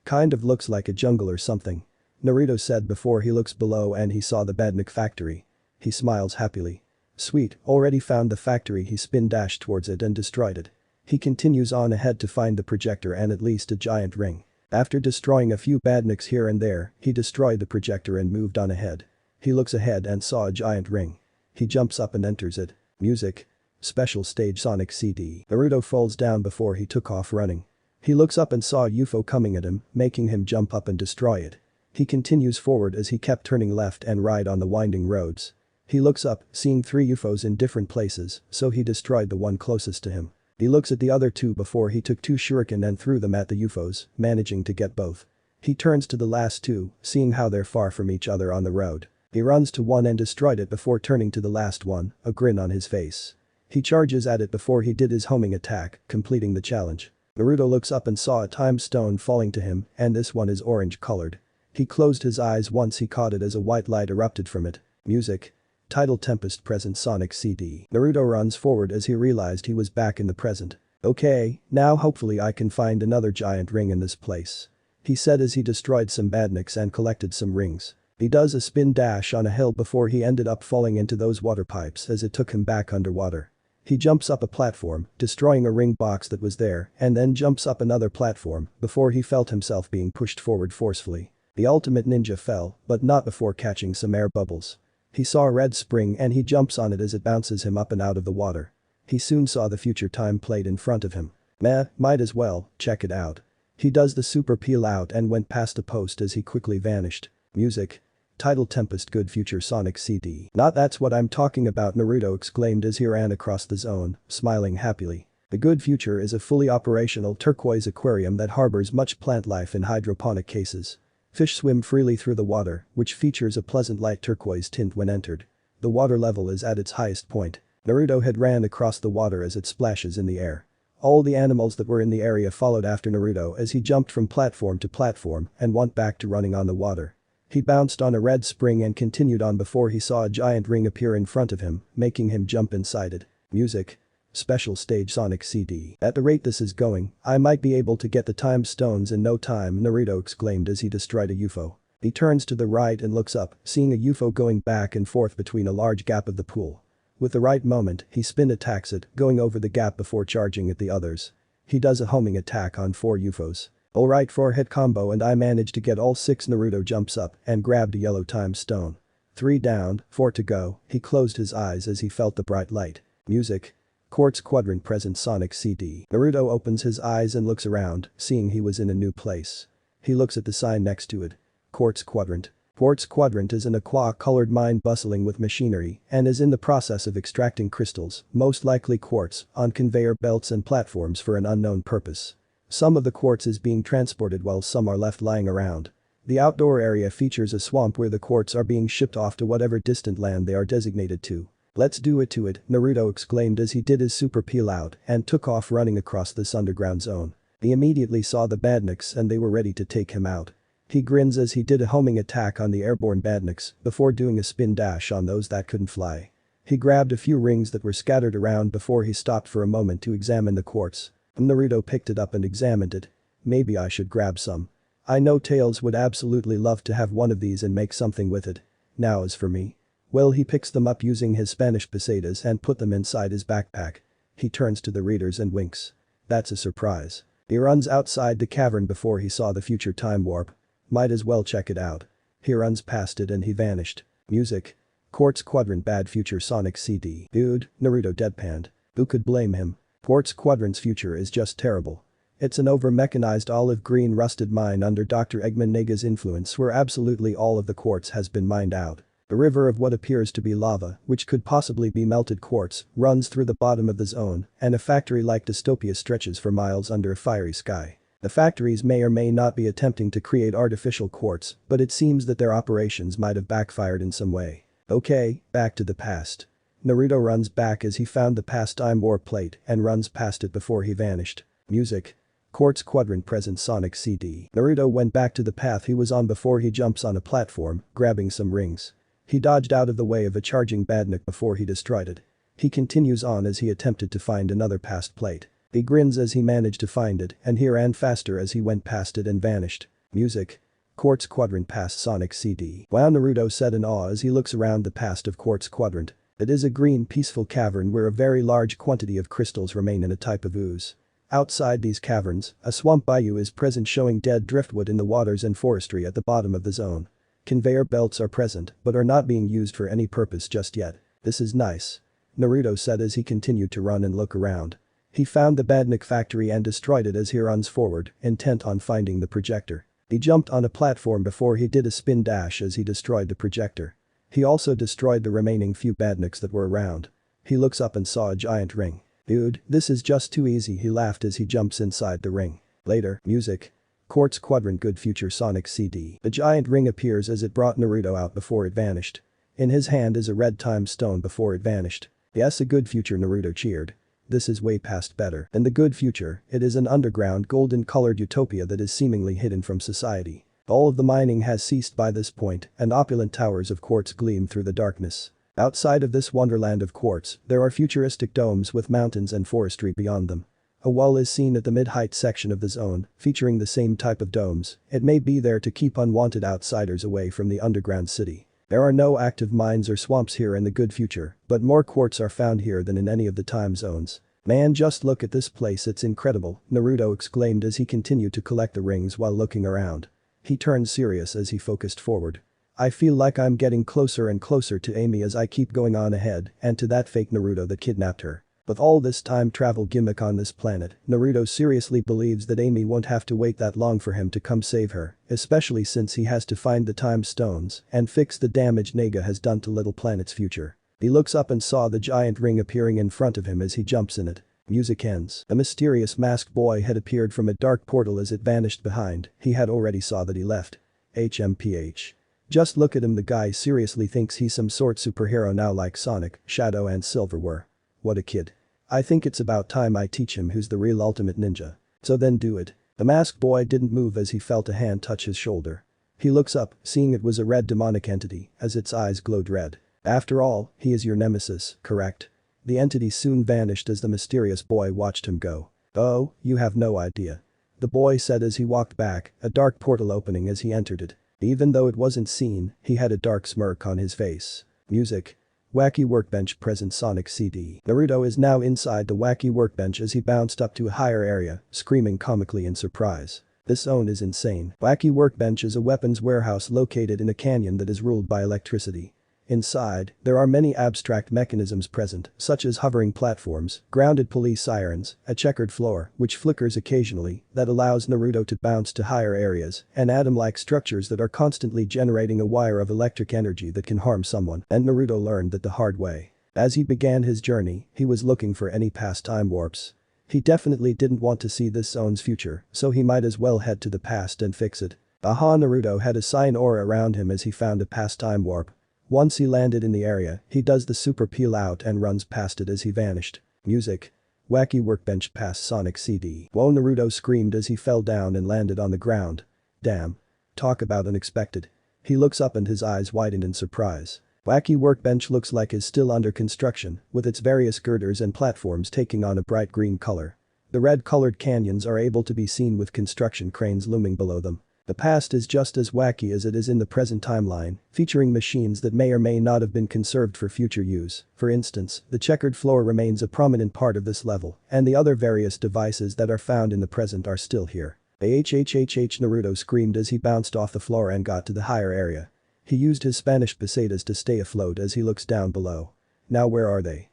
Kind of looks like a jungle or something. Naruto said before he looks below and he saw the Badnik factory. He smiles happily. Sweet, already found the factory. He spin dashed towards it and destroyed it. He continues on ahead to find the projector and at least a giant ring. After destroying a few Badniks here and there, he destroyed the projector and moved on ahead. He looks ahead and saw a giant ring. He jumps up and enters it. Music. Special stage Sonic CD. Naruto falls down before he took off running. He looks up and saw a UFO coming at him, making him jump up and destroy it. He continues forward as he kept turning left and right on the winding roads. He looks up, seeing 3 UFOs in different places, so he destroyed the one closest to him. He looks at the other 2 before he took 2 shuriken and threw them at the UFOs, managing to get both. He turns to the last 2, seeing how they're far from each other on the road. He runs to one and destroyed it before turning to the last one, a grin on his face. He charges at it before he did his homing attack, completing the challenge. Naruto looks up and saw a time stone falling to him, and this one is orange colored. He closed his eyes once he caught it as a white light erupted from it. Music. Tidal Tempest present Sonic CD. Naruto runs forward as he realized he was back in the present. Okay, now hopefully I can find another giant ring in this place. He said as he destroyed some Badniks and collected some rings. He does a spin dash on a hill before he ended up falling into those water pipes as it took him back underwater. He jumps up a platform, destroying a ring box that was there, and then jumps up another platform before he felt himself being pushed forward forcefully. The ultimate ninja fell, but not before catching some air bubbles. He saw a red spring and he jumps on it as it bounces him up and out of the water. He soon saw the future time plate in front of him. Might as well, check it out. He does the super peel out and went past a post as he quickly vanished. Music. Tidal Tempest good future Sonic CD. Not that's what I'm talking about, Naruto exclaimed as he ran across the zone, smiling happily. The good future is a fully operational turquoise aquarium that harbors much plant life in hydroponic cases. Fish swim freely through the water, which features a pleasant light turquoise tint when entered. The water level is at its highest point. Naruto had ran across the water as it splashes in the air. All the animals that were in the area followed after Naruto as he jumped from platform to platform and went back to running on the water. He bounced on a red spring and continued on before he saw a giant ring appear in front of him, making him jump inside it. Music. Special stage Sonic CD. At the rate this is going, I might be able to get the time stones in no time, Naruto exclaimed as he destroyed a UFO. He turns to the right and looks up, seeing a UFO going back and forth between a large gap of the pool. With the right moment, he spin attacks it, going over the gap before charging at the others. He does a homing attack on 4 UFOs. Alright, 4-hit combo and I managed to get all 6. Naruto jumps up and grabbed a yellow time stone. 3 down, 4 to go, he closed his eyes as he felt the bright light. Music. Quartz Quadrant present Sonic CD. Naruto opens his eyes and looks around, seeing he was in a new place. He looks at the sign next to it. Quartz Quadrant. Quartz Quadrant is an aqua-colored mine bustling with machinery and is in the process of extracting crystals, most likely quartz, on conveyor belts and platforms for an unknown purpose. Some of the quartz is being transported while some are left lying around. The outdoor area features a swamp where the quartz are being shipped off to whatever distant land they are designated to. Let's do it to it, Naruto exclaimed as he did his super peel out and took off running across this underground zone. He immediately saw the badniks and they were ready to take him out. He grins as he did a homing attack on the airborne badniks before doing a spin dash on those that couldn't fly. He grabbed a few rings that were scattered around before he stopped for a moment to examine the quartz. Naruto picked it up and examined it. Maybe I should grab some. I know Tails would absolutely love to have one of these and make something with it. Now as for me. Well, he picks them up using his Spanish pesetas and put them inside his backpack. He turns to the readers and winks. That's a surprise. He runs outside the cavern before he saw the future time warp. Might as well check it out. He runs past it and he vanished. Music. Quartz Quadrant bad future Sonic CD. Dude, Naruto deadpanned. Who could blame him? Quartz Quadrant's future is just terrible. It's an over-mechanized olive-green rusted mine under Dr. Eggman Nega's influence where absolutely all of the quartz has been mined out. A river of what appears to be lava, which could possibly be melted quartz, runs through the bottom of the zone, and a factory-like dystopia stretches for miles under a fiery sky. The factories may or may not be attempting to create artificial quartz, but it seems that their operations might have backfired in some way. Okay, back to the past. Naruto runs back as he found the past time warp plate and runs past it before he vanished. Music. Quartz Quadrant present Sonic CD. Naruto went back to the path he was on before he jumps on a platform, grabbing some rings. He dodged out of the way of a charging badnik before he destroyed it. He continues on as he attempted to find another past plate. He grins as he managed to find it and he ran faster as he went past it and vanished. Music. Quartz Quadrant past Sonic CD. Wow, Naruto said in awe as he looks around the past of Quartz Quadrant. It is a green peaceful cavern where a very large quantity of crystals remain in a type of ooze. Outside these caverns, a swamp bayou is present showing dead driftwood in the waters and forestry at the bottom of the zone. Conveyor belts are present but are not being used for any purpose just yet. This is nice. Naruto said as he continued to run and look around. He found the badnik factory and destroyed it as he runs forward, intent on finding the projector. He jumped on a platform before he did a spin dash as he destroyed the projector. He also destroyed the remaining few badniks that were around. He looks up and saw a giant ring. Dude, this is just too easy, he laughed as he jumps inside the ring. Later, music. Quartz Quadrant good future Sonic CD. The giant ring appears as it brought Naruto out before it vanished. In his hand is a red time stone before it vanished. Yes, a good future, Naruto cheered. This is way past better than the good future. It is an underground golden colored utopia that is seemingly hidden from society. All of the mining has ceased by this point and opulent towers of quartz gleam through the darkness. Outside of this wonderland of quartz, there are futuristic domes with mountains and forestry beyond them. A wall is seen at the mid-height section of the zone, featuring the same type of domes. It may be there to keep unwanted outsiders away from the underground city. There are no active mines or swamps here in the good future, but more quartz are found here than in any of the time zones. Man, just look at this place, it's incredible, Naruto exclaimed as he continued to collect the rings while looking around. He turned serious as he focused forward. I feel like I'm getting closer and closer to Amy as I keep going on ahead and to that fake Naruto that kidnapped her. With all this time travel gimmick on this planet, Naruto seriously believes that Amy won't have to wait that long for him to come save her, especially since he has to find the time stones and fix the damage Nega has done to Little Planet's future. He looks up and saw the giant ring appearing in front of him as he jumps in it. Music ends. A mysterious masked boy had appeared from a dark portal as it vanished behind. He had already saw that he left. HMPH. Just look at him, the guy seriously thinks he's some sort superhero now like Sonic, Shadow and Silver were. What a kid. I think it's about time I teach him who's the real ultimate ninja. So then do it. The masked boy didn't move as he felt a hand touch his shoulder. He looks up, seeing it was a red demonic entity, as its eyes glowed red. After all, he is your nemesis, correct? The entity soon vanished as the mysterious boy watched him go. Oh, you have no idea. The boy said as he walked back, a dark portal opening as he entered it. Even though it wasn't seen, he had a dark smirk on his face. Music. Wacky Workbench present Sonic CD. Naruto is now inside the wacky workbench as he bounced up to a higher area, screaming comically in surprise. This zone is insane. Wacky Workbench is a weapons warehouse located in a canyon that is ruled by electricity. Inside, there are many abstract mechanisms present, such as hovering platforms, grounded police sirens, a checkered floor, which flickers occasionally, that allows Naruto to bounce to higher areas, and atom-like structures that are constantly generating a wire of electric energy that can harm someone, and Naruto learned that the hard way. As he began his journey, he was looking for any past time warps. He definitely didn't want to see this zone's future, so he might as well head to the past and fix it. Aha, Naruto had a cyan aura around him as he found a past time warp. Once he landed in the area, he does the super peel out and runs past it as he vanished. Music. Wacky Workbench past Sonic CD. Whoa, Naruto screamed as he fell down and landed on the ground. Damn. Talk about unexpected. He looks up and his eyes widened in surprise. Wacky Workbench looks like is still under construction, with its various girders and platforms taking on a bright green color. The red-colored canyons are able to be seen with construction cranes looming below them. The past is just as wacky as it is in the present timeline, featuring machines that may or may not have been conserved for future use. For instance, the checkered floor remains a prominent part of this level, and the other various devices that are found in the present are still here. Naruto screamed as he bounced off the floor and got to the higher area. He used his Spanish pesetas to stay afloat as he looks down below. Now where are they?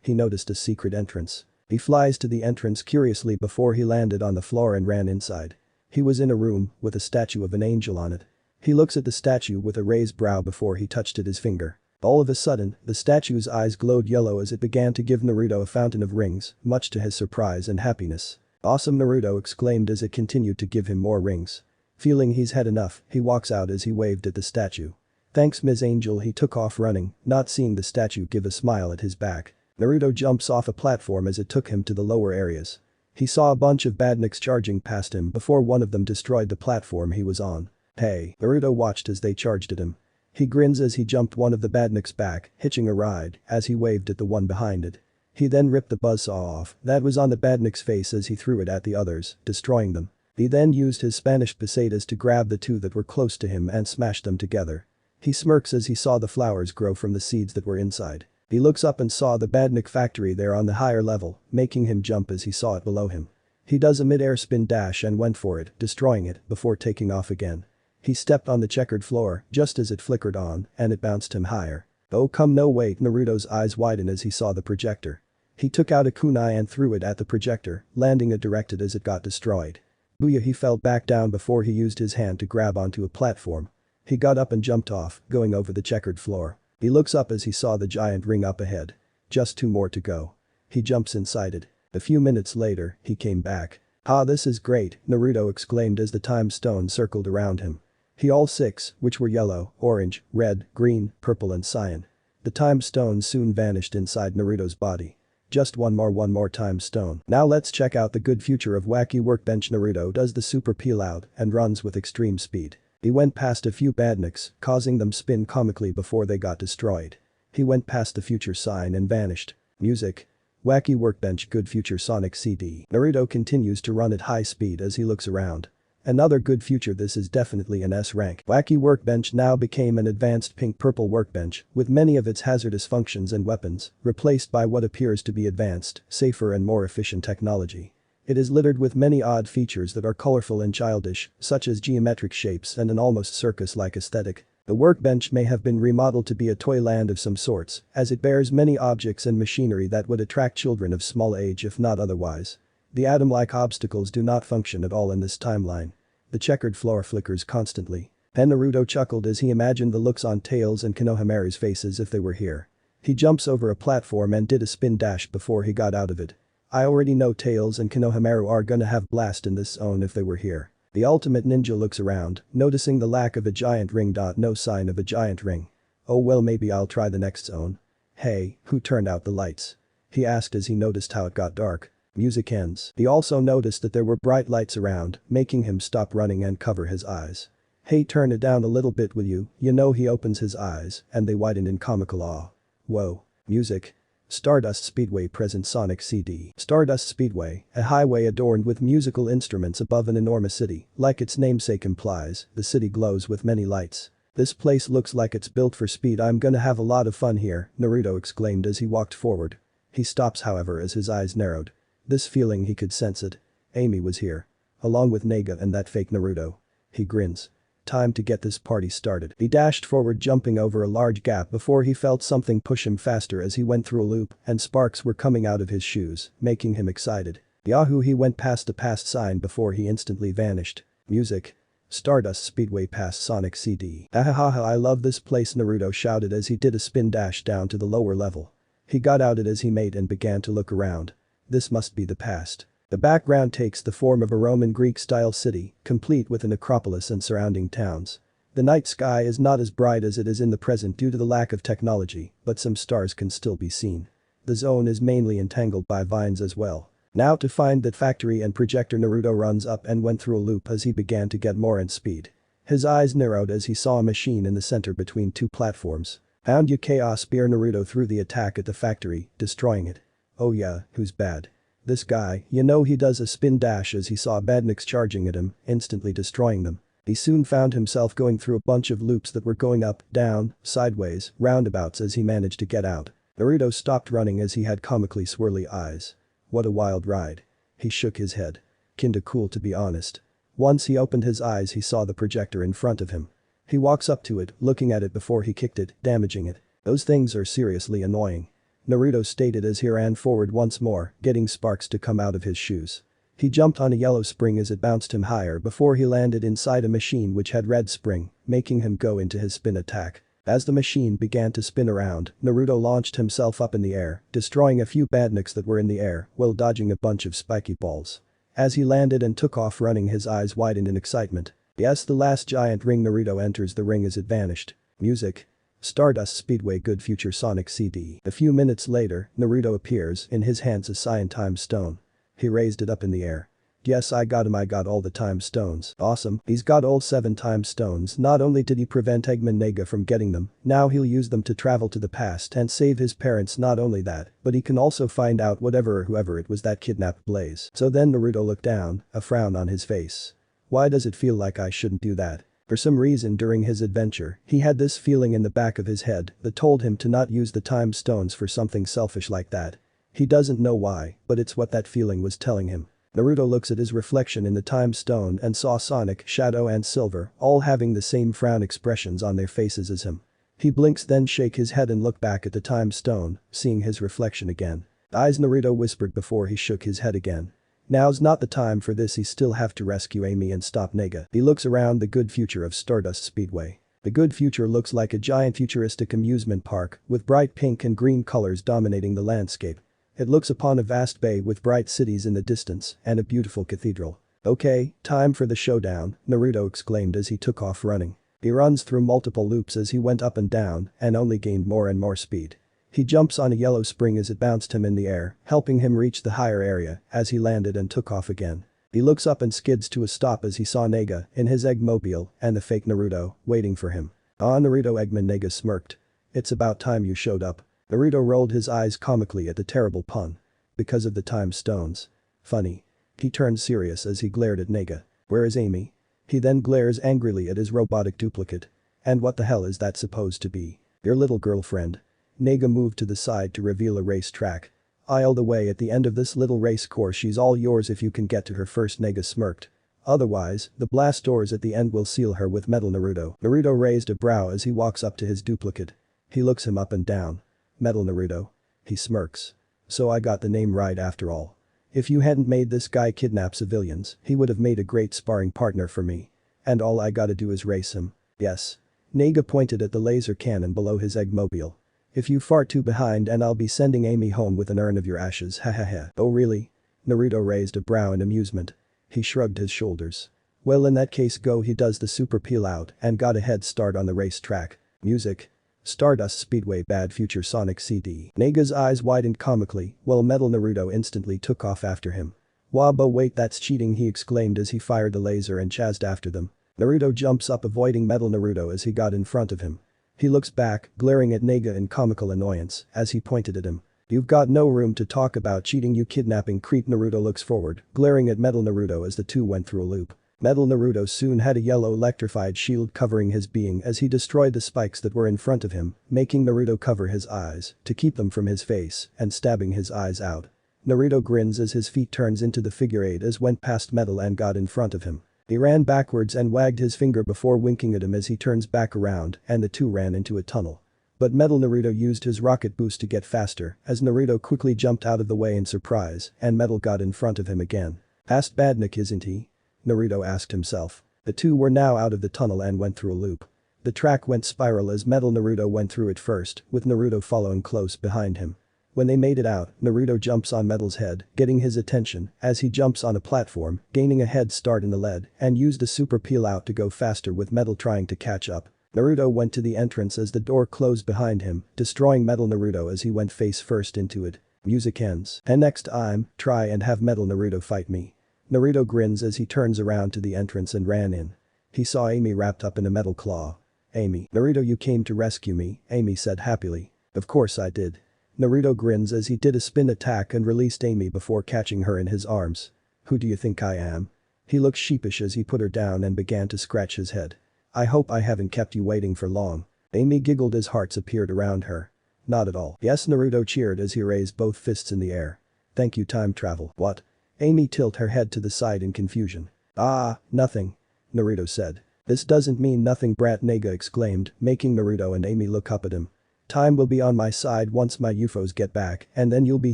He noticed a secret entrance. He flies to the entrance curiously before he landed on the floor and ran inside. He was in a room with a statue of an angel on it. He looks at the statue with a raised brow before he touched it his finger. All of a sudden, the statue's eyes glowed yellow as it began to give Naruto a fountain of rings, much to his surprise and happiness. Awesome, Naruto exclaimed as it continued to give him more rings. Feeling he's had enough, he walks out as he waved at the statue. Thanks Ms. Angel, he took off running, not seeing the statue give a smile at his back. Naruto jumps off a platform as it took him to the lower areas. He saw a bunch of badniks charging past him before one of them destroyed the platform he was on. Hey, Naruto watched as they charged at him. He grins as he jumped one of the badniks back, hitching a ride, as he waved at the one behind it. He then ripped the buzzsaw off that was on the badnik's face as he threw it at the others, destroying them. He then used his Spanish pesetas to grab the two that were close to him and smash them together. He smirks as he saw the flowers grow from the seeds that were inside. He looks up and saw the badnik factory there on the higher level, making him jump as he saw it below him. He does a mid-air spin dash and went for it, destroying it before taking off again. He stepped on the checkered floor just as it flickered on and it bounced him higher. Oh come no wait, Naruto's eyes widened as he saw the projector. He took out a kunai and threw it at the projector, landing it directed as it got destroyed. Booyah, he fell back down before he used his hand to grab onto a platform. He got up and jumped off, going over the checkered floor. He looks up as he saw the giant ring up ahead. Just 2 more to go. He jumps inside it. A few minutes later, he came back. Ah, this is great, Naruto exclaimed as the time stone circled around him. He all 6, which were yellow, orange, red, green, purple and cyan. The time stone soon vanished inside Naruto's body. Just one more time stone. Now let's check out the good future of Wacky Workbench. Naruto does the super peel out and runs with extreme speed. He went past a few badniks, causing them spin comically before they got destroyed. He went past the future sign and vanished. Music. Wacky Workbench good future Sonic CD. Naruto continues to run at high speed as he looks around. Another good future, this is definitely an S rank. Wacky Workbench now became an advanced pink-purple workbench with many of its hazardous functions and weapons replaced by what appears to be advanced, safer and more efficient technology. It is littered with many odd features that are colorful and childish, such as geometric shapes and an almost circus-like aesthetic. The workbench may have been remodeled to be a toy land of some sorts, as it bears many objects and machinery that would attract children of small age if not otherwise. The atom-like obstacles do not function at all in this timeline. The checkered floor flickers constantly. Then Naruto chuckled as he imagined the looks on Tails and Konohamaru's faces if they were here. He jumps over a platform and did a spin dash before he got out of it. I already know Tails and Konohamaru are gonna have blast in this zone if they were here. The ultimate ninja looks around, noticing the lack of a giant ring. No sign of a giant ring. Oh well, maybe I'll try the next zone. Hey, who turned out the lights? He asked as he noticed how it got dark. Music ends. He also noticed that there were bright lights around, making him stop running and cover his eyes. Hey, turn it down a little bit will you? You know, he opens his eyes and they widen in comical awe. Whoa. Music. Stardust Speedway present Sonic CD. Stardust Speedway, a highway adorned with musical instruments above an enormous city. Like its namesake implies, the city glows with many lights. This place looks like it's built for speed. I'm gonna have a lot of fun here, Naruto exclaimed as he walked forward. He stops however as his eyes narrowed. This feeling he could sense it. Amy was here. Along with Nega and that fake Naruto. He grins. Time to get this party started. He dashed forward jumping over a large gap before he felt something push him faster as he went through a loop and sparks were coming out of his shoes, making him excited. Yahoo! He went past a past sign before he instantly vanished. Music. Stardust Speedway past Sonic CD. Ahahaha, I love this place, Naruto shouted as he did a spin dash down to the lower level. He got out it as he made and began to look around. This must be the past. The background takes the form of a Roman Greek-style city, complete with an acropolis and surrounding towns. The night sky is not as bright as it is in the present due to the lack of technology, but some stars can still be seen. The zone is mainly entangled by vines as well. Now to find that factory and projector, Naruto runs up and went through a loop as he began to get more in speed. His eyes narrowed as he saw a machine in the center between two platforms. Pound ya chaos spear, Naruto threw the attack at the factory, destroying it. Oh yeah, who's bad? This guy, you know, he does a spin dash as he saw badniks charging at him, instantly destroying them. He soon found himself going through a bunch of loops that were going up, down, sideways, roundabouts as he managed to get out. Naruto stopped running as he had comically swirly eyes. What a wild ride. He shook his head. Kinda cool to be honest. Once he opened his eyes he saw the projector in front of him. He walks up to it, looking at it before he kicked it, damaging it. Those things are seriously annoying. Naruto stated as he ran forward once more, getting sparks to come out of his shoes. He jumped on a yellow spring as it bounced him higher before he landed inside a machine which had red spring, making him go into his spin attack. As the machine began to spin around, Naruto launched himself up in the air, destroying a few badniks that were in the air while dodging a bunch of spiky balls. As he landed and took off running, his eyes widened in excitement. Yes, the last giant ring. Naruto enters the ring as it vanished. Music. Stardust Speedway Good Future Sonic CD. A few minutes later, Naruto appears, in his hands a cyan time stone. He raised it up in the air. Yes, I got him, I got all the time stones. Awesome, he's got all 7 time stones. Not only did he prevent Eggman Nega from getting them, now he'll use them to travel to the past and save his parents. Not only that, but he can also find out whatever or whoever it was that kidnapped Blaze. So then Naruto looked down, a frown on his face. Why does it feel like I shouldn't do that? For some reason during his adventure, he had this feeling in the back of his head that told him to not use the time stones for something selfish like that. He doesn't know why, but it's what that feeling was telling him. Naruto looks at his reflection in the time stone and saw Sonic, Shadow and Silver all having the same frown expressions on their faces as him. He blinks then shake his head and look back at the time stone, seeing his reflection again. Eyes, Naruto whispered before he shook his head again. Now's not the time for this, he still have to rescue Amy and stop Nega. He looks around the good future of Stardust Speedway. The good future looks like a giant futuristic amusement park with bright pink and green colors dominating the landscape. It looks upon a vast bay with bright cities in the distance and a beautiful cathedral. Okay, time for the showdown, Naruto exclaimed as he took off running. He runs through multiple loops as he went up and down and only gained more and more speed. He jumps on a yellow spring as it bounced him in the air, helping him reach the higher area as he landed and took off again. He looks up and skids to a stop as he saw Nega in his Eggmobile and the fake Naruto waiting for him. Ah, Naruto, Eggman Nega smirked. It's about time you showed up. Naruto rolled his eyes comically at the terrible pun. Because of the time stones. Funny. He turned serious as he glared at Nega. Where is Amy? He then glares angrily at his robotic duplicate. And what the hell is that supposed to be? Your little girlfriend. Nega moved to the side to reveal a race track. All the way at the end of this little race course, she's all yours if you can get to her first, Nega smirked. Otherwise, the blast doors at the end will seal her with metal. Naruto. Naruto raised a brow as he walks up to his duplicate. He looks him up and down. Metal Naruto. He smirks. So I got the name right after all. If you hadn't made this guy kidnap civilians, he would have made a great sparring partner for me. And all I gotta do is race him. Yes. Nega pointed at the laser cannon below his Eggmobile. If you fart too behind and I'll be sending Amy home with an urn of your ashes, hahaha. Oh really? Naruto raised a brow in amusement. He shrugged his shoulders. Well, in that case go. He does the super peel out and got a head start on the race track. Music. Stardust Speedway Bad Future Sonic CD. Nega's eyes widened comically while Metal Naruto instantly took off after him. Waba, wait, that's cheating, he exclaimed as he fired the laser and chased after them. Naruto jumps up, avoiding Metal Naruto as he got in front of him. He looks back, glaring at Nega in comical annoyance as he pointed at him. You've got no room to talk about cheating, you kidnapping creep. Naruto looks forward, glaring at Metal Naruto as the two went through a loop. Metal Naruto soon had a yellow electrified shield covering his being as he destroyed the spikes that were in front of him, making Naruto cover his eyes to keep them from his face and stabbing his eyes out. Naruto grins as his feet turns into the figure eight as went past Metal and got in front of him. He ran backwards and wagged his finger before winking at him as he turns back around and the two ran into a tunnel. But Metal Naruto used his rocket boost to get faster as Naruto quickly jumped out of the way in surprise and Metal got in front of him again. Past Badnik isn't he? Naruto asked himself. The two were now out of the tunnel and went through a loop. The track went spiral as Metal Naruto went through it first, with Naruto following close behind him. When they made it out, Naruto jumps on Metal's head, getting his attention as he jumps on a platform, gaining a head start in the lead, and used a super peel out to go faster with Metal trying to catch up. Naruto went to the entrance as the door closed behind him, destroying Metal Naruto as he went face first into it. Music ends. And next time, try and have Metal Naruto fight me. Naruto grins as he turns around to the entrance and ran in. He saw Amy wrapped up in a metal claw. Amy. Naruto, you came to rescue me, Amy said happily. Of course I did. Naruto grins as he did a spin attack and released Amy before catching her in his arms. Who do you think I am? He looked sheepish as he put her down and began to scratch his head. I hope I haven't kept you waiting for long. Amy giggled as hearts appeared around her. Not at all. Yes, Naruto cheered as he raised both fists in the air. Thank you, time travel. What? Amy tilted her head to the side in confusion. Ah, nothing. Naruto said. This doesn't mean nothing, Brat Naga exclaimed, making Naruto and Amy look up at him. Time will be on my side once my UFOs get back and then you'll be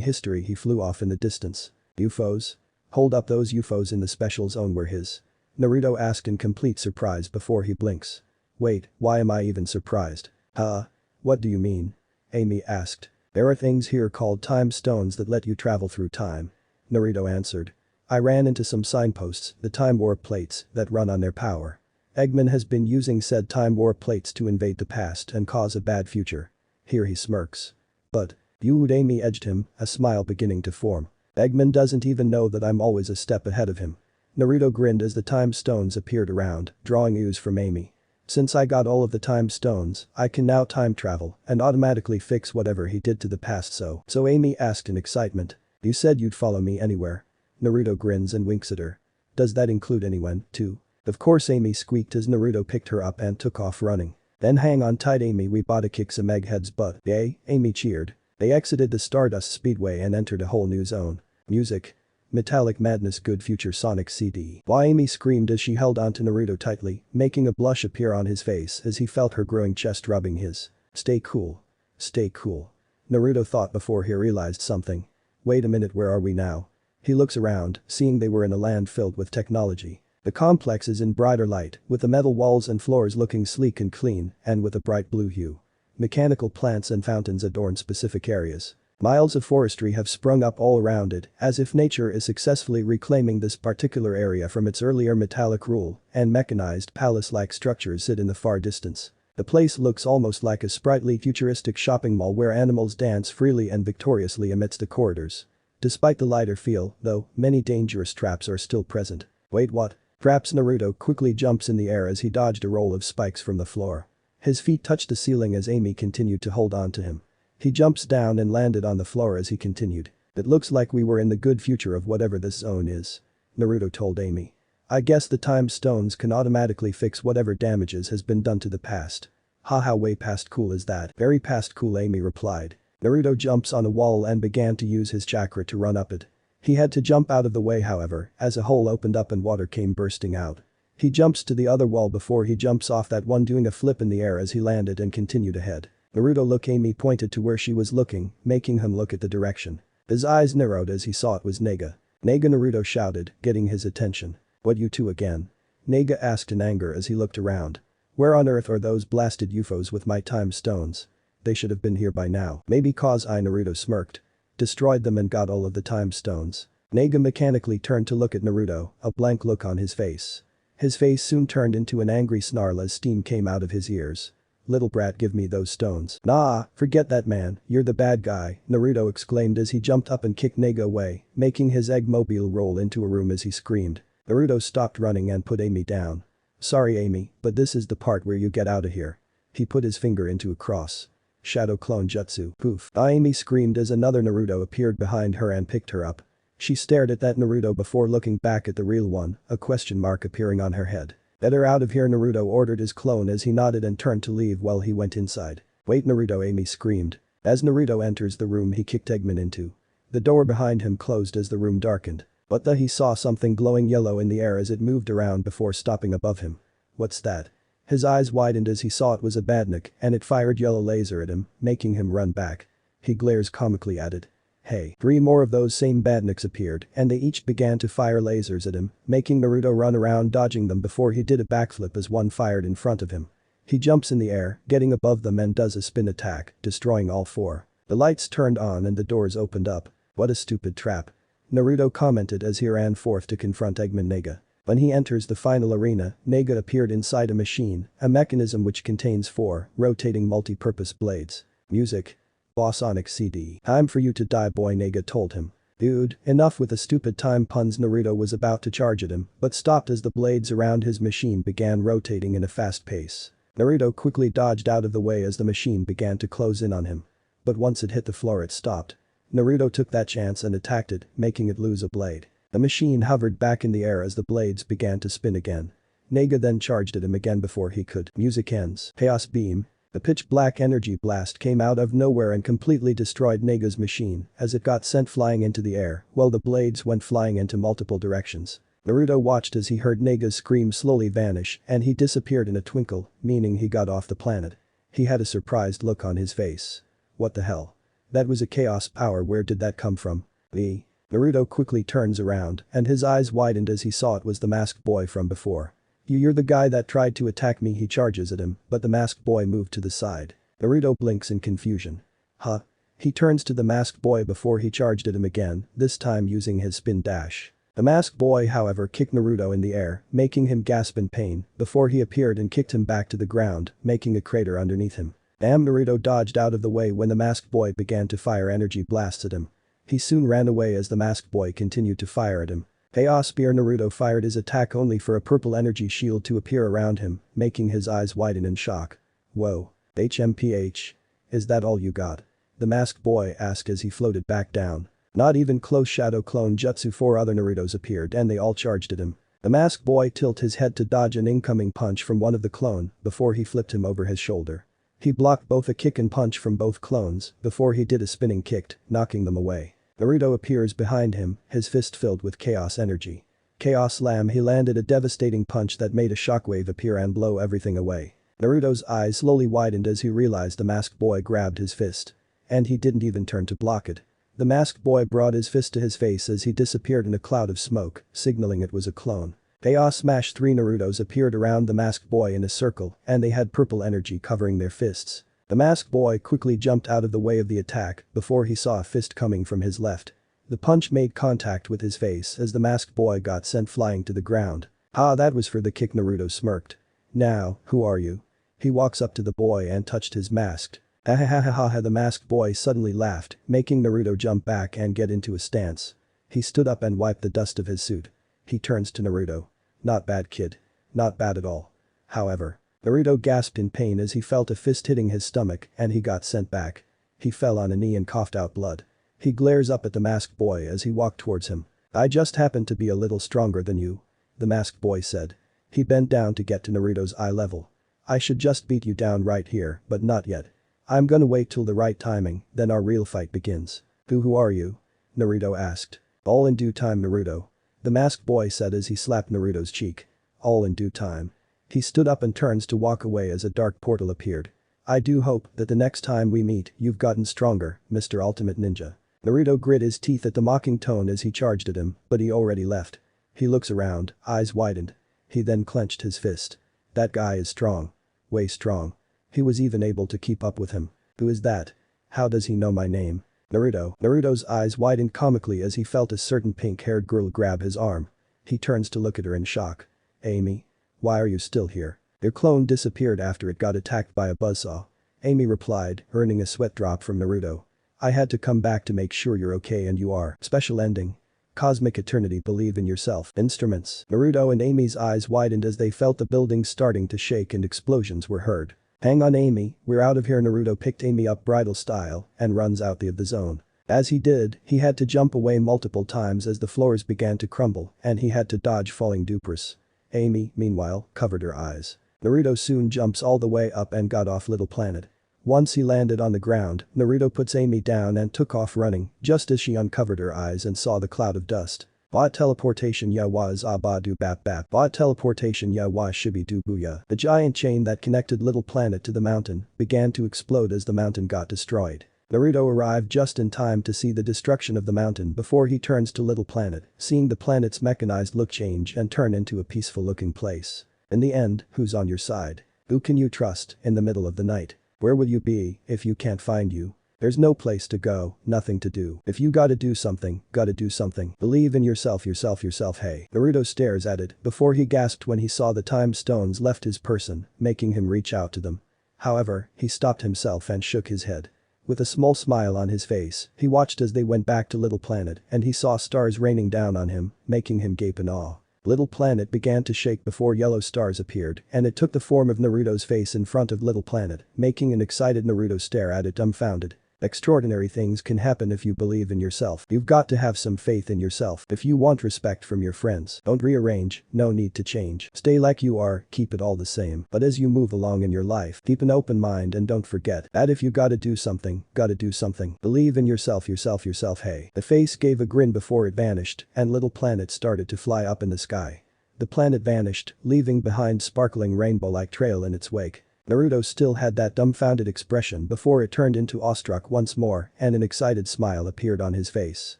history. He flew off in the distance. UFOs? Hold up, those UFOs in the special zone were his? Naruto asked in complete surprise before he blinks. Wait, why am I even surprised? Huh? What do you mean? Amy asked. There are things here called time stones that let you travel through time. Naruto answered. I ran into some signposts, the time warp plates, that run on their power. Eggman has been using said time warp plates to invade the past and cause a bad future. Here he smirks. But, you, Amy edged him, a smile beginning to form. Eggman doesn't even know that I'm always a step ahead of him. Naruto grinned as the time stones appeared around, drawing ooze from Amy. Since I got all of the time stones, I can now time travel and automatically fix whatever he did to the past. So Amy asked in excitement. You said you'd follow me anywhere. Naruto grins and winks at her. Does that include anyone, too? Of course, Amy squeaked as Naruto picked her up and took off running. Then hang on tight, Amy, we bought to kick some egghead's butt. Yay, Amy cheered. They exited the Stardust Speedway and entered a whole new zone. Music. Metallic Madness, Good Future Sonic CD. Why, Amy screamed as she held onto Naruto tightly, making a blush appear on his face as he felt her growing chest rubbing his. Stay cool. Stay cool. Naruto thought before he realized something. Wait a minute, where are we now? He looks around, seeing they were in a land filled with technology. The complex is in brighter light, with the metal walls and floors looking sleek and clean, and with a bright blue hue. Mechanical plants and fountains adorn specific areas. Miles of forestry have sprung up all around it, as if nature is successfully reclaiming this particular area from its earlier metallic rule, and mechanized palace-like structures sit in the far distance. The place looks almost like a sprightly futuristic shopping mall where animals dance freely and victoriously amidst the corridors. Despite the lighter feel, though, many dangerous traps are still present. Wait, what? Traps? Naruto quickly jumps in the air as he dodged a roll of spikes from the floor. His feet touched the ceiling as Amy continued to hold on to him. He jumps down and landed on the floor as he continued. It looks like we were in the good future of whatever this zone is. Naruto told Amy. I guess the time stones can automatically fix whatever damages has been done to the past. Haha, way past cool is that. Very past cool, Amy replied. Naruto jumps on a wall and began to use his chakra to run up it. He had to jump out of the way, however, as a hole opened up and water came bursting out. He jumps to the other wall before he jumps off that one, doing a flip in the air as he landed and continued ahead. Naruto look, Amy pointed to where she was looking, making him look at the direction. His eyes narrowed as he saw it was Naga. Naga, Naruto shouted, getting his attention. What, you two again? Naga asked in anger as he looked around. Where on earth are those blasted UFOs with my time stones? They should have been here by now. Maybe cause I, Naruto smirked. Destroyed them and got all of the time stones. Naga mechanically turned to look at Naruto, a blank look on his face. His face soon turned into an angry snarl as steam came out of his ears. Little brat, give me those stones. Nah, forget that, man, you're the bad guy, Naruto exclaimed as he jumped up and kicked Naga away, making his eggmobile roll into a room as he screamed. Naruto stopped running and put Amy down. Sorry, Amy, but this is the part where you get out of here. He put his finger into a cross. Shadow clone jutsu. Poof. Amy screamed as another Naruto appeared behind her and picked her up. She stared at that Naruto before looking back at the real one, a question mark appearing on her head. "Get her out of here," Naruto ordered his clone as he nodded and turned to leave while he went inside. "Wait, Naruto," Amy screamed. As Naruto enters the room he kicked Eggman into. The door behind him closed as the room darkened. But he saw something glowing yellow in the air as it moved around before stopping above him. "What's that?" His eyes widened as he saw it was a badnik and it fired yellow laser at him, making him run back. He glares comically at it. Hey. 3 more of those same badniks appeared and they each began to fire lasers at him, making Naruto run around dodging them before he did a backflip as one fired in front of him. He jumps in the air, getting above them and does a spin attack, destroying all 4. The lights turned on and the doors opened up. "What a stupid trap," Naruto commented as he ran forth to confront Eggman Nega. When he enters the final arena, Nega appeared inside a machine, a mechanism which contains 4 rotating multi-purpose blades. Music. Bossonic CD. "Time for you to die, boy," Nega told him. "Dude, enough with the stupid time puns." Naruto was about to charge at him, but stopped as the blades around his machine began rotating in a fast pace. Naruto quickly dodged out of the way as the machine began to close in on him. But once it hit the floor it stopped. Naruto took that chance and attacked it, making it lose a blade. The machine hovered back in the air as the blades began to spin again. Nega then charged at him again before he could. Music ends. Chaos beam. A pitch-black energy blast came out of nowhere and completely destroyed Nega's machine as it got sent flying into the air while the blades went flying into multiple directions. Naruto watched as he heard Nega's scream slowly vanish and he disappeared in a twinkle, meaning he got off the planet. He had a surprised look on his face. What the hell? That was a chaos power. Where did that come from? Naruto quickly turns around and his eyes widened as he saw it was the masked boy from before. "You're the guy that tried to attack me," he charges at him, but the masked boy moved to the side. Naruto blinks in confusion. Huh? He turns to the masked boy before he charged at him again, this time using his spin dash. The masked boy however kicked Naruto in the air, making him gasp in pain, before he appeared and kicked him back to the ground, making a crater underneath him. Damn, Naruto dodged out of the way when the masked boy began to fire energy blasts at him. He soon ran away as the masked boy continued to fire at him. Chaos Spear. Naruto fired his attack only for a purple energy shield to appear around him, making his eyes widen in shock. "Whoa. HMPH. Is that all you got?" the masked boy asked as he floated back down. Not even close. Shadow clone jutsu. 4 other Narutos appeared and they all charged at him. The masked boy tilted his head to dodge an incoming punch from one of the clone before he flipped him over his shoulder. He blocked both a kick and punch from both clones before he did a spinning kick, knocking them away. Naruto appears behind him, his fist filled with chaos energy. Chaos Slam. He landed a devastating punch that made a shockwave appear and blow everything away. Naruto's eyes slowly widened as he realized the masked boy grabbed his fist. And he didn't even turn to block it. The masked boy brought his fist to his face as he disappeared in a cloud of smoke, signaling it was a clone. Chaos Smash. 3 Narutos appeared around the masked boy in a circle and they had purple energy covering their fists. The masked boy quickly jumped out of the way of the attack before he saw a fist coming from his left. The punch made contact with his face as the masked boy got sent flying to the ground. "Ah, that was for the kick," Naruto smirked. "Now, who are you?" He walks up to the boy and touched his mask. "Ha ha ha ha ha." The masked boy suddenly laughed, making Naruto jump back and get into a stance. He stood up and wiped the dust of his suit. He turns to Naruto. "Not bad, kid. Not bad at all. However." Naruto gasped in pain as he felt a fist hitting his stomach and he got sent back. He fell on a knee and coughed out blood. He glares up at the masked boy as he walked towards him. "I just happen to be a little stronger than you," the masked boy said. He bent down to get to Naruto's eye level. "I should just beat you down right here, but not yet. I'm gonna wait till the right timing, then our real fight begins." Who are you?" Naruto asked. "All in due time, Naruto," the masked boy said as he slapped Naruto's cheek. "All in due time." He stood up and turns to walk away as a dark portal appeared. "I do hope that the next time we meet you've gotten stronger, Mr. Ultimate Ninja." Naruto grit his teeth at the mocking tone as he charged at him, but he already left. He looks around, eyes widened. He then clenched his fist. "That guy is strong. Way strong. He was even able to keep up with him. Who is that? How does he know my name?" Naruto's eyes widened comically as he felt a certain pink-haired girl grab his arm. He turns to look at her in shock. "Amy? Why are you still here?" "Your clone disappeared after it got attacked by a buzzsaw," Amy replied, earning a sweat drop from Naruto. "I had to come back to make sure you're okay and you are." Special ending. Cosmic Eternity. Believe in yourself. Instruments. Naruto and Amy's eyes widened as they felt the building starting to shake and explosions were heard. "Hang on Amy, we're out of here." Naruto picked Amy up bridal style and runs out of the zone. As he did, he had to jump away multiple times as the floors began to crumble and he had to dodge falling dupers. Amy, meanwhile, covered her eyes. Naruto soon jumps all the way up and got off Little Planet. Once he landed on the ground, Naruto puts Amy down and took off running just as she uncovered her eyes and saw the cloud of dust. Bot teleportation ya was abadu bap bap. Bot teleportation ya was shibidu booya. The giant chain that connected Little Planet to the mountain began to explode as the mountain got destroyed. Naruto arrived just in time to see the destruction of the mountain before he turns to Little Planet, seeing the planet's mechanized look change and turn into a peaceful looking place. In the end, who's on your side? Who can you trust in the middle of the night? Where will you be if you can't find you? There's no place to go, nothing to do. If you gotta do something, gotta do something. Believe in yourself hey. Naruto stares at it before he gasped when he saw the time stones left his person, making him reach out to them. However, he stopped himself and shook his head. With a small smile on his face, he watched as they went back to Little Planet and he saw stars raining down on him, making him gape in awe. Little Planet began to shake before yellow stars appeared and it took the form of Naruto's face in front of Little Planet, making an excited Naruto stare at it dumbfounded. Extraordinary things can happen if you believe in yourself. You've got to have some faith in yourself. If you want respect from your friends, don't rearrange, no need to change. Stay like you are, keep it all the same. But as you move along in your life, keep an open mind and don't forget that if you gotta do something, gotta do something. Believe in yourself hey. The face gave a grin before it vanished and Little Planet started to fly up in the sky. The planet vanished, leaving behind sparkling rainbow-like trail in its wake. Naruto still had that dumbfounded expression before it turned into awestruck once more and an excited smile appeared on his face.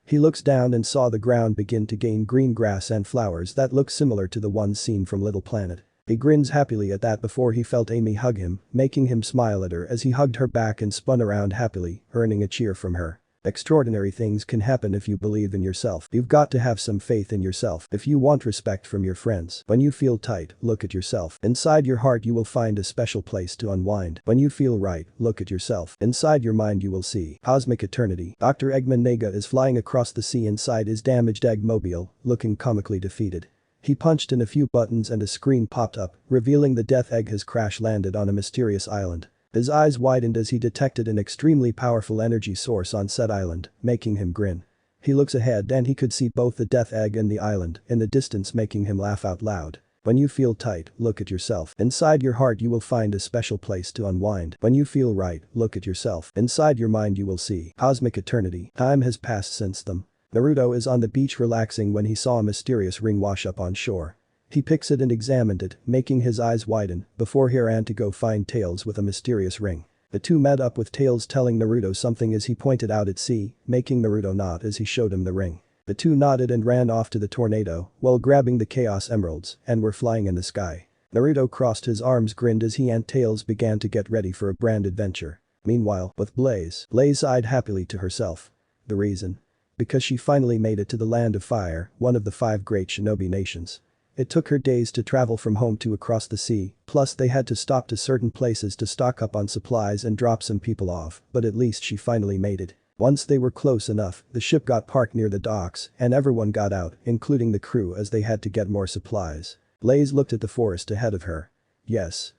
He looks down and saw the ground begin to gain green grass and flowers that look similar to the ones seen from Little Planet. He grins happily at that before he felt Amy hug him, making him smile at her as he hugged her back and spun around happily, earning a cheer from her. Extraordinary things can happen if you believe in yourself. You've got to have some faith in yourself if you want respect from your friends. When you feel tight, look at yourself. Inside your heart you will find a special place to unwind. When you feel right, look at yourself. Inside your mind you will see cosmic eternity. Dr. Eggman Nega is flying across the sea inside his damaged Eggmobile, looking comically defeated. He punched in a few buttons and a screen popped up, revealing the Death Egg has crash landed on a mysterious island. His eyes widened as he detected an extremely powerful energy source on said island, making him grin. He looks ahead and he could see both the Death Egg and the island in the distance, making him laugh out loud. When you feel tight, look at yourself. Inside your heart you will find a special place to unwind. When you feel right, look at yourself. Inside your mind you will see cosmic eternity. Time has passed since them. Naruto is on the beach relaxing when he saw a mysterious ring wash up on shore. He picks it and examined it, making his eyes widen before he ran to go find Tails with a mysterious ring. The two met up with Tails telling Naruto something as he pointed out at sea, making Naruto nod as he showed him the ring. The two nodded and ran off to the tornado while grabbing the Chaos Emeralds and were flying in the sky. Naruto crossed his arms, grinned as he and Tails began to get ready for a brand adventure. Meanwhile, with Blaze sighed happily to herself. The reason? Because she finally made it to the Land of Fire, one of the 5 great shinobi nations. It took her days to travel from home to across the sea, plus they had to stop to certain places to stock up on supplies and drop some people off, but at least she finally made it. Once they were close enough, the ship got parked near the docks and everyone got out, including the crew, as they had to get more supplies. Blaze looked at the forest ahead of her. Yes,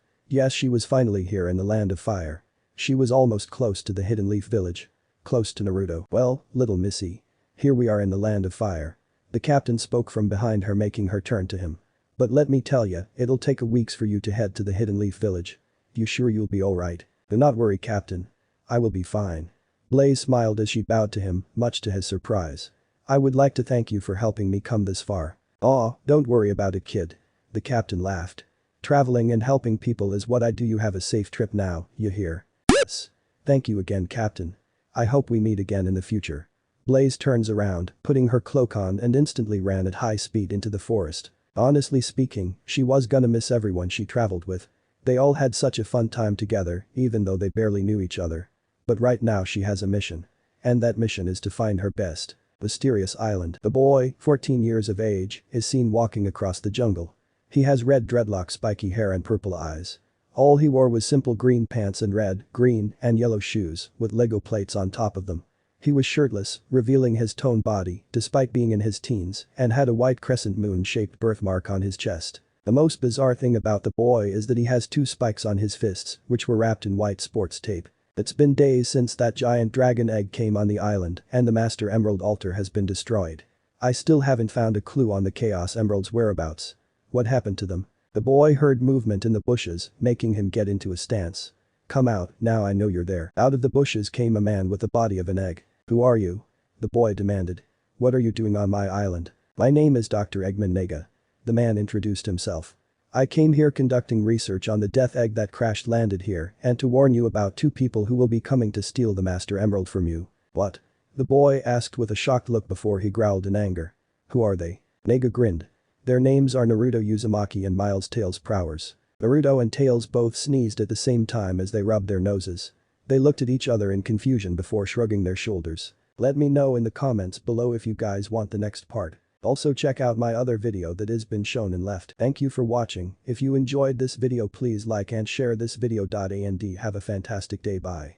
she was finally here in the Land of Fire. She was almost close to the Hidden Leaf Village. Close to Naruto. Well, little missy. Here we are in the Land of Fire. The captain spoke from behind her, making her turn to him. But let me tell ya, it'll take a weeks for you to head to the Hidden Leaf Village. You sure you'll be alright? Do not worry, Captain. I will be fine. Blaze smiled as she bowed to him, much to his surprise. I would like to thank you for helping me come this far. Aw, don't worry about it, kid. The captain laughed. Traveling and helping people is what I do. You have a safe trip now, you hear? Yes. Thank you again, Captain. I hope we meet again in the future. Blaze turns around, putting her cloak on and instantly ran at high speed into the forest. Honestly speaking, she was gonna miss everyone she traveled with. They all had such a fun time together, even though they barely knew each other. But right now she has a mission. And that mission is to find her best mysterious island. The boy, 14 years of age, is seen walking across the jungle. He has red dreadlocks, spiky hair and purple eyes. All he wore was simple green pants and red, green, and yellow shoes with Lego plates on top of them. He was shirtless, revealing his toned body despite being in his teens, and had a white crescent moon-shaped birthmark on his chest. The most bizarre thing about the boy is that he has two spikes on his fists, which were wrapped in white sports tape. It's been days since that giant dragon egg came on the island and the Master Emerald altar has been destroyed. I still haven't found a clue on the Chaos Emerald's whereabouts. What happened to them? The boy heard movement in the bushes, making him get into a stance. Come out, now I know you're there. Out of the bushes came a man with the body of an egg. Who are you? The boy demanded. What are you doing on my island? My name is Dr. Eggman Nega. The man introduced himself. I came here conducting research on the death egg that crash landed here and to warn you about two people who will be coming to steal the Master Emerald from you. What? The boy asked with a shocked look before he growled in anger. Who are they? Nega grinned. Their names are Naruto Uzumaki and Miles Tails Prowers. Naruto and Tails both sneezed at the same time as they rubbed their noses. They looked at each other in confusion before shrugging their shoulders. Let me know in the comments below if you guys want the next part. Also check out my other video that has been shown and left. Thank you for watching. If you enjoyed this video please like and share this video. And have a fantastic day. Bye.